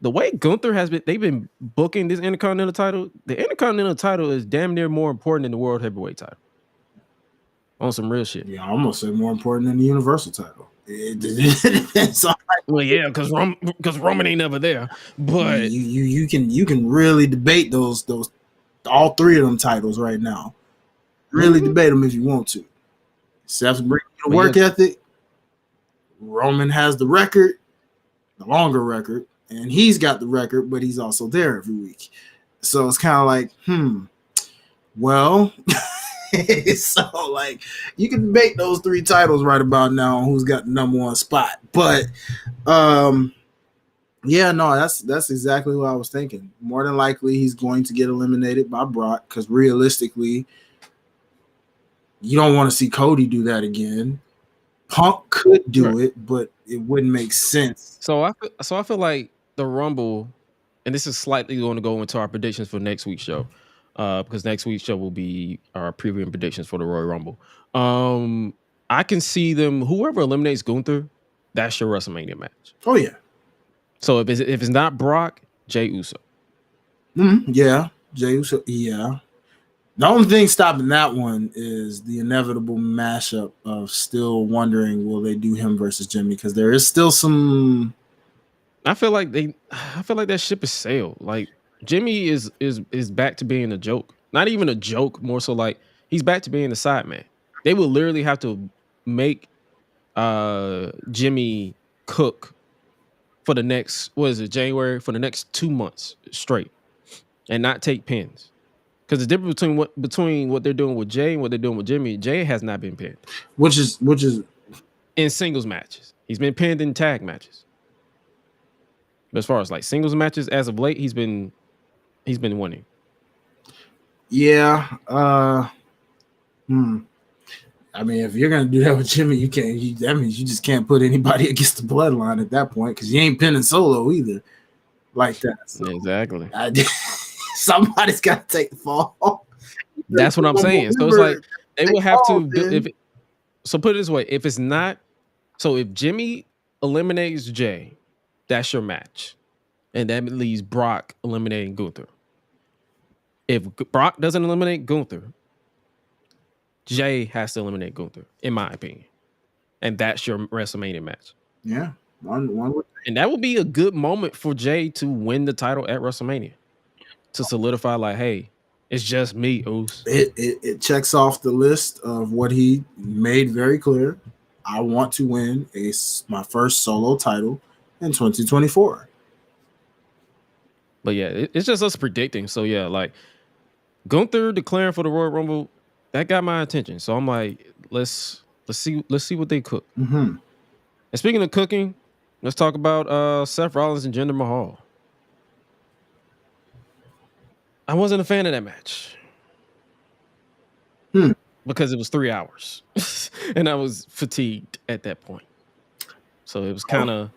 The way Gunther they've been booking this Intercontinental title, the Intercontinental title is damn near more important than the World Heavyweight title. On some real shit. Yeah, I almost say more important than the Universal title. Well, yeah, because Roman ain't never there. But you can really debate those all 3 of them titles right now. Really debate them if you want to. Seth's bringing the work ethic. Roman has the record, the longer record, and he's got the record, but he's also there every week. So it's kind of like, well, so like you can debate those 3 titles right about now on who's got the number 1 spot. But yeah, no, that's exactly what I was thinking. More than likely he's going to get eliminated by Brock because realistically, you don't want to see Cody do that again. Punk could do it, but it wouldn't make sense. So I feel like the Rumble, and this is slightly going to go into our predictions for next week's show, because next week's show will be our preview and predictions for the Royal Rumble. I can see them, whoever eliminates Gunther, that's your WrestleMania match. Oh yeah. So if it's not Brock, Jey Uso. Yeah, Jey Uso. Yeah. The only thing stopping that one is the inevitable mashup of still wondering, will they do him versus Jimmy? Because there is still some. I feel like that ship is sailed. Like Jimmy is back to being a joke. Not even a joke, more so like he's back to being the side man. They will literally have to make Jimmy cook for the next, January, for the next 2 months straight and not take pins. Because the difference between what they're doing with Jay and what they're doing with Jimmy, Jay has not been pinned. Which is in singles matches. He's been pinned in tag matches. But as far as like singles matches, as of late, he's been winning. Yeah. I mean, if you're gonna do that with Jimmy, that means you just can't put anybody against the bloodline at that point because you ain't pinning Solo either, like that. So exactly. Somebody's got to take the fall. That's what I'm saying. So it's like they will have to So put it this way: if it's not, so if Jimmy eliminates Jay, that's your match, and that leaves Brock eliminating Gunther. If Brock doesn't eliminate Gunther, Jay has to eliminate Gunther, in my opinion, and that's your WrestleMania match. Yeah, one would. And that would be a good moment for Jay to win the title at WrestleMania, to solidify, like, hey, it's just me, Oos. It checks off the list of what he made very clear. I want to win my first solo title in 2024. But yeah, it's just us predicting. So yeah, like Gunther declaring for the Royal Rumble, that got my attention. So I'm like, let's see what they cook. Mm-hmm. And speaking of cooking, let's talk about Seth Rollins and Jinder Mahal. I wasn't a fan of that match. Because it was 3 hours. And I was fatigued at that point. So it was kind of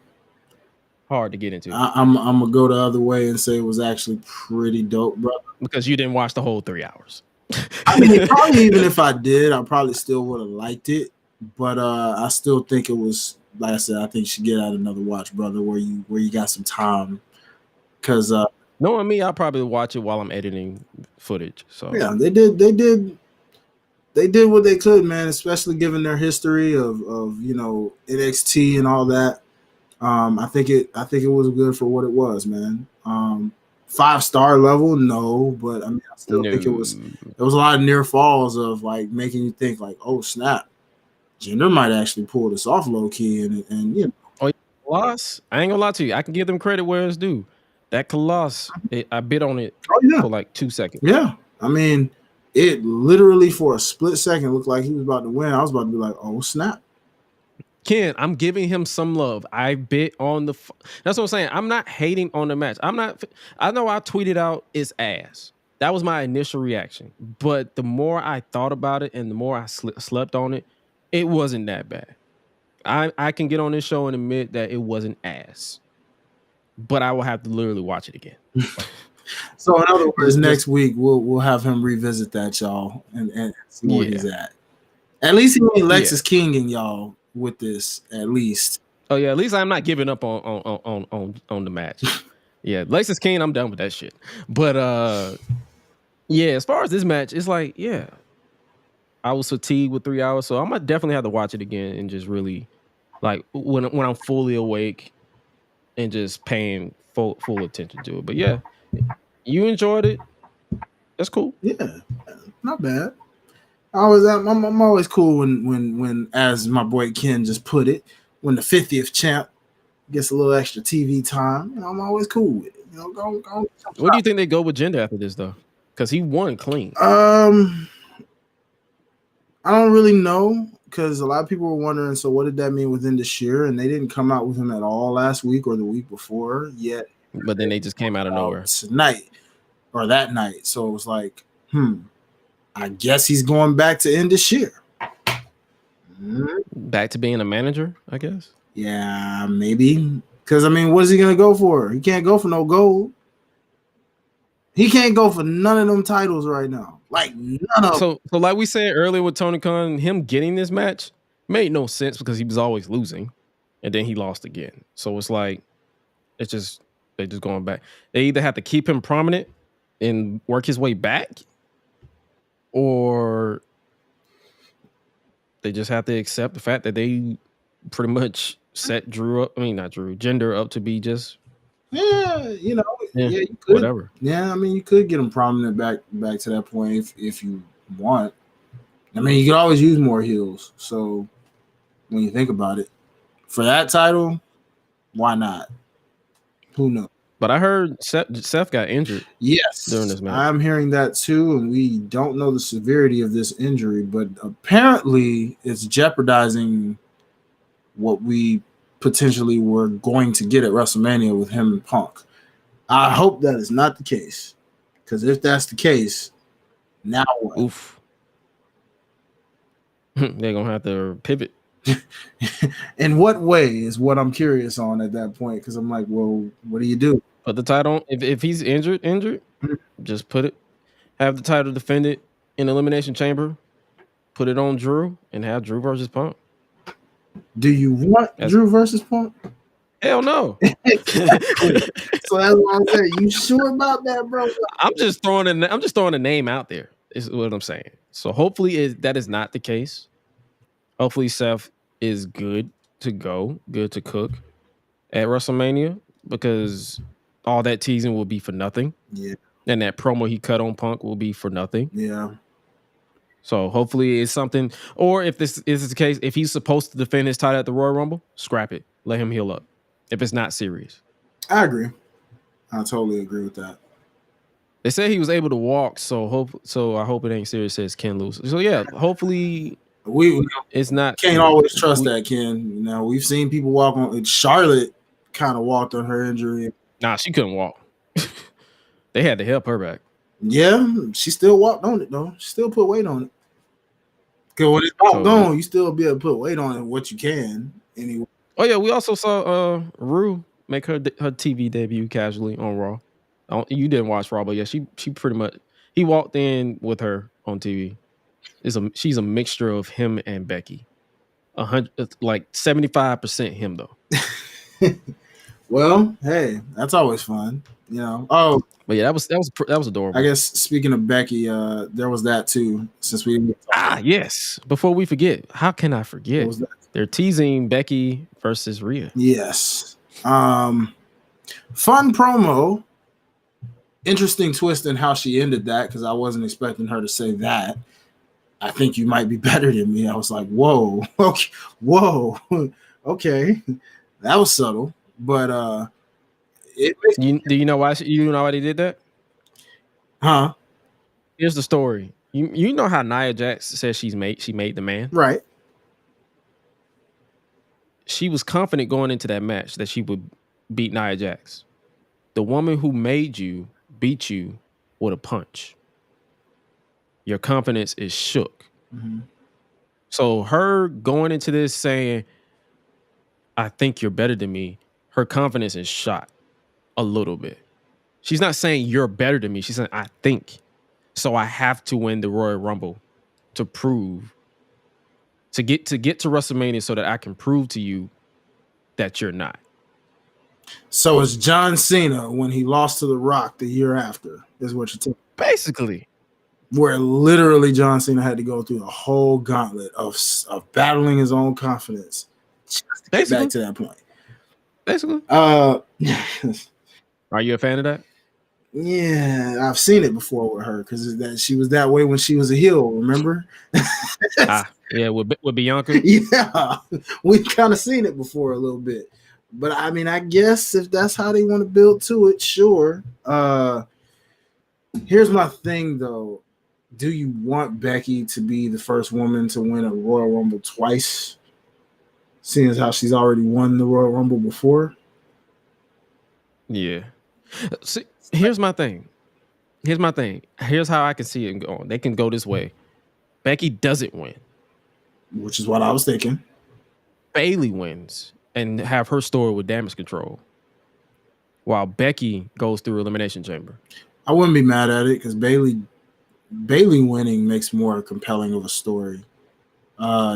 hard to get into. I'm going to go the other way and say it was actually pretty dope, bro. Because you didn't watch the whole 3 hours. I mean, probably even if I did, I probably still would have liked it. But I still think it was, like I said, I think you should get out another watch, brother, where you got some time. Because knowing me, I'll probably watch it while I'm editing footage. So yeah, they did what they could, man, especially given their history of NXT and all that. I think it was good for what it was, man. 5-star level, no, but I mean, I still think there was a lot of near falls of like making you think like, oh snap, Jinder might actually pull this off low key, and you know. Oh, Colossus, I ain't gonna lie to you, I can give them credit where it's due. That Colossus, I bid on it for like 2 seconds. Yeah, I mean, it literally for a split second looked like he was about to win. I was about to be like, oh snap. Ken, I'm giving him some love. I bit on the. That's what I'm saying. I'm not hating on the match. I know I tweeted out it's ass. That was my initial reaction. But the more I thought about it and the more I slept on it, it wasn't that bad. I can get on this show and admit that it wasn't ass. But I will have to literally watch it again. So in other words, next week we'll have him revisit that, y'all, and see where he's at. At least he ain't Lexus King y'all with this, at least. Oh yeah, at least I'm not giving up on the match. Yeah, Lexus King, I'm done with that shit. But yeah, as far as this match, it's like, yeah, I was fatigued with 3 hours, so I'm gonna definitely have to watch it again and just really, like, when I'm fully awake and just paying full attention to it. But yeah, you enjoyed it. That's cool. Yeah, not bad. I'm always cool when, as my boy Ken just put it, when the 50th champ gets a little extra TV time, you know, I'm always cool with it. You know, go. What do you think they go with Jinder after this though? Because he won clean. I don't really know, because a lot of people were wondering, so what did that mean within this year? And they didn't come out with him at all last week or the week before yet. But then they just came out of nowhere tonight or that night. So it was like, I guess he's going back to end this year. Back to being a manager, I guess. Yeah, maybe. Because, I mean, what is he going to go for? He can't go for no gold. He can't go for none of them titles right now. Like, none of them. So like we said earlier with Tony Khan, him getting this match made no sense because he was always losing. And then he lost again. So it's like, they're just going back. They either have to keep him prominent and work his way back, or they just have to accept the fact that they pretty much set Jinder up to be just you could. Whatever. Yeah, I mean, you could get him prominent back to that point if you want. I mean, you could always use more heels. So when you think about it, for that title, why not? Who knows? But I heard Seth got injured. Yes, during this match. I'm hearing that too, and we don't know the severity of this injury, but apparently it's jeopardizing what we potentially were going to get at WrestleMania with him and Punk. I hope that is not the case, because if that's the case, now what? Oof. They're gonna have to pivot. In what way is what I'm curious on at that point, because I'm like, well, what do you do? Put the title, if he's injured, just have the title defended in Elimination Chamber. put it on Drew and have Drew versus Punk. Do you want Drew versus Punk? Hell no. So that's what I'm saying. You sure about that, bro? I'm just throwing a name out there. Is what I'm saying. So hopefully that is not the case. Hopefully Seth is good to go, good to cook at WrestleMania, because all that teasing will be for nothing. Yeah. And that promo he cut on Punk will be for nothing. Yeah. So hopefully it's something, or if this is the case, if he's supposed to defend his title at the Royal Rumble, scrap it. Let him heal up. If it's not serious. I agree. I totally agree with that. They said he was able to walk, so I hope it ain't serious, says Ken Lewis. So yeah, hopefully it's not. Can't always trust that, Ken. You know, we've seen people walk on. Charlotte kind of walked on her injury. Nah, she couldn't walk. They had to help her back. Yeah, she still walked on it though. She still put weight on it. Because when it's all gone, you still be able to put weight on it what you can anyway. Oh yeah, we also saw Rue make her TV debut casually on Raw. You didn't watch Raw, but yeah, she pretty much he walked in with her on TV. She's a mixture of him and Becky. 75% him though. Well, hey, that's always fun, you know. Oh, but yeah, that was adorable. I guess speaking of Becky, there was that too. Since we yes. Before we forget, how can I forget? What was that? They're teasing Becky versus Rhea. Yes. Fun promo. Interesting twist in how she ended that, because I wasn't expecting her to say that. I think you might be better than me. I was like, whoa, okay, whoa, okay, that was subtle, but do you know why they did that? Huh? Here's the story. You know how Nia Jax says she made the man, right? She was confident going into that match that she would beat Nia Jax. The woman who made you beat you with a punch. Your confidence is shook. Mm-hmm. So her going into this saying, I think you're better than me, her confidence is shot a little bit. She's not saying you're better than me. She's saying, I think. So I have to win the Royal Rumble to prove, to get to WrestleMania so that I can prove to you that you're not. So it's John Cena when he lost to The Rock the year after, is what you're telling me. Basically. Where literally John Cena had to go through a whole gauntlet of battling his own confidence just to get back to that point. Basically. Are you a fan of that? Yeah, I've seen it before with her, because she was that way when she was a heel, remember? Yeah, with Bianca. Yeah, we've kind of seen it before a little bit. But I mean, I guess if that's how they want to build to it, sure. Here's my thing, though. Do you want Becky to be the first woman to win a Royal Rumble twice, seeing as how she's already won the Royal Rumble before? Yeah. See, here's my thing. Here's how I can see it going. They can go this way. Becky doesn't win. Which is what I was thinking. Bayley wins and have her story with Damage Control, while Becky goes through Elimination Chamber. I wouldn't be mad at it, because Bayley winning makes more compelling of a story.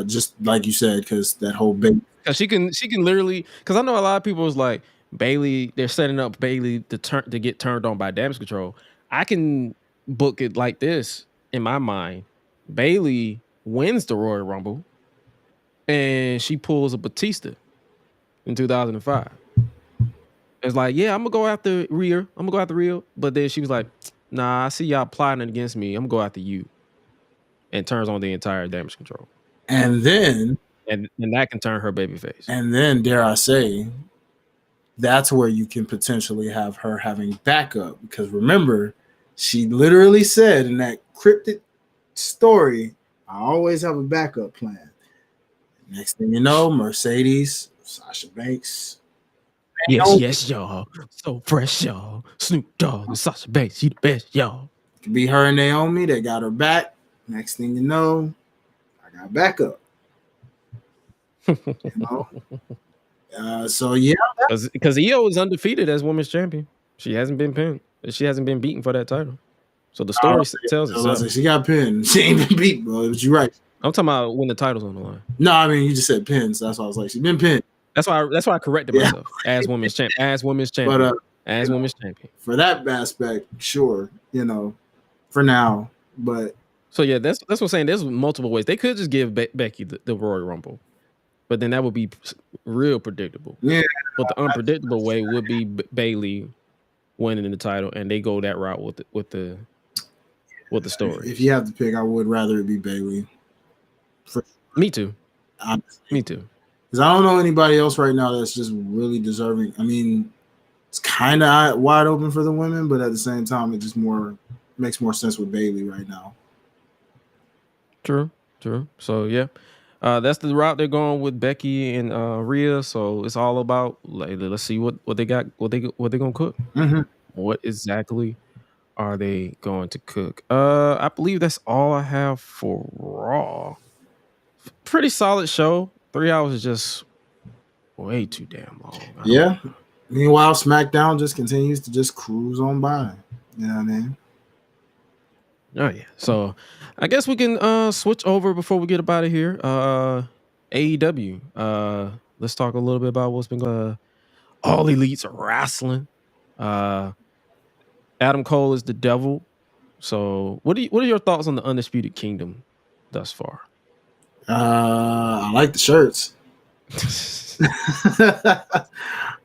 Just like you said, because that whole big. Because she can literally. Because I know a lot of people was like, Bayley, they're setting up Bayley to get turned on by Damage Control. I can book it like this in my mind. Bayley wins the Royal Rumble, and she pulls a Batista in 2005. It's like, yeah, I'm gonna go after Rhea. But then she was like, nah, I see y'all plotting against me. I'm gonna go after you. And turns on the entire Damage Control. And then and that can turn her babyface. And then, dare I say, that's where you can potentially have her having backup. Because remember, she literally said in that cryptic story, I always have a backup plan. Next thing you know, Mercedes, Sasha Banks. Yes, y'all. So fresh, y'all. Snoop Dogg and Sasha Banks, she the best, y'all. It could be her and Naomi. They got her back. Next thing you know, I got backup. You know? So yeah, because Io is undefeated as women's champion. She hasn't been pinned. She hasn't been beaten for that title. So the story tells itself. She got pinned. She ain't been beat, bro. But you're right. I'm talking about when the title's on the line. No, I mean you just said pins. That's why I was like, she's been pinned. That's why I corrected myself. As women's champion. As women's champion. As women's champion. For that aspect, sure, for now. But so yeah, that's what I'm saying. There's multiple ways. They could just give Becky the Royal Rumble, but then that would be real predictable. Yeah. But the unpredictable way would be Bayley winning the title, and they go that route with the story. If you have to pick, I would rather it be Bayley. Me too. Honestly. Me too. Because I don't know anybody else right now that's just really deserving. I mean, it's kind of wide open for the women, but at the same time, it just makes more sense with Bayley right now. True. So yeah, that's the route they're going with Becky and Rhea. So it's all about let's see what they got, what they're gonna cook. Mm-hmm. What exactly are they going to cook? I believe that's all I have for Raw. Pretty solid show. 3 hours is just way too damn long. Yeah. Meanwhile, SmackDown just continues to just cruise on by. You know what I mean? Oh yeah. So I guess we can switch over before we get up out of here. AEW. Let's talk a little bit about what's been going. All Elite's wrestling. Adam Cole is the devil. So what are your thoughts on the Undisputed Kingdom thus far? I like the shirts.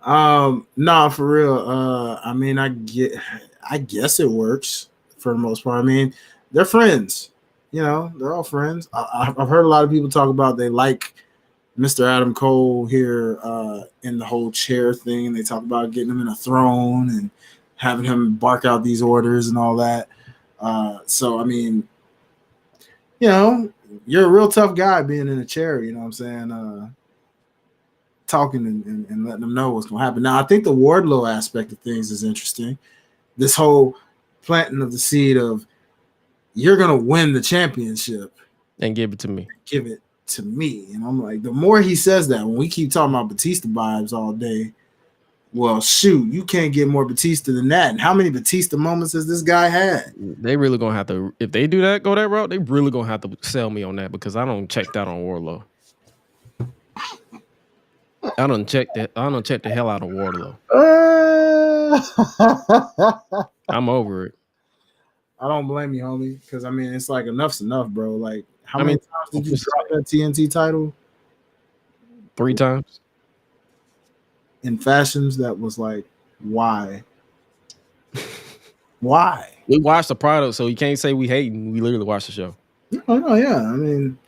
Nah, for real. I mean, I guess it works for the most part. I mean, they're friends. They're all friends. I've heard a lot of people talk about they like Mr. Adam Cole here in the whole chair thing. They talk about getting him in a throne and having him bark out these orders and all that. So, I mean, you're a real tough guy being in a chair, you know what I'm saying? Talking and letting them know what's going to happen. Now, I think the Wardlow aspect of things is interesting. This whole planting of the seed of you're going to win the championship. And give it to me. Give it to me. And I'm like, the more he says that, when we keep talking about Batista vibes all day, well, shoot, you can't get more Batista than that. And how many Batista moments has this guy had? They really gonna have to, if they do that, go that route, they really gonna have to sell me on that because I don't check that on Wardlow. I don't check the hell out of Wardlow. I'm over it. I don't blame you, homie, because I mean it's like enough's enough, bro. Like how many times did you drop that TNT title? 3 times. In fashions that was like, why? Why? We watched the product, so you can't say we hating. We literally watched the show. Oh, yeah. I mean,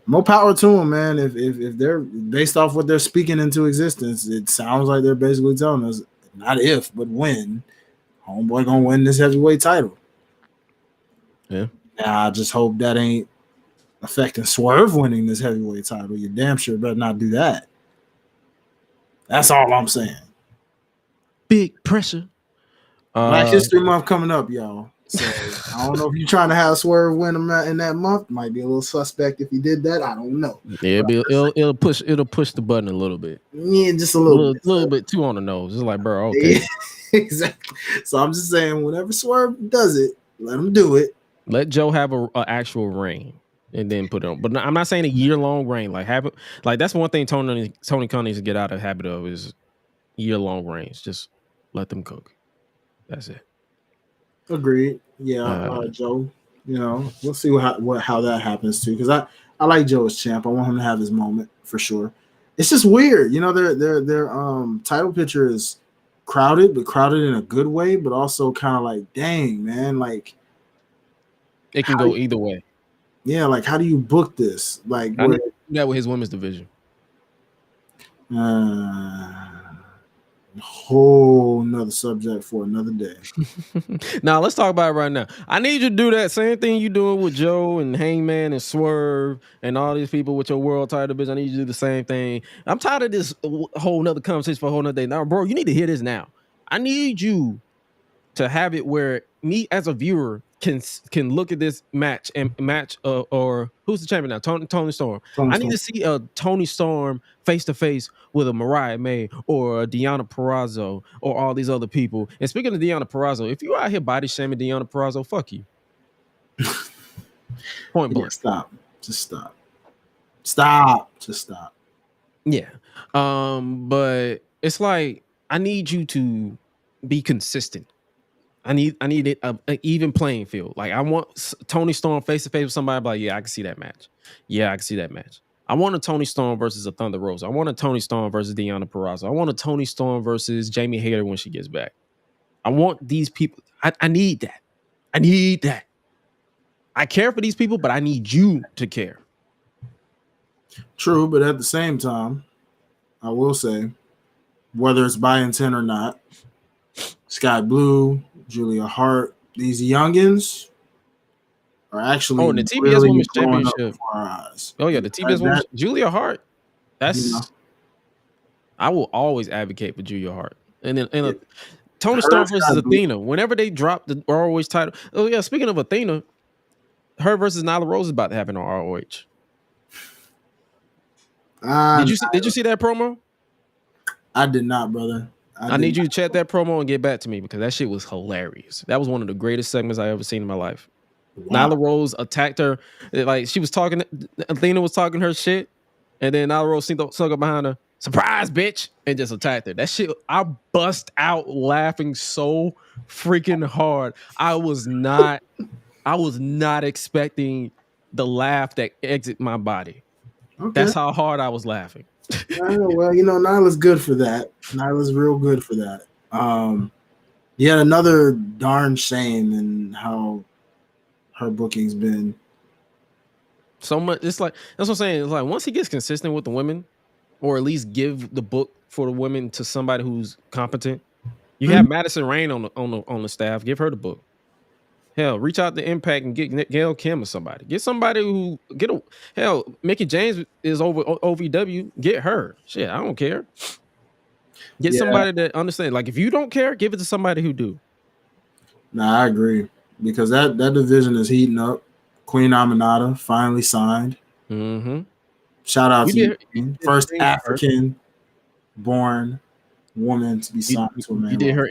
more power to them, man. If they're based off what they're speaking into existence, it sounds like they're basically telling us not if, but when homeboy gonna win this heavyweight title. Yeah. Now, I just hope that ain't affecting Swerve winning this heavyweight title. You damn sure better not do that. That's all I'm saying. Big pressure. Black History Month coming up, y'all. So I don't know if you're trying to have Swerve win them in that month. Might be a little suspect if he did that. I don't know. Yeah, it'll push the button a little bit. Yeah, just a little bit too on the nose. It's like, bro, okay. Yeah, exactly. So I'm just saying, whenever Swerve does it, let him do it. Let Joe have a actual reign. And then put it on. But I'm not saying a year-long reign. Like have it, like that's one thing Tony Khan needs to get out of the habit of is year-long reigns. Just let them cook. That's it. Agreed. Yeah, Joe. We'll see how that happens too. Because I like Joe as champ. I want him to have his moment for sure. It's just weird. Their title picture is crowded, but crowded in a good way, but also kind of like, dang, man, like it can go either way. Yeah, like how do you book this? Like I do that with his women's division. Whole nother subject for another day. Now let's talk about it right now. I need you to do that same thing you doing with Joe and Hangman and Swerve and all these people with your world title division. I need you to do the same thing. I'm tired of this whole nother conversation for a whole nother day. Now, bro, you need to hear this now. I need you to have it where me as a viewer can look at this match or who's the champion now? Tony Storm. I need to see a Tony Storm face to face with a Mariah May or a Deonna Purrazzo or all these other people. And speaking of Deonna Purrazzo, if you out here body shaming Deonna Purrazzo, fuck you. Point blank. Stop. Just stop. Stop. Just stop. Yeah. But it's like I need you to be consistent. I need it an even playing field. Like I want Tony Storm face to face with somebody. Like, yeah, I can see that match. Yeah, I can see that match. I want a Tony Storm versus a Thunder Rosa. I want a Tony Storm versus Deonna Purrazzo. I want a Tony Storm versus Jamie Hayter when she gets back. I want these people. I need that. I need that. I care for these people, but I need you to care. True, but at the same time, I will say, whether it's by intent or not, Sky Blue, Julia Hart, these youngins are actually and the TBS really Women's blowing up Championship. before our eyes. Oh yeah, the TBS Women's Julia Hart. That's You know. I will always advocate for Julia Hart. And then Yeah. Tony Her Storm versus Sky Blue. Athena. Whenever they drop the ROH title. Oh yeah, speaking of Athena, her versus Nyla Rose is about to happen on ROH. Did you see that promo? I did not, brother. I need you to check that promo and get back to me because that shit was hilarious. That was one of the greatest segments I ever seen in my life. Wow. Nyla Rose attacked her. Like she was talking, Athena was talking her shit, and then Nyla Rose snuck up behind her. Surprise, bitch, and just attacked her. That shit, I bust out laughing so freaking hard. I was not expecting the laugh that exit my body. Okay. That's how hard I was laughing. Well, Nyla's good for that. Nyla's real good for that. Yet another darn shame in how her booking's been. So much. It's like that's what I'm saying. It's like once he gets consistent with the women, or at least give the book for the women to somebody who's competent. You have Madison Rain on the staff. Give her the book. Hell, reach out to Impact and get Gail Kim or somebody. Get somebody who hell. Mickey James is over OVW. Get her. Shit, I don't care. Get somebody that understands. Like if you don't care, give it to somebody who do. Nah, I agree because that division is heating up. Queen Aminata finally signed. Mm-hmm. Shout out to you. First African-born woman to be signed to a man. You did her.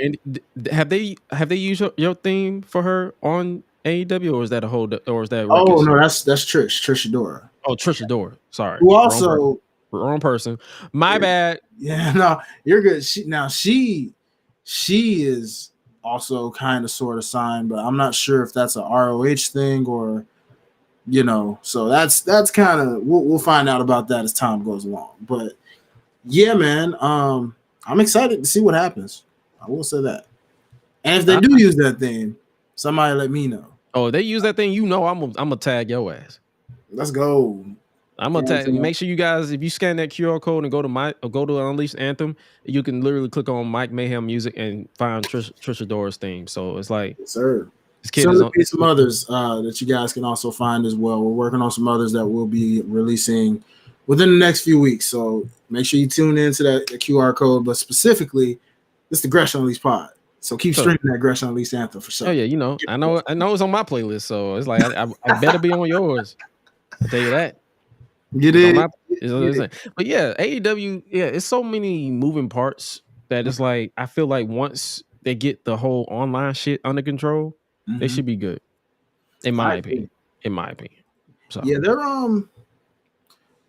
Have they used your theme for her on AEW, or is that or is that? Oh no, that's Trish Adora. Oh, Trish Adora. Sorry. Who also wrong person. My bad. Yeah, no, you're good. She is also kind of sort of signed, but I'm not sure if that's a ROH thing or. So that's kind of we'll find out about that as time goes along. But yeah, man, I'm excited to see what happens. I will say that. And if they do use that thing, somebody let me know. Oh, if they use that thing, I'm gonna tag your ass. Let's go. I'm gonna tag. Make sure you guys, if you scan that QR code and go to Unleashed Anthem, you can literally click on Mike Mayhem Music and find Trish Adora's theme. So it's like, yes, sir. This kid There'll be some others that you guys can also find as well. We're working on some others that we'll be releasing within the next few weeks. So make sure you tune into the QR code. But specifically, it's the Gresh Unleashed pod. So keep streaming that Gresh Unleashed Anthem for sure. Oh yeah, I know it's on my playlist. So it's like I better be on yours. I'll tell you that. Get it. But yeah, AEW, it's so many moving parts that it's like I feel like once they get the whole online shit under control. They should be good, in my opinion. So yeah, they're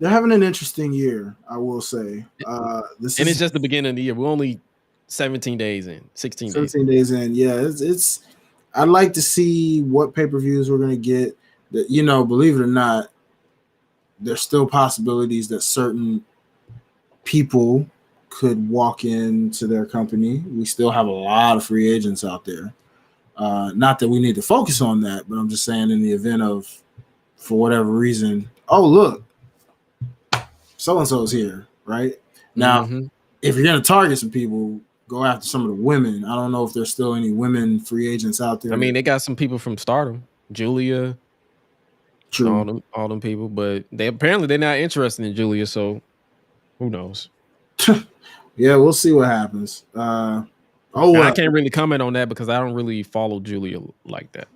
having an interesting year, I will say. It's just the beginning of the year. We're only 17 days in, 16 days in. Yeah, it's. I'd like to see what pay-per-views we're gonna get. That believe it or not, there's still possibilities that certain people could walk into their company. We still have a lot of free agents out there. Not that we need to focus on that, but I'm just saying in the event of, for whatever reason, oh, look, so-and-so is here, right? Now, if you're going to target some people, go after some of the women. I don't know if there's still any women free agents out there. I mean, they got some people from Stardom, Julia, true, all them people, but they're not interested in Julia, so who knows? Yeah, we'll see what happens. I can't really comment on that because I don't really follow Julia like that.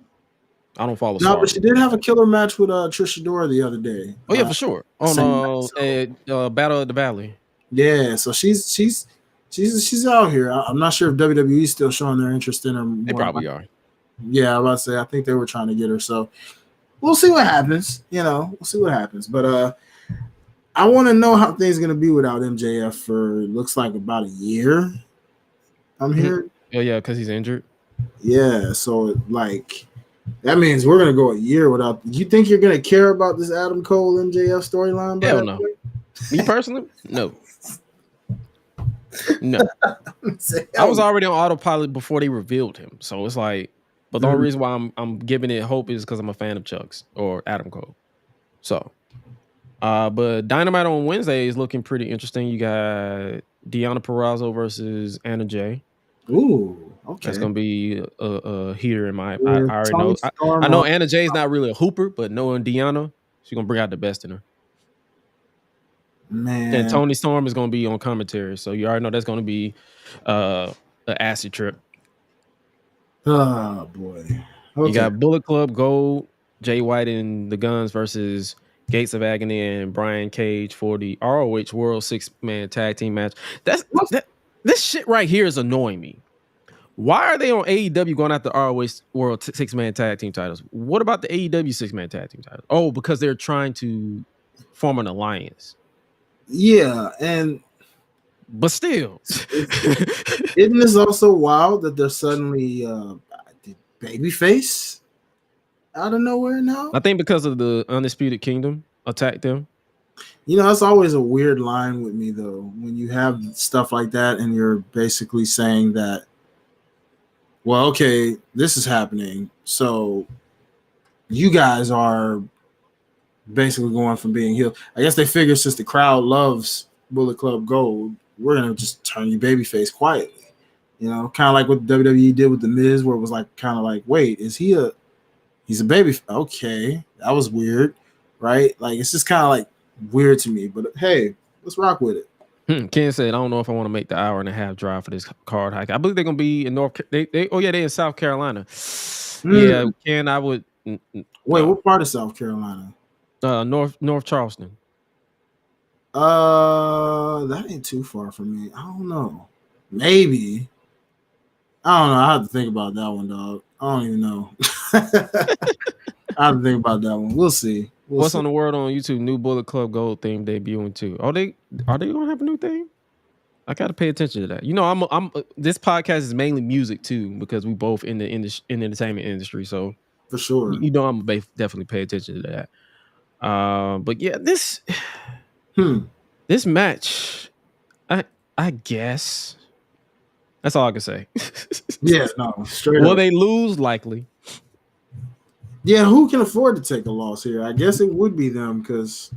I don't follow. No, but she did have a killer match with Trish Adora the other day. Oh yeah, for sure. On Battle of the Valley. Yeah, so she's out here. I'm not sure if WWE's still showing their interest in her. They probably are. Yeah, I was about to say I think they were trying to get her. So we'll see what happens. We'll see what happens. But I want to know how things are gonna be without MJF for looks like about a year. I'm here. Oh yeah, because he's injured. Yeah, so like that means we're gonna go a year without. You think you're gonna care about this Adam Cole MJF storyline? Hell no. Me personally, no. No. I was already on autopilot before they revealed him, so it's like. But the only reason why I'm giving it hope is because I'm a fan of Chuck's or Adam Cole. So, but Dynamite on Wednesday is looking pretty interesting. You got Deonna Purrazzo versus Anna Jay. Ooh, okay. That's gonna be a heater in my. I already know. I know Anna Jay is not really a hooper, but knowing Deonna, she's gonna bring out the best in her. Man, and Tony Storm is gonna be on commentary, so you already know that's gonna be an acid trip. Oh boy. Okay. You got Bullet Club Gold, Jay White and the Guns versus Gates of Agony and Brian Cage for the ROH World 6-Man Tag Team match. This shit right here is annoying me. Why are they on AEW going after ROH World 6-Man Tag Team titles? What about the AEW 6-Man Tag Team titles? Oh, because they're trying to form an alliance. Yeah, but still, isn't this also wild that they're suddenly babyface out of nowhere now? I think because of the Undisputed Kingdom attacked them. That's always a weird line with me, though, when you have stuff like that and you're basically saying that, well, okay, this is happening, so you guys are basically going from being healed. I guess they figure since the crowd loves Bullet Club Gold, we're gonna just turn you babyface quietly. Kind of like what WWE did with The Miz, where it was like kind of like, wait, he's a baby? Okay, that was weird, right? Like it's just kind of like weird to me. But hey, let's rock with it. Ken said, I don't know if I want to make the hour-and-a-half drive for this card hike. I believe they're gonna be in they're in South Carolina. Yeah, Ken, I would. Wait, what part of South Carolina? North Charleston. That ain't too far from me. I don't know. Maybe. I don't know. I have to think about that one, dog. I don't even know. I have to think about that one. We'll see. What's on the word on YouTube? New Bullet Club Gold theme debuting too. Are they gonna have a new theme? I gotta pay attention to that. I'm this podcast is mainly music too, because we both in the entertainment industry. So for sure, I'm gonna definitely pay attention to that. But yeah, this match, I guess that's all I can say. Yeah, no, straight Will up. they lose? Likely. Yeah, who can afford to take a loss here? I guess it would be them because,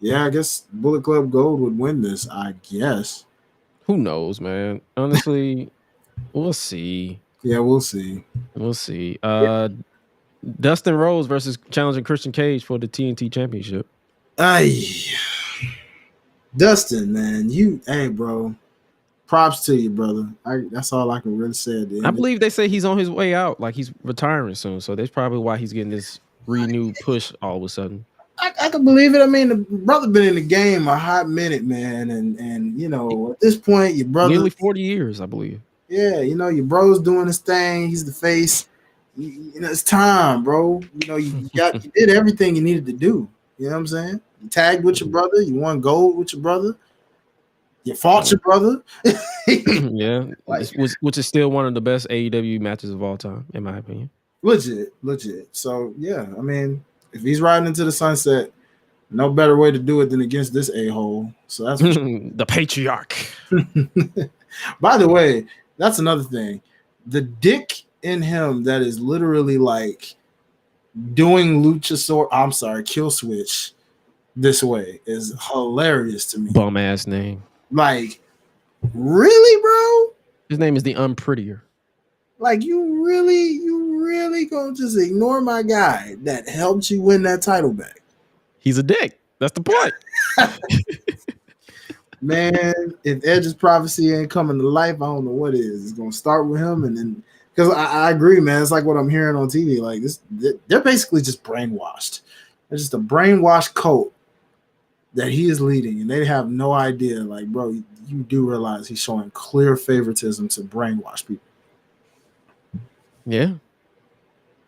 I guess Bullet Club Gold would win this. I guess. Who knows, man? Honestly, we'll see. Yeah, we'll see. We'll see. Dustin Rhodes versus challenging Christian Cage for the TNT Championship. Dustin, man, hey, bro. Props to you, brother. That's all I can really say. I believe they say he's on his way out, like he's retiring soon. So that's probably why he's getting this renewed push all of a sudden. I can believe it. I mean, the brother been in the game a hot minute, man, and at this point, your brother nearly 40 years, I believe. Yeah, your bro's doing his thing. He's the face. It's time, bro. You did everything you needed to do. You know what I'm saying? You tagged with your brother. You won gold with your brother. You fought your brother. Yeah, which is still one of the best AEW matches of all time, in my opinion. Legit. So, yeah, I mean, if he's riding into the sunset, no better way to do it than against this a-hole. So that's the patriarch. By the way, that's another thing. The dick in him that is literally like doing kill switch this way is hilarious to me. Bum ass name. Like, really, bro? His name is the Unprettier. Like, you really gonna just ignore my guy that helped you win that title back? He's a dick. That's the point. Man, if Edge's prophecy ain't coming to life, I don't know what is. It's gonna start with him, and then because I agree, man. It's like what I'm hearing on TV. Like this, they're basically just brainwashed. They're just a brainwashed cult that he is leading, and they have no idea. Like, bro, you do realize he's showing clear favoritism to brainwash people. Yeah.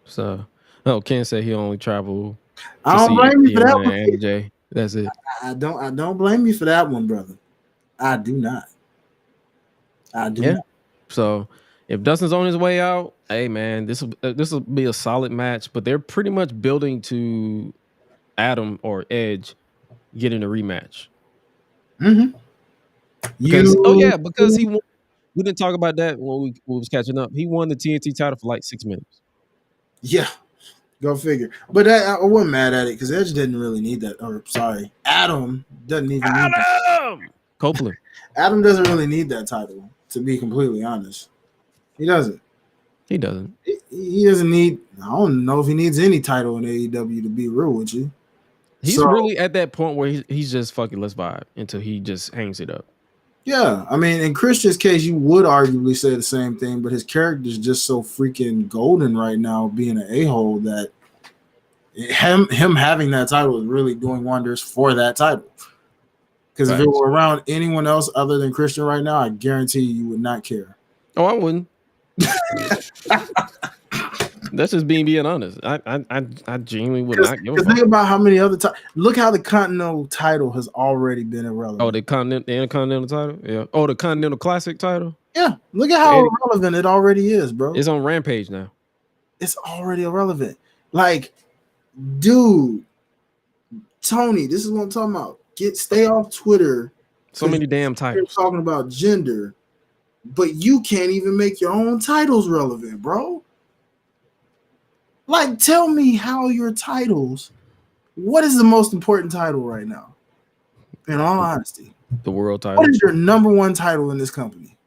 So, Oh, Ken said he only traveled I to don't see blame you for that Indiana one. and AJ. That's it. I don't blame you for that one, brother. I do not. I do Yeah. not. So if Dustin's on his way out, hey man, this will be a solid match. But they're pretty much building to Adam or Edge getting a rematch. Mm-hmm. Because he won. We didn't talk about that when we was catching up. He won the TNT title for like 6 minutes. Yeah, go figure. But I wasn't mad at it because Edge didn't really need that. Or sorry, Adam doesn't even need that. Copeland. Adam doesn't really need that title, to be completely honest. He doesn't. He doesn't. He doesn't need. I don't know if he needs any title in AEW, to be real with you. He's really at that point where he's just fucking let's vibe until he just hangs it up. Yeah, I mean, in Christian's case, you would arguably say the same thing, but his character is just so freaking golden right now, being an a-hole, that him having that title is really doing wonders for that title. Because if it were around anyone else other than Christian right now, I guarantee you would not care. Oh, I wouldn't. That's just being honest. I genuinely would not give a fuck. Think about how many other look how the Continental title has already been irrelevant. Oh, the Intercontinental title? Yeah. Oh, the Continental Classic title? Yeah. Look at how irrelevant it already is, bro. It's on Rampage now. It's already irrelevant. Like, dude, Tony, this is what I'm talking about. Stay off Twitter. So many damn titles. You're talking about gender, but you can't even make your own titles relevant, bro. Like, tell me how your titles. What is the most important title right now? In all honesty, the world title. What is your number one title in this company?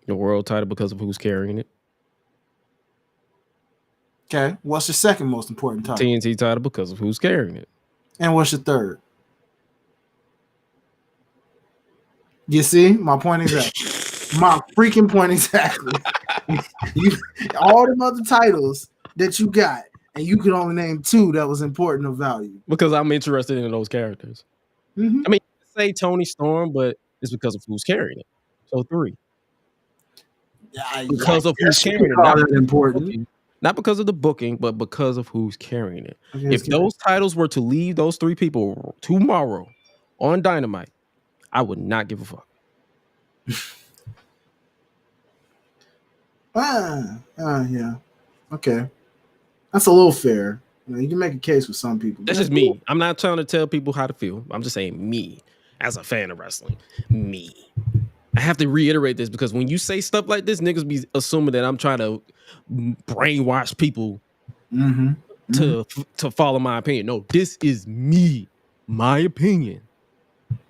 The world title, because of who's carrying it. Okay. What's your second most important title? TNT title, because of who's carrying it. And what's your third? You see my point exactly. My freaking point exactly. All them other titles that you got, and you could only name two that was important of value. Because I'm interested in those characters. Mm-hmm. I mean, you can say Tony Storm, but it's because of who's carrying it. So 3. Because of who's carrying it. Not because of the booking, but because of who's carrying it. If those titles were to leave those 3 people tomorrow on Dynamite, I would not give a fuck. Yeah. Okay. That's a little fair. You can make a case with some people. That's just me. I'm not trying to tell people how to feel. I'm just saying me as a fan of wrestling. Me. I have to reiterate this because when you say stuff like this, niggas be assuming that I'm trying to brainwash people to follow my opinion. No, this is me. My opinion.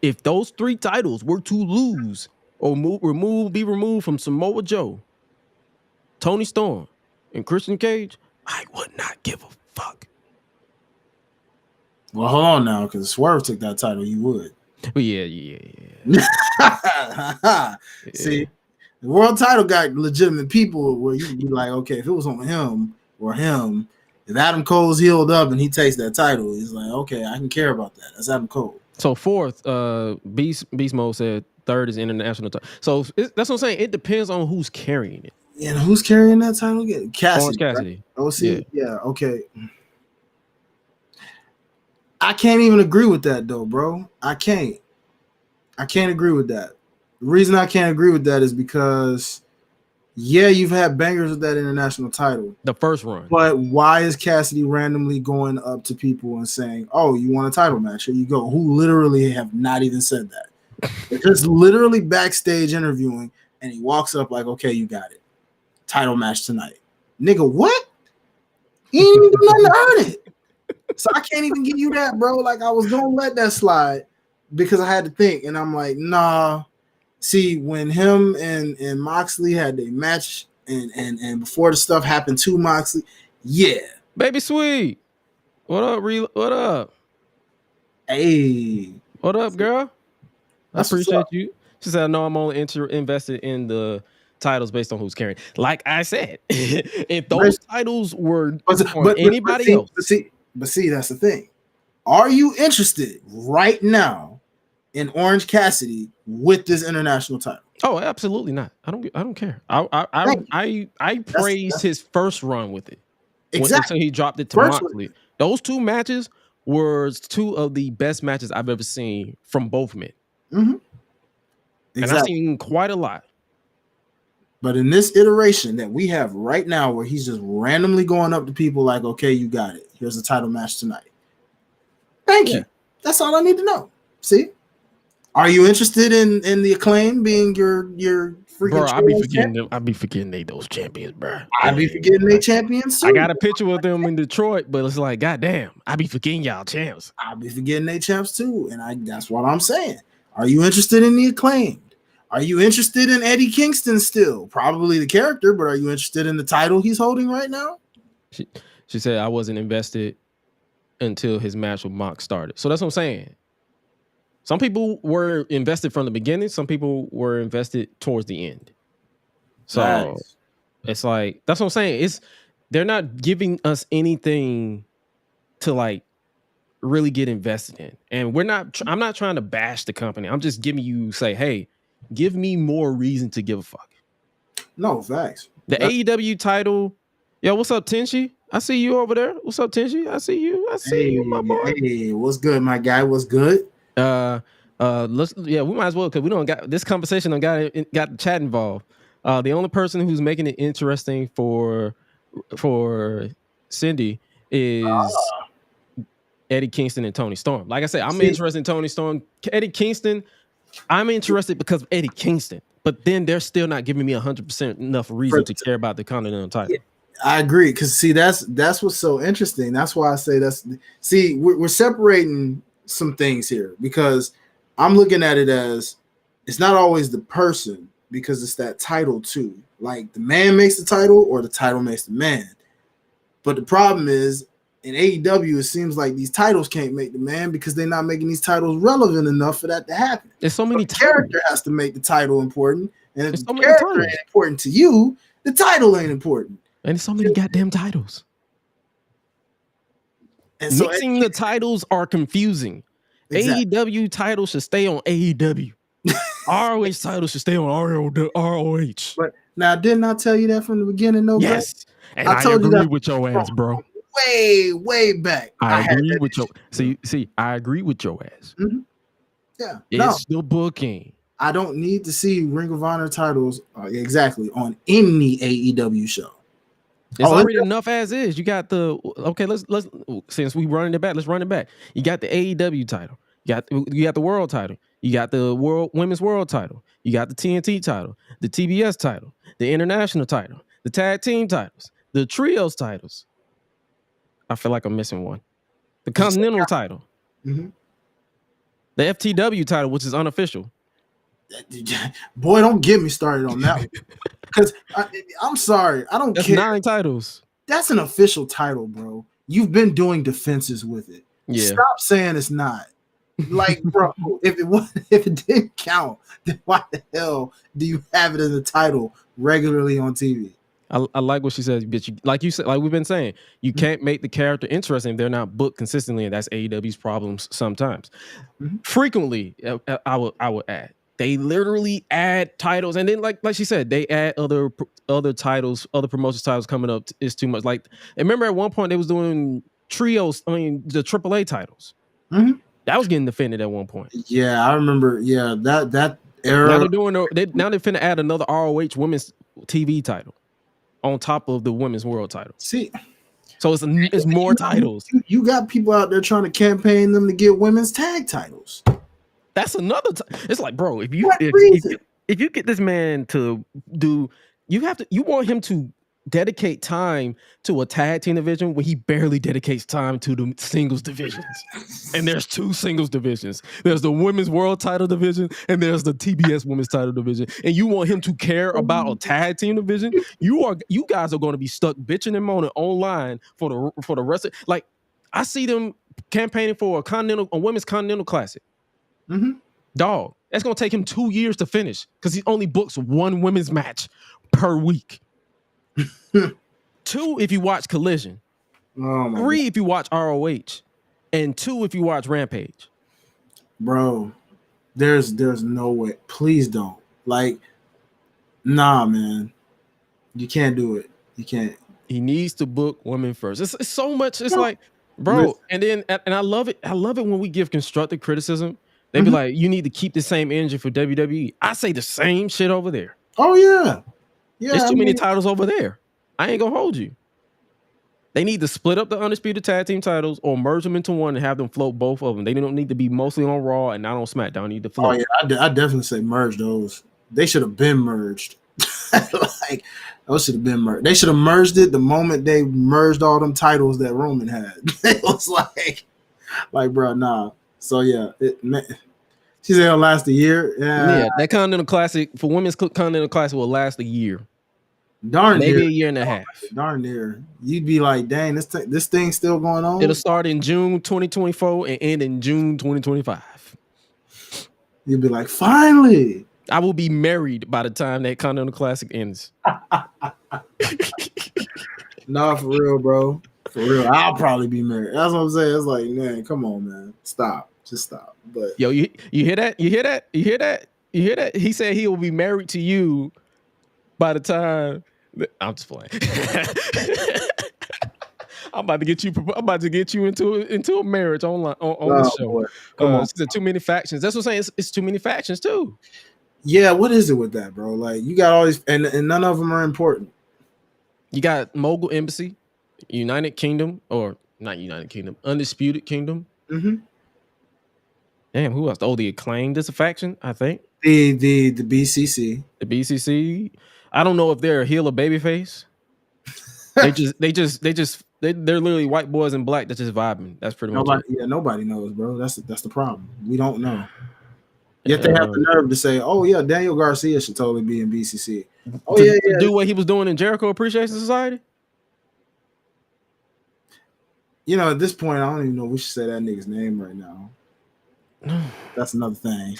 If those 3 titles were to lose or be removed from Samoa Joe, Tony Storm, and Christian Cage, I would not give a fuck. Well, hold on now, because Swerve took that title, you would. But yeah. See, the world title got legitimate people where you could be like, okay, if it was on him or him, if Adam Cole's healed up and he takes that title, he's like, okay, I can care about that. That's Adam Cole. So 4th, Beast Mode said 3rd is international title. So that's what I'm saying. It depends on who's carrying it. Yeah, who's carrying that title again? Orange Cassidy. Right? OC? Yeah, okay. I can't even agree with that though, bro. I can't agree with that. The reason I can't agree with that is because you've had bangers with that international title. The first run. But why is Cassidy randomly going up to people and saying, oh, you want a title match? Here you go. Who literally have not even said that. They're just literally backstage interviewing, and he walks up like, okay, you got it. Title match tonight. Nigga, what? He ain't even do nothing to earn it. So I can't even give you that, bro. Like, I was gonna let that slide because I had to think, and I'm like, nah. See, when him and Moxley had their match, and before the stuff happened to Moxley, yeah, Baby Sweet, what up? What up? Hey, what up, girl? I appreciate you. She said, I know I'm only invested in the titles based on who's carrying. Like I said, if those titles were on anybody else. But see, that's the thing. Are you interested right now in Orange Cassidy with this international title? Oh, absolutely not. I don't care. I praised his first run with it. Exactly. until he dropped it to First Moxley. Those 2 matches were 2 of the best matches I've ever seen from both men. Mhm. And I've seen quite a lot. But in this iteration that we have right now, where he's just randomly going up to people like, okay, you got it. Here's a title match tonight. Thank you. That's all I need to know. See? Are you interested in the Acclaim being your freaking Bro, champion? I be forgetting they those champions, bro. I be forgetting they champions too. I got a picture with them in Detroit, but it's like, goddamn, I be forgetting y'all champs. I be forgetting they champs too, and that's what I'm saying. Are you interested in the Acclaimed? Are you interested in Eddie Kingston still? Probably the character, but are you interested in the title he's holding right now? She said I wasn't invested until his match with Mox started. So that's what I'm saying. Some people were invested from the beginning. Some people were invested towards the end. So it's like, that's what I'm saying. They're not giving us anything to like really get invested in. And I'm not trying to bash the company. I'm just giving you, say, hey, give me more reason to give a fuck. No, facts. The AEW title. Yo, what's up, Tenshi? I see you over there. What's up, Tenshi? I see you, my boy. Hey, what's good, my guy? What's good? We might as well, because we don't got this conversation. Got the chat involved. The only person who's making it interesting for Cindy is Eddie Kingston and Tony Storm. Like I said, I'm interested in Tony Storm. Eddie Kingston, I'm interested because of Eddie Kingston. But then they're still not giving me 100% enough reason to care about the Continental title. Yeah, I agree, because that's what's so interesting. That's why I say we're separating some things here, because I'm looking at it as it's not always the person, because it's that title too. Like the man makes the title or the title makes the man. But the problem is in AEW, it seems like these titles can't make the man because they're not making these titles relevant enough for that to happen. There's so many titles. The character has to make the title important. And if the character ain't important to you, the title ain't important. And there's so many goddamn titles. And mixing the titles are confusing. Exactly. AEW titles should stay on AEW. ROH titles should stay on ROH. But now, didn't I tell you that from the beginning, though? Yes. Bro? And I told you that with your ass, bro. Way back. I agree with your I agree with your ass. Mm-hmm. Yeah. It's the booking. I don't need to see Ring of Honor titles exactly on any AEW show. It's already enough as is. You got let's since we running it back, let's run it back. You got the AEW title. You got the world title. You got the women's world title. You got the TNT title, the TBS title, the international title, the tag team titles, the trios titles. I feel like I'm missing one. The Continental title. Mm-hmm. The FTW title, which is unofficial. Boy, don't get me started on that one. Because I'm sorry, I don't care. That's 9 titles. That's an official title, bro. You've been doing defenses with it. Yeah. Stop saying it's not. Like, bro, if it didn't count, then why the hell do you have it as a title regularly on TV? I like what she said, but like you said, like we've been saying, you can't make the character interesting if they're not booked consistently, and that's AEW's problems sometimes. Mm-hmm. Frequently, I would add. They literally add titles, and then like she said, they add other titles, other promotions titles coming up is too much. Like, remember at one point they was doing trios. I mean, the AAA titles. Mm-hmm. That was getting defended at one point. Yeah, I remember. Yeah, that era. Now they're finna add another ROH women's TV title on top of the women's world title. See, so it's more titles. You got people out there trying to campaign them to get women's tag titles. That's another. It's like, bro, if you get this man to do, you want him to dedicate time to a tag team division when he barely dedicates time to the singles divisions. And there's 2 singles divisions. There's the women's world title division and there's the TBS women's title division. And you want him to care about a tag team division? You guys are going to be stuck bitching and moaning online for the rest of, like, I see them campaigning for a women's continental classic. Mm-hmm. Dog, that's gonna take him 2 years to finish because he only books 1 women's match per week. 2 if you watch Collision, 3 if you watch ROH, and 2 if you watch Rampage. Bro, there's no way. Please don't. Like, nah, man, you can't do it. You can't. He needs to book women first. It's so much. It's like, bro, and I love it. I love it when we give constructive criticism. They be like, you need to keep the same energy for WWE. I say the same shit over there. Oh yeah. Yeah. There's too many titles over there. I ain't gonna hold you. They need to split up the undisputed tag team titles or merge them into one and have them float both of them. They don't need to be mostly on Raw and not on SmackDown. They need to float. Oh yeah, I definitely say merge those. They should have been merged. Like those should have been merged. They should have merged it the moment they merged all them titles that Roman had. It was like, bro, nah. So yeah, she said it'll last a year. Yeah, that Continental Classic for women's Continental Classic will last a year. Darn maybe near. a year and a half. Darn near. You'd be like, dang, this thing's still going on. It'll start in June 2024 and end in June 2025. You'd be like, finally. I will be married by the time that Continental Classic ends. Nah, for real, bro. For real. I'll probably be married. That's what I'm saying. It's like, man, come on, man. Stop. Just stop. But yo, you hear that? You hear that? You hear that? You hear that? He said he will be married to you by the time I'm just playing. I'm about to get you into a marriage on the show. Boy. Come on. It's too many factions. That's what I'm saying. It's too many factions too. Yeah, what is it with that, bro? Like you got all these, and none of them are important. You got Mogul Embassy, United Kingdom, or not United Kingdom, Undisputed Kingdom. Mm-hmm. Damn, who else? Oh, the Acclaimed is a faction, I think. The BCC. The BCC. I don't know if they're a heel or babyface. They're literally white boys in black that's just vibing. That's pretty much it. Yeah, nobody knows, bro. That's the problem. We don't know. Yet they have the nerve to say, "Oh yeah, Daniel Garcia should totally be in BCC." Oh to do what he was doing in Jericho Appreciation Society. You know, at this point, I don't even know if we should say that nigga's name right now. That's another thing.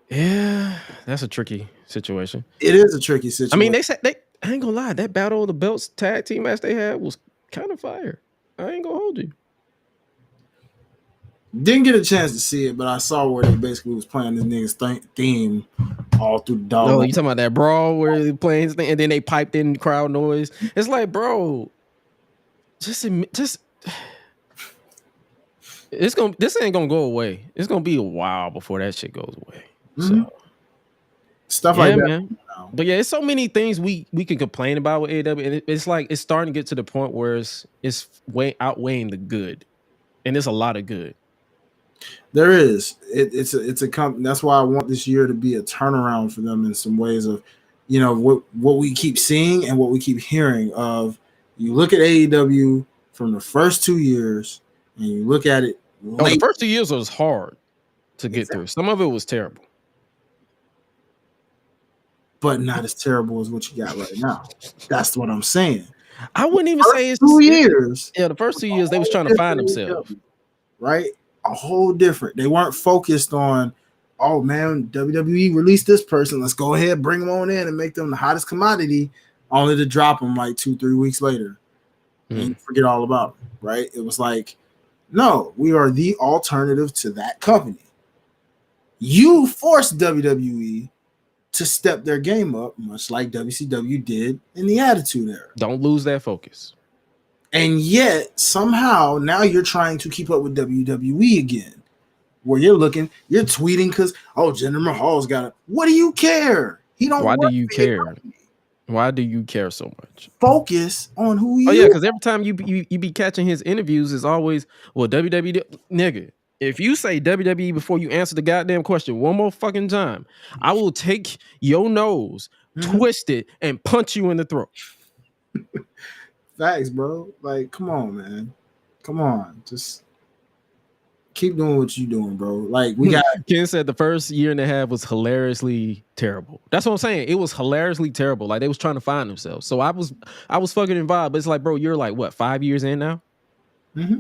Yeah, that's a tricky situation. It is a tricky situation. I mean, I ain't gonna lie, that Battle of the Belts tag team match they had was kind of fire. I ain't gonna hold you. Didn't get a chance to see it, but I saw where they basically was playing this nigga's theme all through the dog. Oh, you talking about that brawl where they playing his thing and then they piped in crowd noise? It's like, bro, just this ain't gonna go away. It's gonna be a while before that shit goes away. Mm-hmm. So stuff like that. Man. But yeah, it's so many things we can complain about with AEW, and it's like it's starting to get to the point where it's way outweighing the good, and it's a lot of good. There is. It's a company. That's why I want this year to be a turnaround for them in some ways of, you know, what we keep seeing and what we keep hearing of. You look at AEW from the first 2 years, and you look at it. The first 2 years was hard to get through. Some of it was terrible. But not as terrible as what you got right now. That's what I'm saying. I wouldn't even say it's 2 years. Yeah, the first 2 years they was trying to find themselves. Right? A whole different. They weren't focused on, oh man, WWE released this person. Let's go ahead, bring them on in and make them the hottest commodity, only to drop them like 2-3 weeks later and forget all about them. Right? It was like, no, we are the alternative to that company. You forced WWE to step their game up, much like WCW did in the Attitude Era. Don't lose that focus. And yet, somehow, now you're trying to keep up with WWE again, where you're tweeting because, oh, Jinder Mahal's got it. What do you care? He don't. Why do you care? Why do you care so much? Focus on who you. Oh yeah, because every time you be catching his interviews is always, well, WWE nigga. If you say WWE before you answer the goddamn question one more fucking time, I will take your nose, twist it, and punch you in the throat. Facts, bro. Like, come on, man. Come on. Just keep doing what you're doing, bro. Like, we got. Ken said the first year and a half was hilariously terrible. That's what I'm saying. It was hilariously terrible. Like, they was trying to find themselves. So I was fucking involved. But it's like, bro, you're like, what, 5 years in now? Mm-hmm.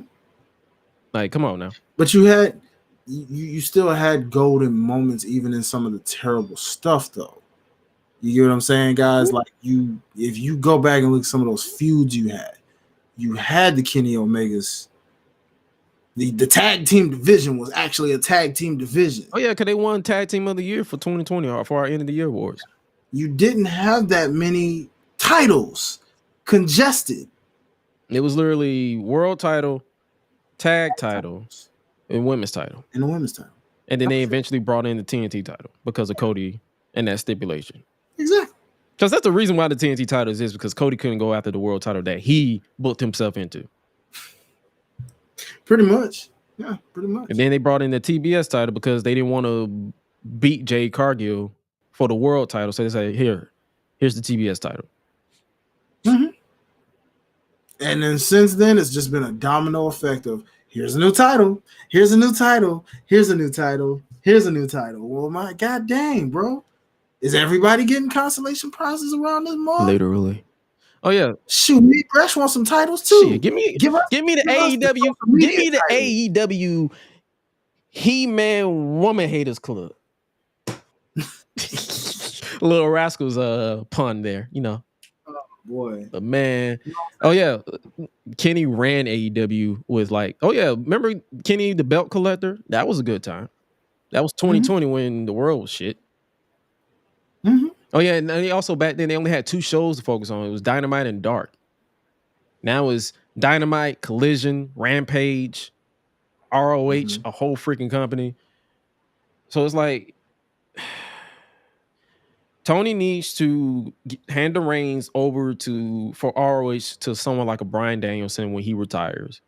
Like, come on now. But you still had golden moments even in some of the terrible stuff, though. You get what I'm saying, guys? Like, if you go back and look at some of those feuds you had the Kenny Omegas. The tag team division was actually a tag team division. Oh, yeah, because they won Tag Team of the Year for 2020 or for our End of the Year awards. You didn't have that many titles congested It was literally world title, tag title, and women's title. And the women's title. And then they eventually brought in the TNT title because of Cody and that stipulation. Exactly. Because that's the reason why the TNT title is because Cody couldn't go after the world title that he booked himself into. Pretty much. Yeah, pretty much. And then they brought in the TBS title because they didn't want to beat Jade Cargill for the world title. So they say, here's the TBS title. Mm-hmm. And then since then, it's just been a domino effect of here's a new title, here's a new title, here's a new title, here's a new title. Well, my god dang, bro. Is everybody getting consolation prizes around this month? Literally. Oh yeah. Shoot, me Gresh want some titles too. Shit, give me the AEW He-Man Woman Haters Club. Little Rascals pun there, you know. Oh boy. But man, oh yeah. Kenny ran AEW with like, oh yeah, remember Kenny the belt collector? That was a good time. That was 2020 when the world was shit. Mm-hmm. Oh yeah, and they also back then they only had 2 shows to focus on. It was Dynamite and Dark. Now it's Dynamite, Collision, Rampage, ROH, a whole freaking company. So it's like Tony needs to hand the reins over for ROH to someone like a Bryan Danielson when he retires,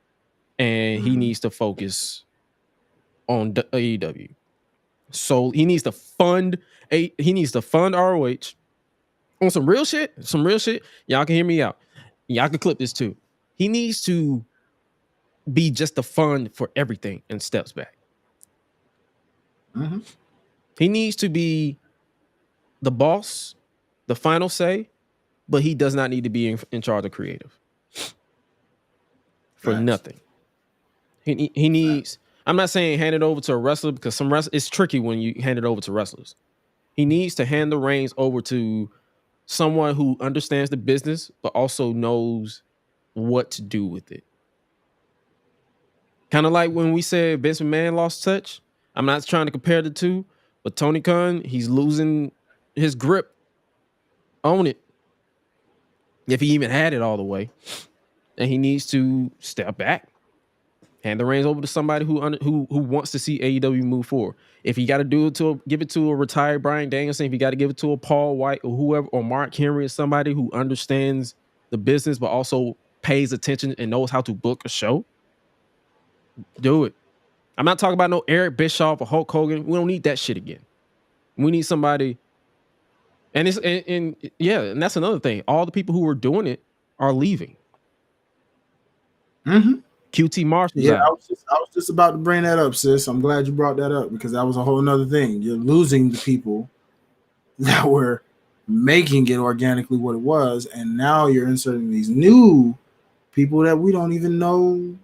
and he needs to focus on AEW. So he needs to fund ROH on some real shit. Y'all can hear me out. Y'all can clip this too. He needs to be just the fund for everything and steps back. Mm-hmm. He needs to be the boss, the final say, but he does not need to be in charge of creative for nothing. He needs. I'm not saying hand it over to a wrestler because it's tricky when you hand it over to wrestlers. He needs to hand the reins over to someone who understands the business but also knows what to do with it. Kind of like when we said Vince McMahon lost touch. I'm not trying to compare the two, but Tony Khan, he's losing his grip on it, if he even had it all the way, and he needs to step back, hand the reins over to somebody who wants to see AEW move forward. If he got to do it give it to a retired Bryan Danielson, if he got to give it to a Paul White or whoever, or Mark Henry, or somebody who understands the business but also pays attention and knows how to book a show, do it. I'm not talking about no Eric Bischoff or Hulk Hogan. We don't need that shit again. We need somebody. And that's another thing. All the people who were doing it are leaving. Mm-hmm. QT Marshall's I out. was just about to bring that up, sis. I'm glad you brought that up because that was a whole nother thing. You're losing the people that were making it organically what it was, and now you're inserting these new people that we don't even know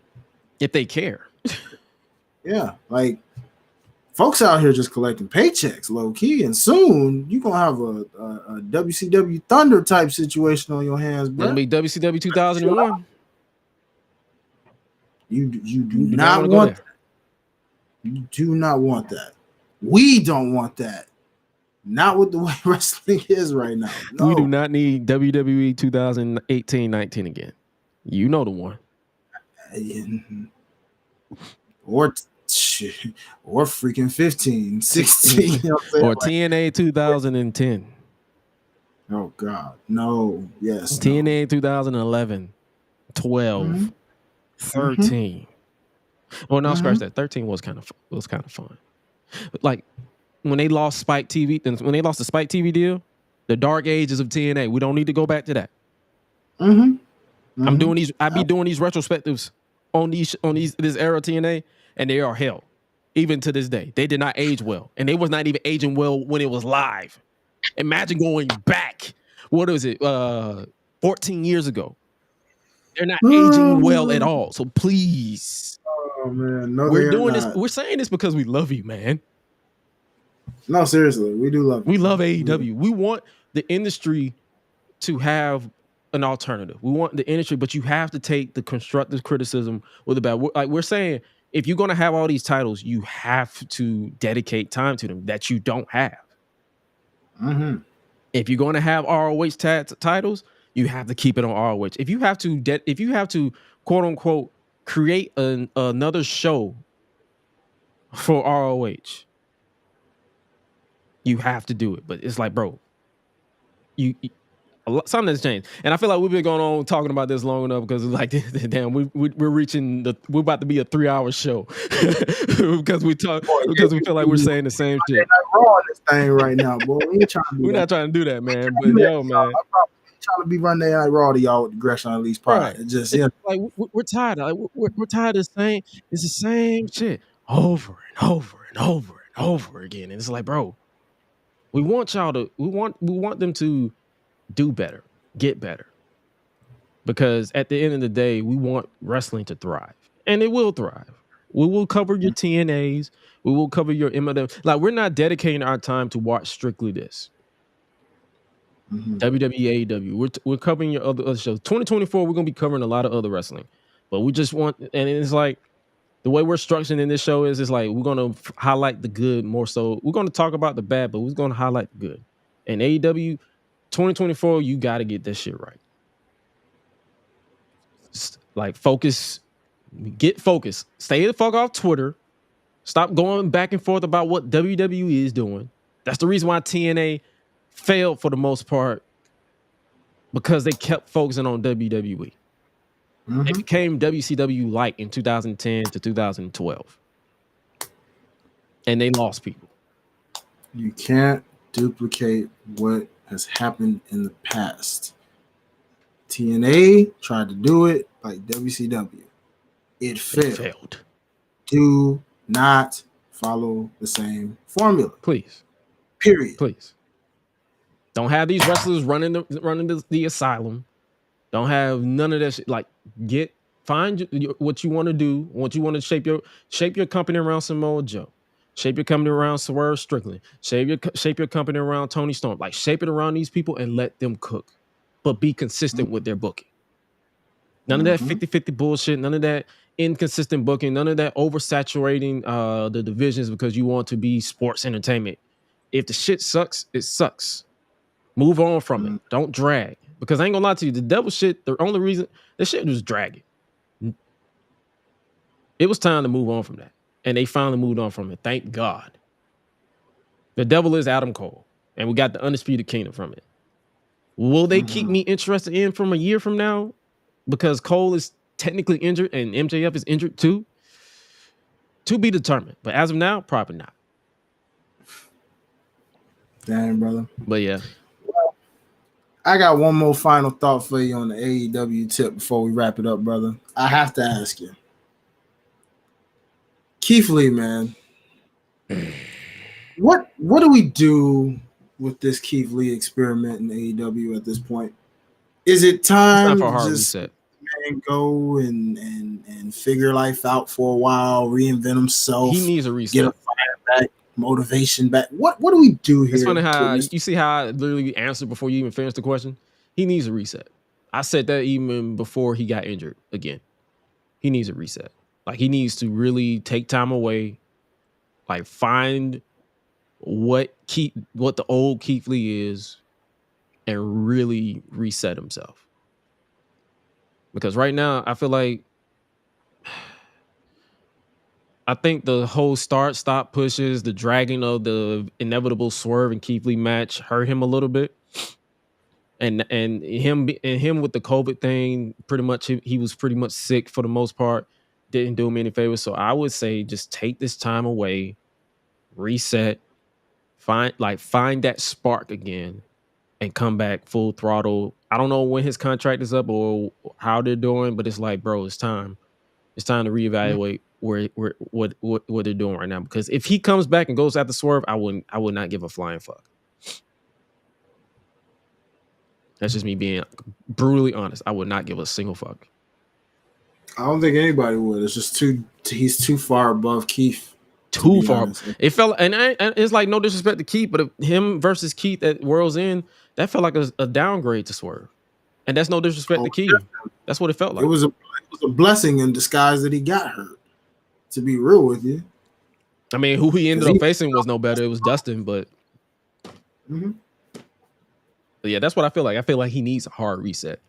if they care. Yeah, like folks out here just collecting paychecks low key, and soon you're gonna have a WCW Thunder type situation on your hands, bro. It'll be WCW 2001. You do not want that. You do not want that. We don't want that. Not with the way wrestling is right now. No. We do not need WWE 2018-19 again. You know the one. Or freaking 15, 16. You know or TNA 2010. Oh, God. No. Yes. TNA 2011, 12, 13. Well, no, scratch that. 13 was kind of fun. But like when they lost Spike TV, when they lost the Spike TV deal, the dark ages of TNA, we don't need to go back to that. I be doing these retrospectives on this era of TNA, and they are hell. Even to this day, they did not age well, and they was not even aging well when it was live. Imagine going back. What is it? 14 years ago. They're not aging well at all. So please, oh man, no, we're doing this. We're saying this because we love you, man. No, seriously, we do love you. We love AEW. We want the industry to have an alternative. We want the industry, but you have to take the constructive criticism with the bad. Like we're saying, if you're going to have all these titles, you have to dedicate time to them that you don't have. If you're going to have ROH titles, you have to keep it on ROH. If you have to quote unquote create another show for ROH, you have to do it. But it's like, bro, something has changed, and I feel like we've been going on talking about this long enough because it's like, damn, we're reaching we're about to be a 3-hour show because we feel like we're saying the same shit. We're on this thing right now, boy. We ain't trying to do We're that. not trying to do that, man. But yo, man, I'm probably trying to be running Night Raw to y'all with the Gresh Unleashed pod. right? It's just It's like we're tired. Like, we're tired of saying it's the same shit over and over and over and over again, and it's like, bro, we want them to do better, get better. Because at the end of the day, we want wrestling to thrive. And it will thrive. We will cover your TNAs. We will cover your MLM. Like, we're not dedicating our time to watch strictly this. WWE, AEW. We're covering your other shows. 2024, we're going to be covering a lot of other wrestling. But we just want, and it's like, the way we're structuring in this show is it's like, we're going to highlight the good more so. We're going to talk about the bad, but we're going to highlight the good. And AEW, 2024, you got to get this shit right. Like, focus, get focused. Stay the fuck off Twitter. Stop going back and forth about what WWE is doing. That's the reason why TNA failed for the most part, because they kept focusing on WWE. It became WCW light in 2010 to 2012. And they lost people. You can't duplicate what has happened in the past. TNA tried to do it like WCW. It failed. Do not follow the same formula. Please. Period. Please. Don't have these wrestlers running the asylum. Don't have none of that shit. Like, find what you want to do. What you want to shape your company around Samoa Joe. Shape your company around Swerve Strickland. Shape your company around Tony Storm. Like, shape it around these people and let them cook. But be consistent with their booking. None of that 50-50 bullshit. None of that inconsistent booking. None of that oversaturating the divisions because you want to be sports entertainment. If the shit sucks, it sucks. Move on from it. Don't drag. Because I ain't gonna lie to you, the devil shit, the only reason, the shit was dragging. It was time to move on from that. And they finally moved on from it. Thank God. The devil is Adam Cole. And we got the Undisputed Kingdom from it. Will they keep me interested in from a year from now? Because Cole is technically injured and MJF is injured too? To be determined. But as of now, probably not. Damn, brother. But yeah. Well, I got one more final thought for you on the AEW tip before we wrap it up, brother. I have to ask you. Keith Lee, man. What do we do with this Keith Lee experiment in AEW at this point? Is it time for a hard to just reset. Go and figure life out for a while, reinvent himself? He needs a reset. Get a fire back, motivation back. What do we do here? It's funny how you see how I literally answered before you even finished the question. He needs a reset. I said that even before he got injured again. He needs a reset. Like, he needs to really take time away, like find what the old Keith Lee is and really reset himself. Because right now, I feel like I think the whole start-stop pushes, the dragging of the inevitable Swerve and Keith Lee match hurt him a little bit. And him with the COVID thing, pretty much he was pretty much sick for the most part. Didn't do him any favors. So I would say just take this time away, reset, find that spark again, and come back full throttle. I don't know when his contract is up or how they're doing, but it's like, bro, it's time. It's time to reevaluate what they're doing right now. Because if he comes back and goes after Swerve, I would not give a flying fuck. That's just me being brutally honest. I would not give a single fuck. I don't think anybody would. It's just he's too far above Keith. Too far. It felt, and it's like no disrespect to Keith, but him versus Keith at World's End, that felt like a downgrade to Swerve. And that's no disrespect to Keith. That's what it felt like. It was a blessing in disguise that he got hurt, to be real with you. I mean, who he ended up facing was no better. It was Dustin, but But yeah, that's what I feel like. I feel like he needs a hard reset.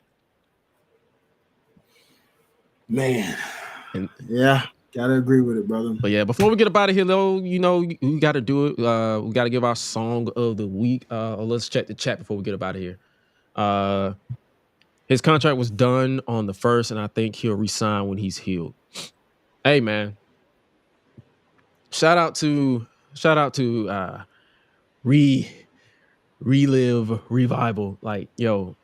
Man. And yeah, gotta agree with it, brother. But yeah, before we get up out of here, though, we got to do it. We got to give our song of the week. Let's check the chat before we get up out of here. His contract was done on the 1st, and I think he'll resign when he's healed. Hey, man. Shout out to Relive Revival. Like, yo,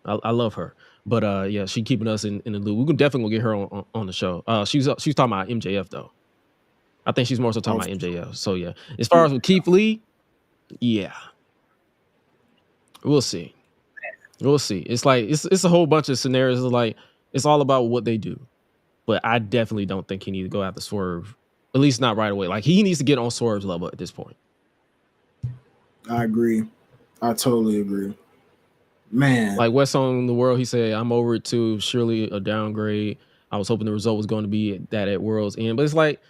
I love her. But yeah, she keeping us in the loop. We can definitely get her on the show. She's talking about MJF though. I think she's more so talking about MJF. So yeah, as far as with Keith Lee, yeah, we'll see. It's like it's a whole bunch of scenarios. Like it's all about what they do. But I definitely don't think he needs to go after Swerve. At least not right away. Like he needs to get on Swerve's level at this point. I agree. I totally agree. Man. Like West on the World, he said, I'm over it too. Surely a downgrade. I was hoping the result was going to be that at World's End. But it's like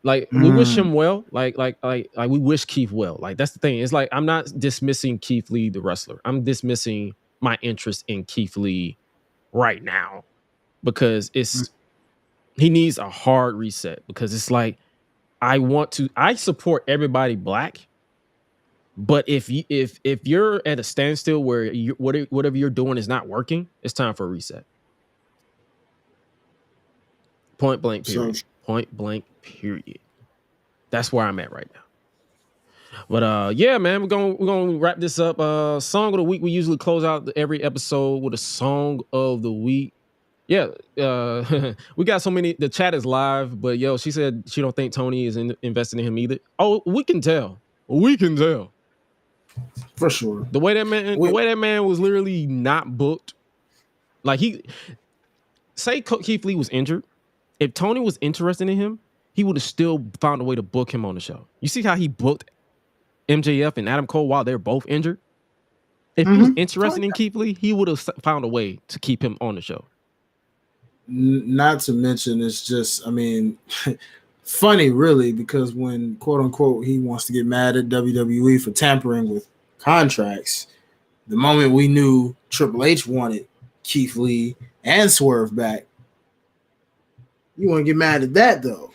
we wish him well. Like we wish Keith well. Like that's the thing. It's like I'm not dismissing Keith Lee, the wrestler. I'm dismissing my interest in Keith Lee right now. Because he needs a hard reset. Because it's like I support everybody black. But if you're at a standstill where whatever you're doing is not working, it's time for a reset. Point blank period. Point blank period. That's where I'm at right now. But yeah, man, we're gonna wrap this up. Song of the week. We usually close out every episode with a song of the week. Yeah, we got so many. The chat is live, but yo, she said she don't think Tony is investing in him either. Oh, we can tell. For sure. The way that man was literally not booked. Like Keith Lee was injured. If Tony was interested in him, he would have still found a way to book him on the show. You see how he booked MJF and Adam Cole while they're both injured? If he was interested in Keith Lee, he would have found a way to keep him on the show. Not to mention, it's just, I mean, funny, really, because when, quote unquote, he wants to get mad at WWE for tampering with contracts, the moment we knew Triple H wanted Keith Lee and Swerve back, you want to get mad at that, though.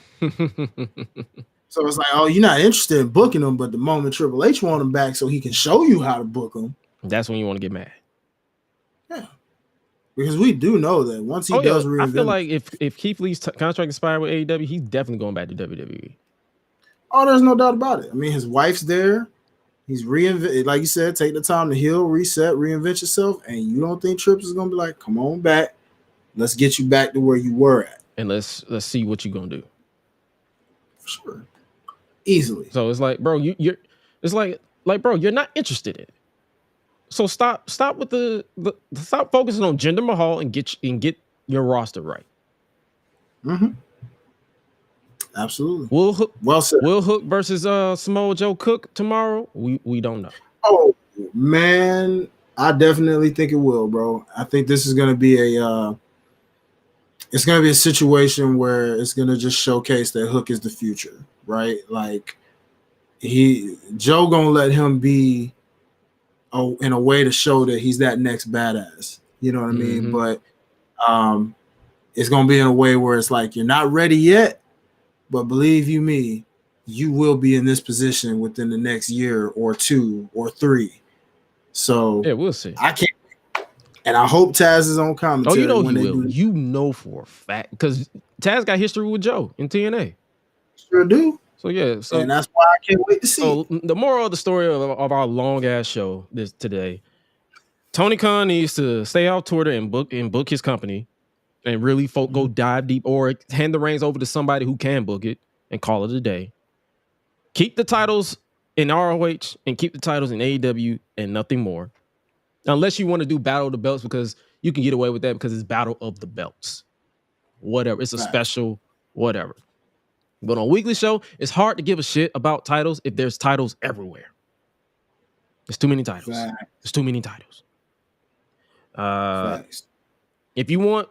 So it's like, oh, you're not interested in booking him, but the moment Triple H want him back so he can show you how to book him, that's when you want to get mad. Yeah. Because we do know that once he does reinvent, I feel like if Keith Lee's contract expired with AEW, he's definitely going back to WWE. Oh, there's no doubt about it. I mean, his wife's there. He's reinvent, like you said, take the time to heal, reset, reinvent yourself. And you don't think Trips is going to be like, come on back. Let's get you back to where you were at. And let's see what you're going to do. For sure. Easily. So it's like, bro, you're it's like bro, you're not interested in it. So stop with stop focusing on Jinder Mahal and get your roster right. Mm-hmm. Absolutely. Well said. Will Hook versus Samoa Joe Cook tomorrow. We don't know. Oh man, I definitely think it will, bro. I think this is gonna be it's gonna be a situation where it's gonna just showcase that Hook is the future, right? Like Joe gonna let him be in a way to show that he's that next badass. You know what I mean? But it's gonna be in a way where it's like you're not ready yet, but believe you me, you will be in this position within the next year or 2 or 3. So yeah, we'll see. I can't, and I hope Taz is on commentary. Oh, you know he will. You know for a fact because Taz got history with Joe in TNA. Sure do. So yeah, and that's why I can't wait to see. So the moral of the story of our long ass show today, Tony Khan needs to stay off Twitter and book his company, and really go dive deep, or hand the reins over to somebody who can book it and call it a day. Keep the titles in ROH and keep the titles in AEW and nothing more, unless you want to do Battle of the Belts, because you can get away with that because it's Battle of the Belts. Whatever, it's a special whatever. But on Weekly Show, it's hard to give a shit about titles if there's titles everywhere. There's too many titles. There's too many titles. If you want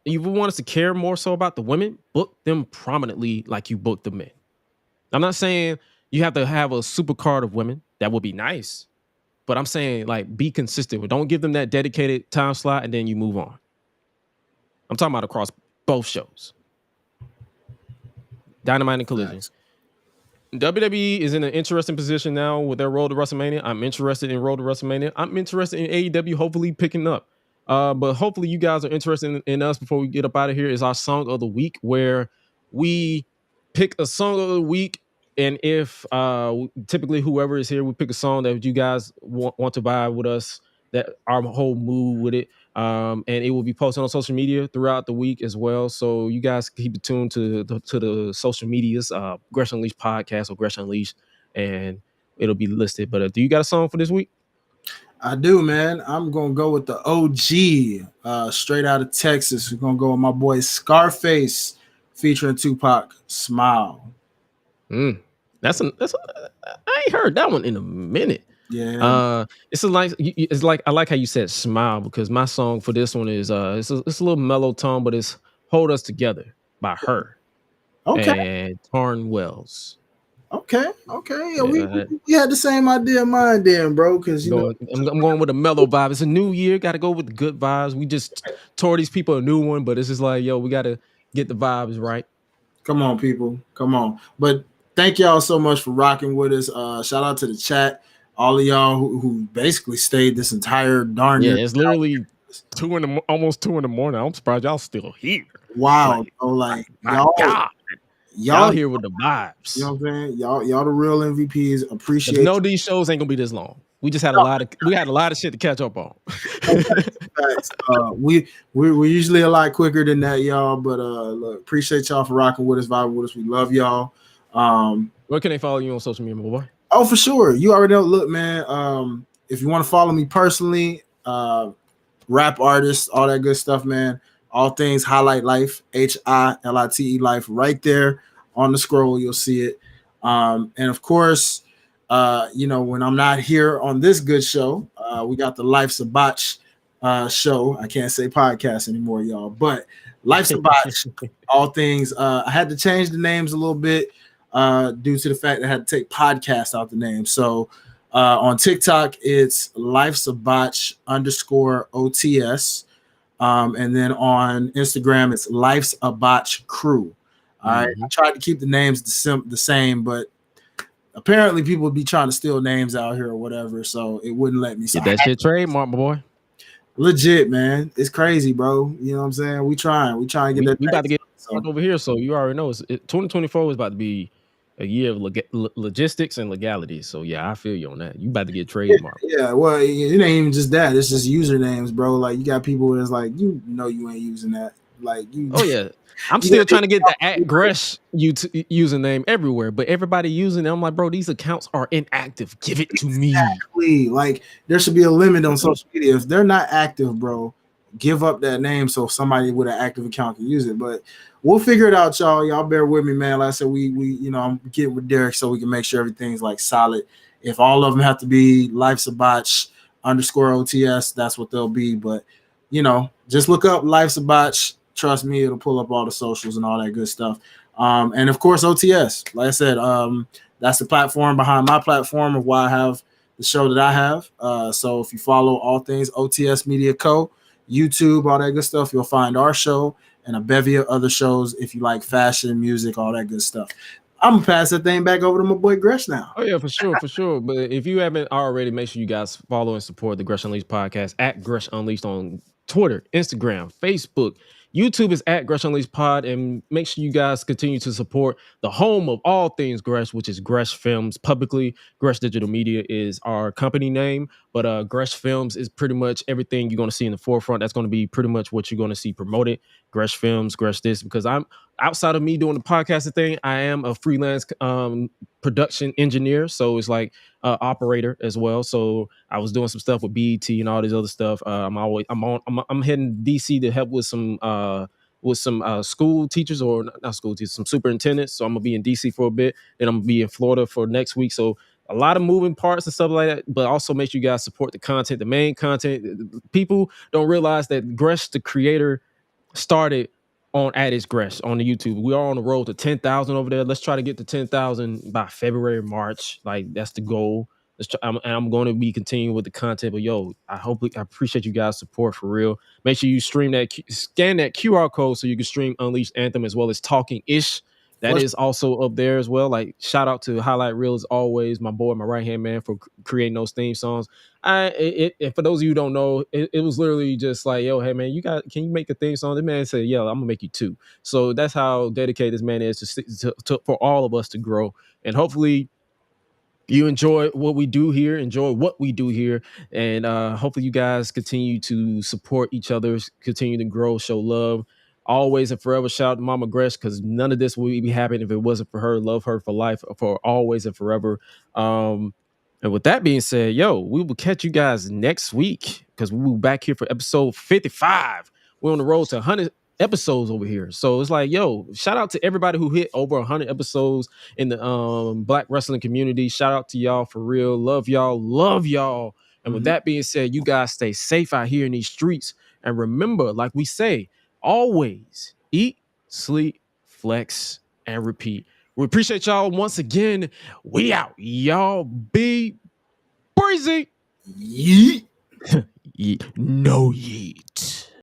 us to care more so about the women, book them prominently like you book the men. I'm not saying you have to have a super card of women. That would be nice. But I'm saying like be consistent. Don't give them that dedicated time slot and then you move on. I'm talking about across both shows. Dynamite and Collision. Nice. WWE is in an interesting position now with their road to WrestleMania. I'm interested in road to WrestleMania. I'm interested in AEW hopefully picking up. But hopefully you guys are interested in us before we get up out of here. Is our song of the week, where we pick a song of the week. And if typically whoever is here, we pick a song that you guys want to vibe with us, that our whole mood with it. And it will be posted on social media throughout the week as well. So you guys keep it tuned to the social medias, Gresh Unleashed podcast or Gresh Unleashed, and it'll be listed. But do you got a song for this week? I do, man. I'm gonna go with the OG, straight out of Texas. We're gonna go with my boy Scarface featuring Tupac. Smile. I ain't heard that one in a minute. Yeah. It's like I like how you said smile, because my song for this one is it's a little mellow tone, but it's Hold Us Together by her. Okay. And Tarn Wells. Okay. Yeah, we had the same idea in mind then, bro. Because I'm going with a mellow vibe. It's a new year, gotta go with the good vibes. We just tore these people a new one, but it's just like, yo, we gotta get the vibes right. Come on, people. Come on. But thank y'all so much for rocking with us. Shout out to the chat. All of y'all who basically stayed this entire darn year. It's literally almost 2 in the morning. I'm surprised y'all still here. Wow. Y'all here with the vibes. You know what I'm saying? Y'all the real MVPs. Appreciate it. No, these shows ain't gonna be this long. We just had a lot of shit to catch up on. We're usually a lot quicker than that, y'all. But look, appreciate y'all for rocking with us, vibing with us. We love y'all. Where can they follow you on social media, my boy? Oh, for sure. You already know. Look, man. If you want to follow me personally, rap artist, all that good stuff, man. All things Highlight Life, HILITE Life, right there on the scroll. You'll see it. And of course, when I'm not here on this good show, we got the Life's a Botch show. I can't say podcast anymore, y'all, but Life's a Botch. All things. I had to change the names a little bit due to the fact that I had to take podcast out the name. So on TikTok, it's Life's a Botch _OTS. And then on Instagram, it's Life's a Botch Crew. All right. I tried to keep the names the same, but apparently people would be trying to steal names out here or whatever, so it wouldn't let me. Get that shit trademark, my boy. Legit, man. It's crazy, bro. You know what I'm saying? We trying to get that. We about to get over here, so you already know 2024 is about to be a year of logistics and legalities. So yeah, I feel you on that. You about to get trademark. Yeah, well, it ain't even just that. It's just usernames, bro. Like you got people that's like, you ain't using that. Like you. Oh yeah. I'm still trying to get the @Gresh username everywhere, but everybody using it. I'm like, bro, these accounts are inactive. Give it to me. Exactly. Like there should be a limit on social media. If they're not active, bro, give up that name so somebody with an active account can use it. But we'll figure it out, y'all. Y'all bear with me, man. Like I said, I'm getting with Derek so we can make sure everything's like solid. If all of them have to be Life's a Botch _OTS, that's what they'll be. But just look up Life's a Botch. Trust me, it'll pull up all the socials and all that good stuff. And of course, OTS. Like I said, that's the platform behind my platform of why I have the show that I have. So if you follow all things OTS Media Co., YouTube, all that good stuff, you'll find our show and a bevy of other shows if you like fashion, music, all that good stuff. I'm gonna pass that thing back over to my boy Gresh now. Oh yeah, for sure. But if you haven't already, make sure you guys follow and support the Gresh Unleashed podcast @Gresh Unleashed on Twitter, Instagram, Facebook. YouTube is @Gresh Unleashed Pod, and make sure you guys continue to support the home of all things Gresh, which is Gresh Films publicly. Gresh Digital Media is our company name, but Gresh Films is pretty much everything you're going to see in the forefront. That's going to be pretty much what you're going to see promoted. Gresh Films, Gresh this, because I'm outside of me doing the podcasting thing, I am a freelance production engineer, so it's like operator as well. So I was doing some stuff with BET and all this other stuff. I'm heading DC to help with some school teachers, or not school teachers, some superintendents. So I'm gonna be in DC for a bit, then I'm gonna be in Florida for next week. So a lot of moving parts and stuff like that, but also make sure you guys support the content, the main content. People don't realize that Gresh, the creator, started on @Gresh on the YouTube. We are on the road to 10,000 over there. Let's try to get to 10,000 by February, March. Like that's the goal. I'm going to be continuing with the content. But yo, I appreciate you guys' support for real. Make sure you scan that QR code so you can stream Unleashed Anthem as well as Talking Ish. That is also up there as well. Like, shout out to Highlight Reel as always, my boy, my right hand man, for creating those theme songs. And for those of you who don't know, it was literally just like, yo, hey man, can you make a theme song? The man said, yeah, I'm gonna make you 2. So that's how dedicated this man is for all of us to grow. And hopefully you enjoy what we do here, and hopefully you guys continue to support each other, continue to grow, show love. Always and forever shout out to Mama Gresh, because none of this would be happening if it wasn't for her. Love her for life, for always and forever. And with that being said, yo, we will catch you guys next week, because we will be back here for episode 55. We're on the road to 100 episodes over here. So it's like, yo, shout out to everybody who hit over 100 episodes in the Black wrestling community. Shout out to y'all for real. Love y'all. And with that being said, you guys stay safe out here in these streets. And remember, like we say, always eat, sleep, flex, and repeat. We appreciate y'all once again. We out. Y'all be breezy. Yeet. No yeet.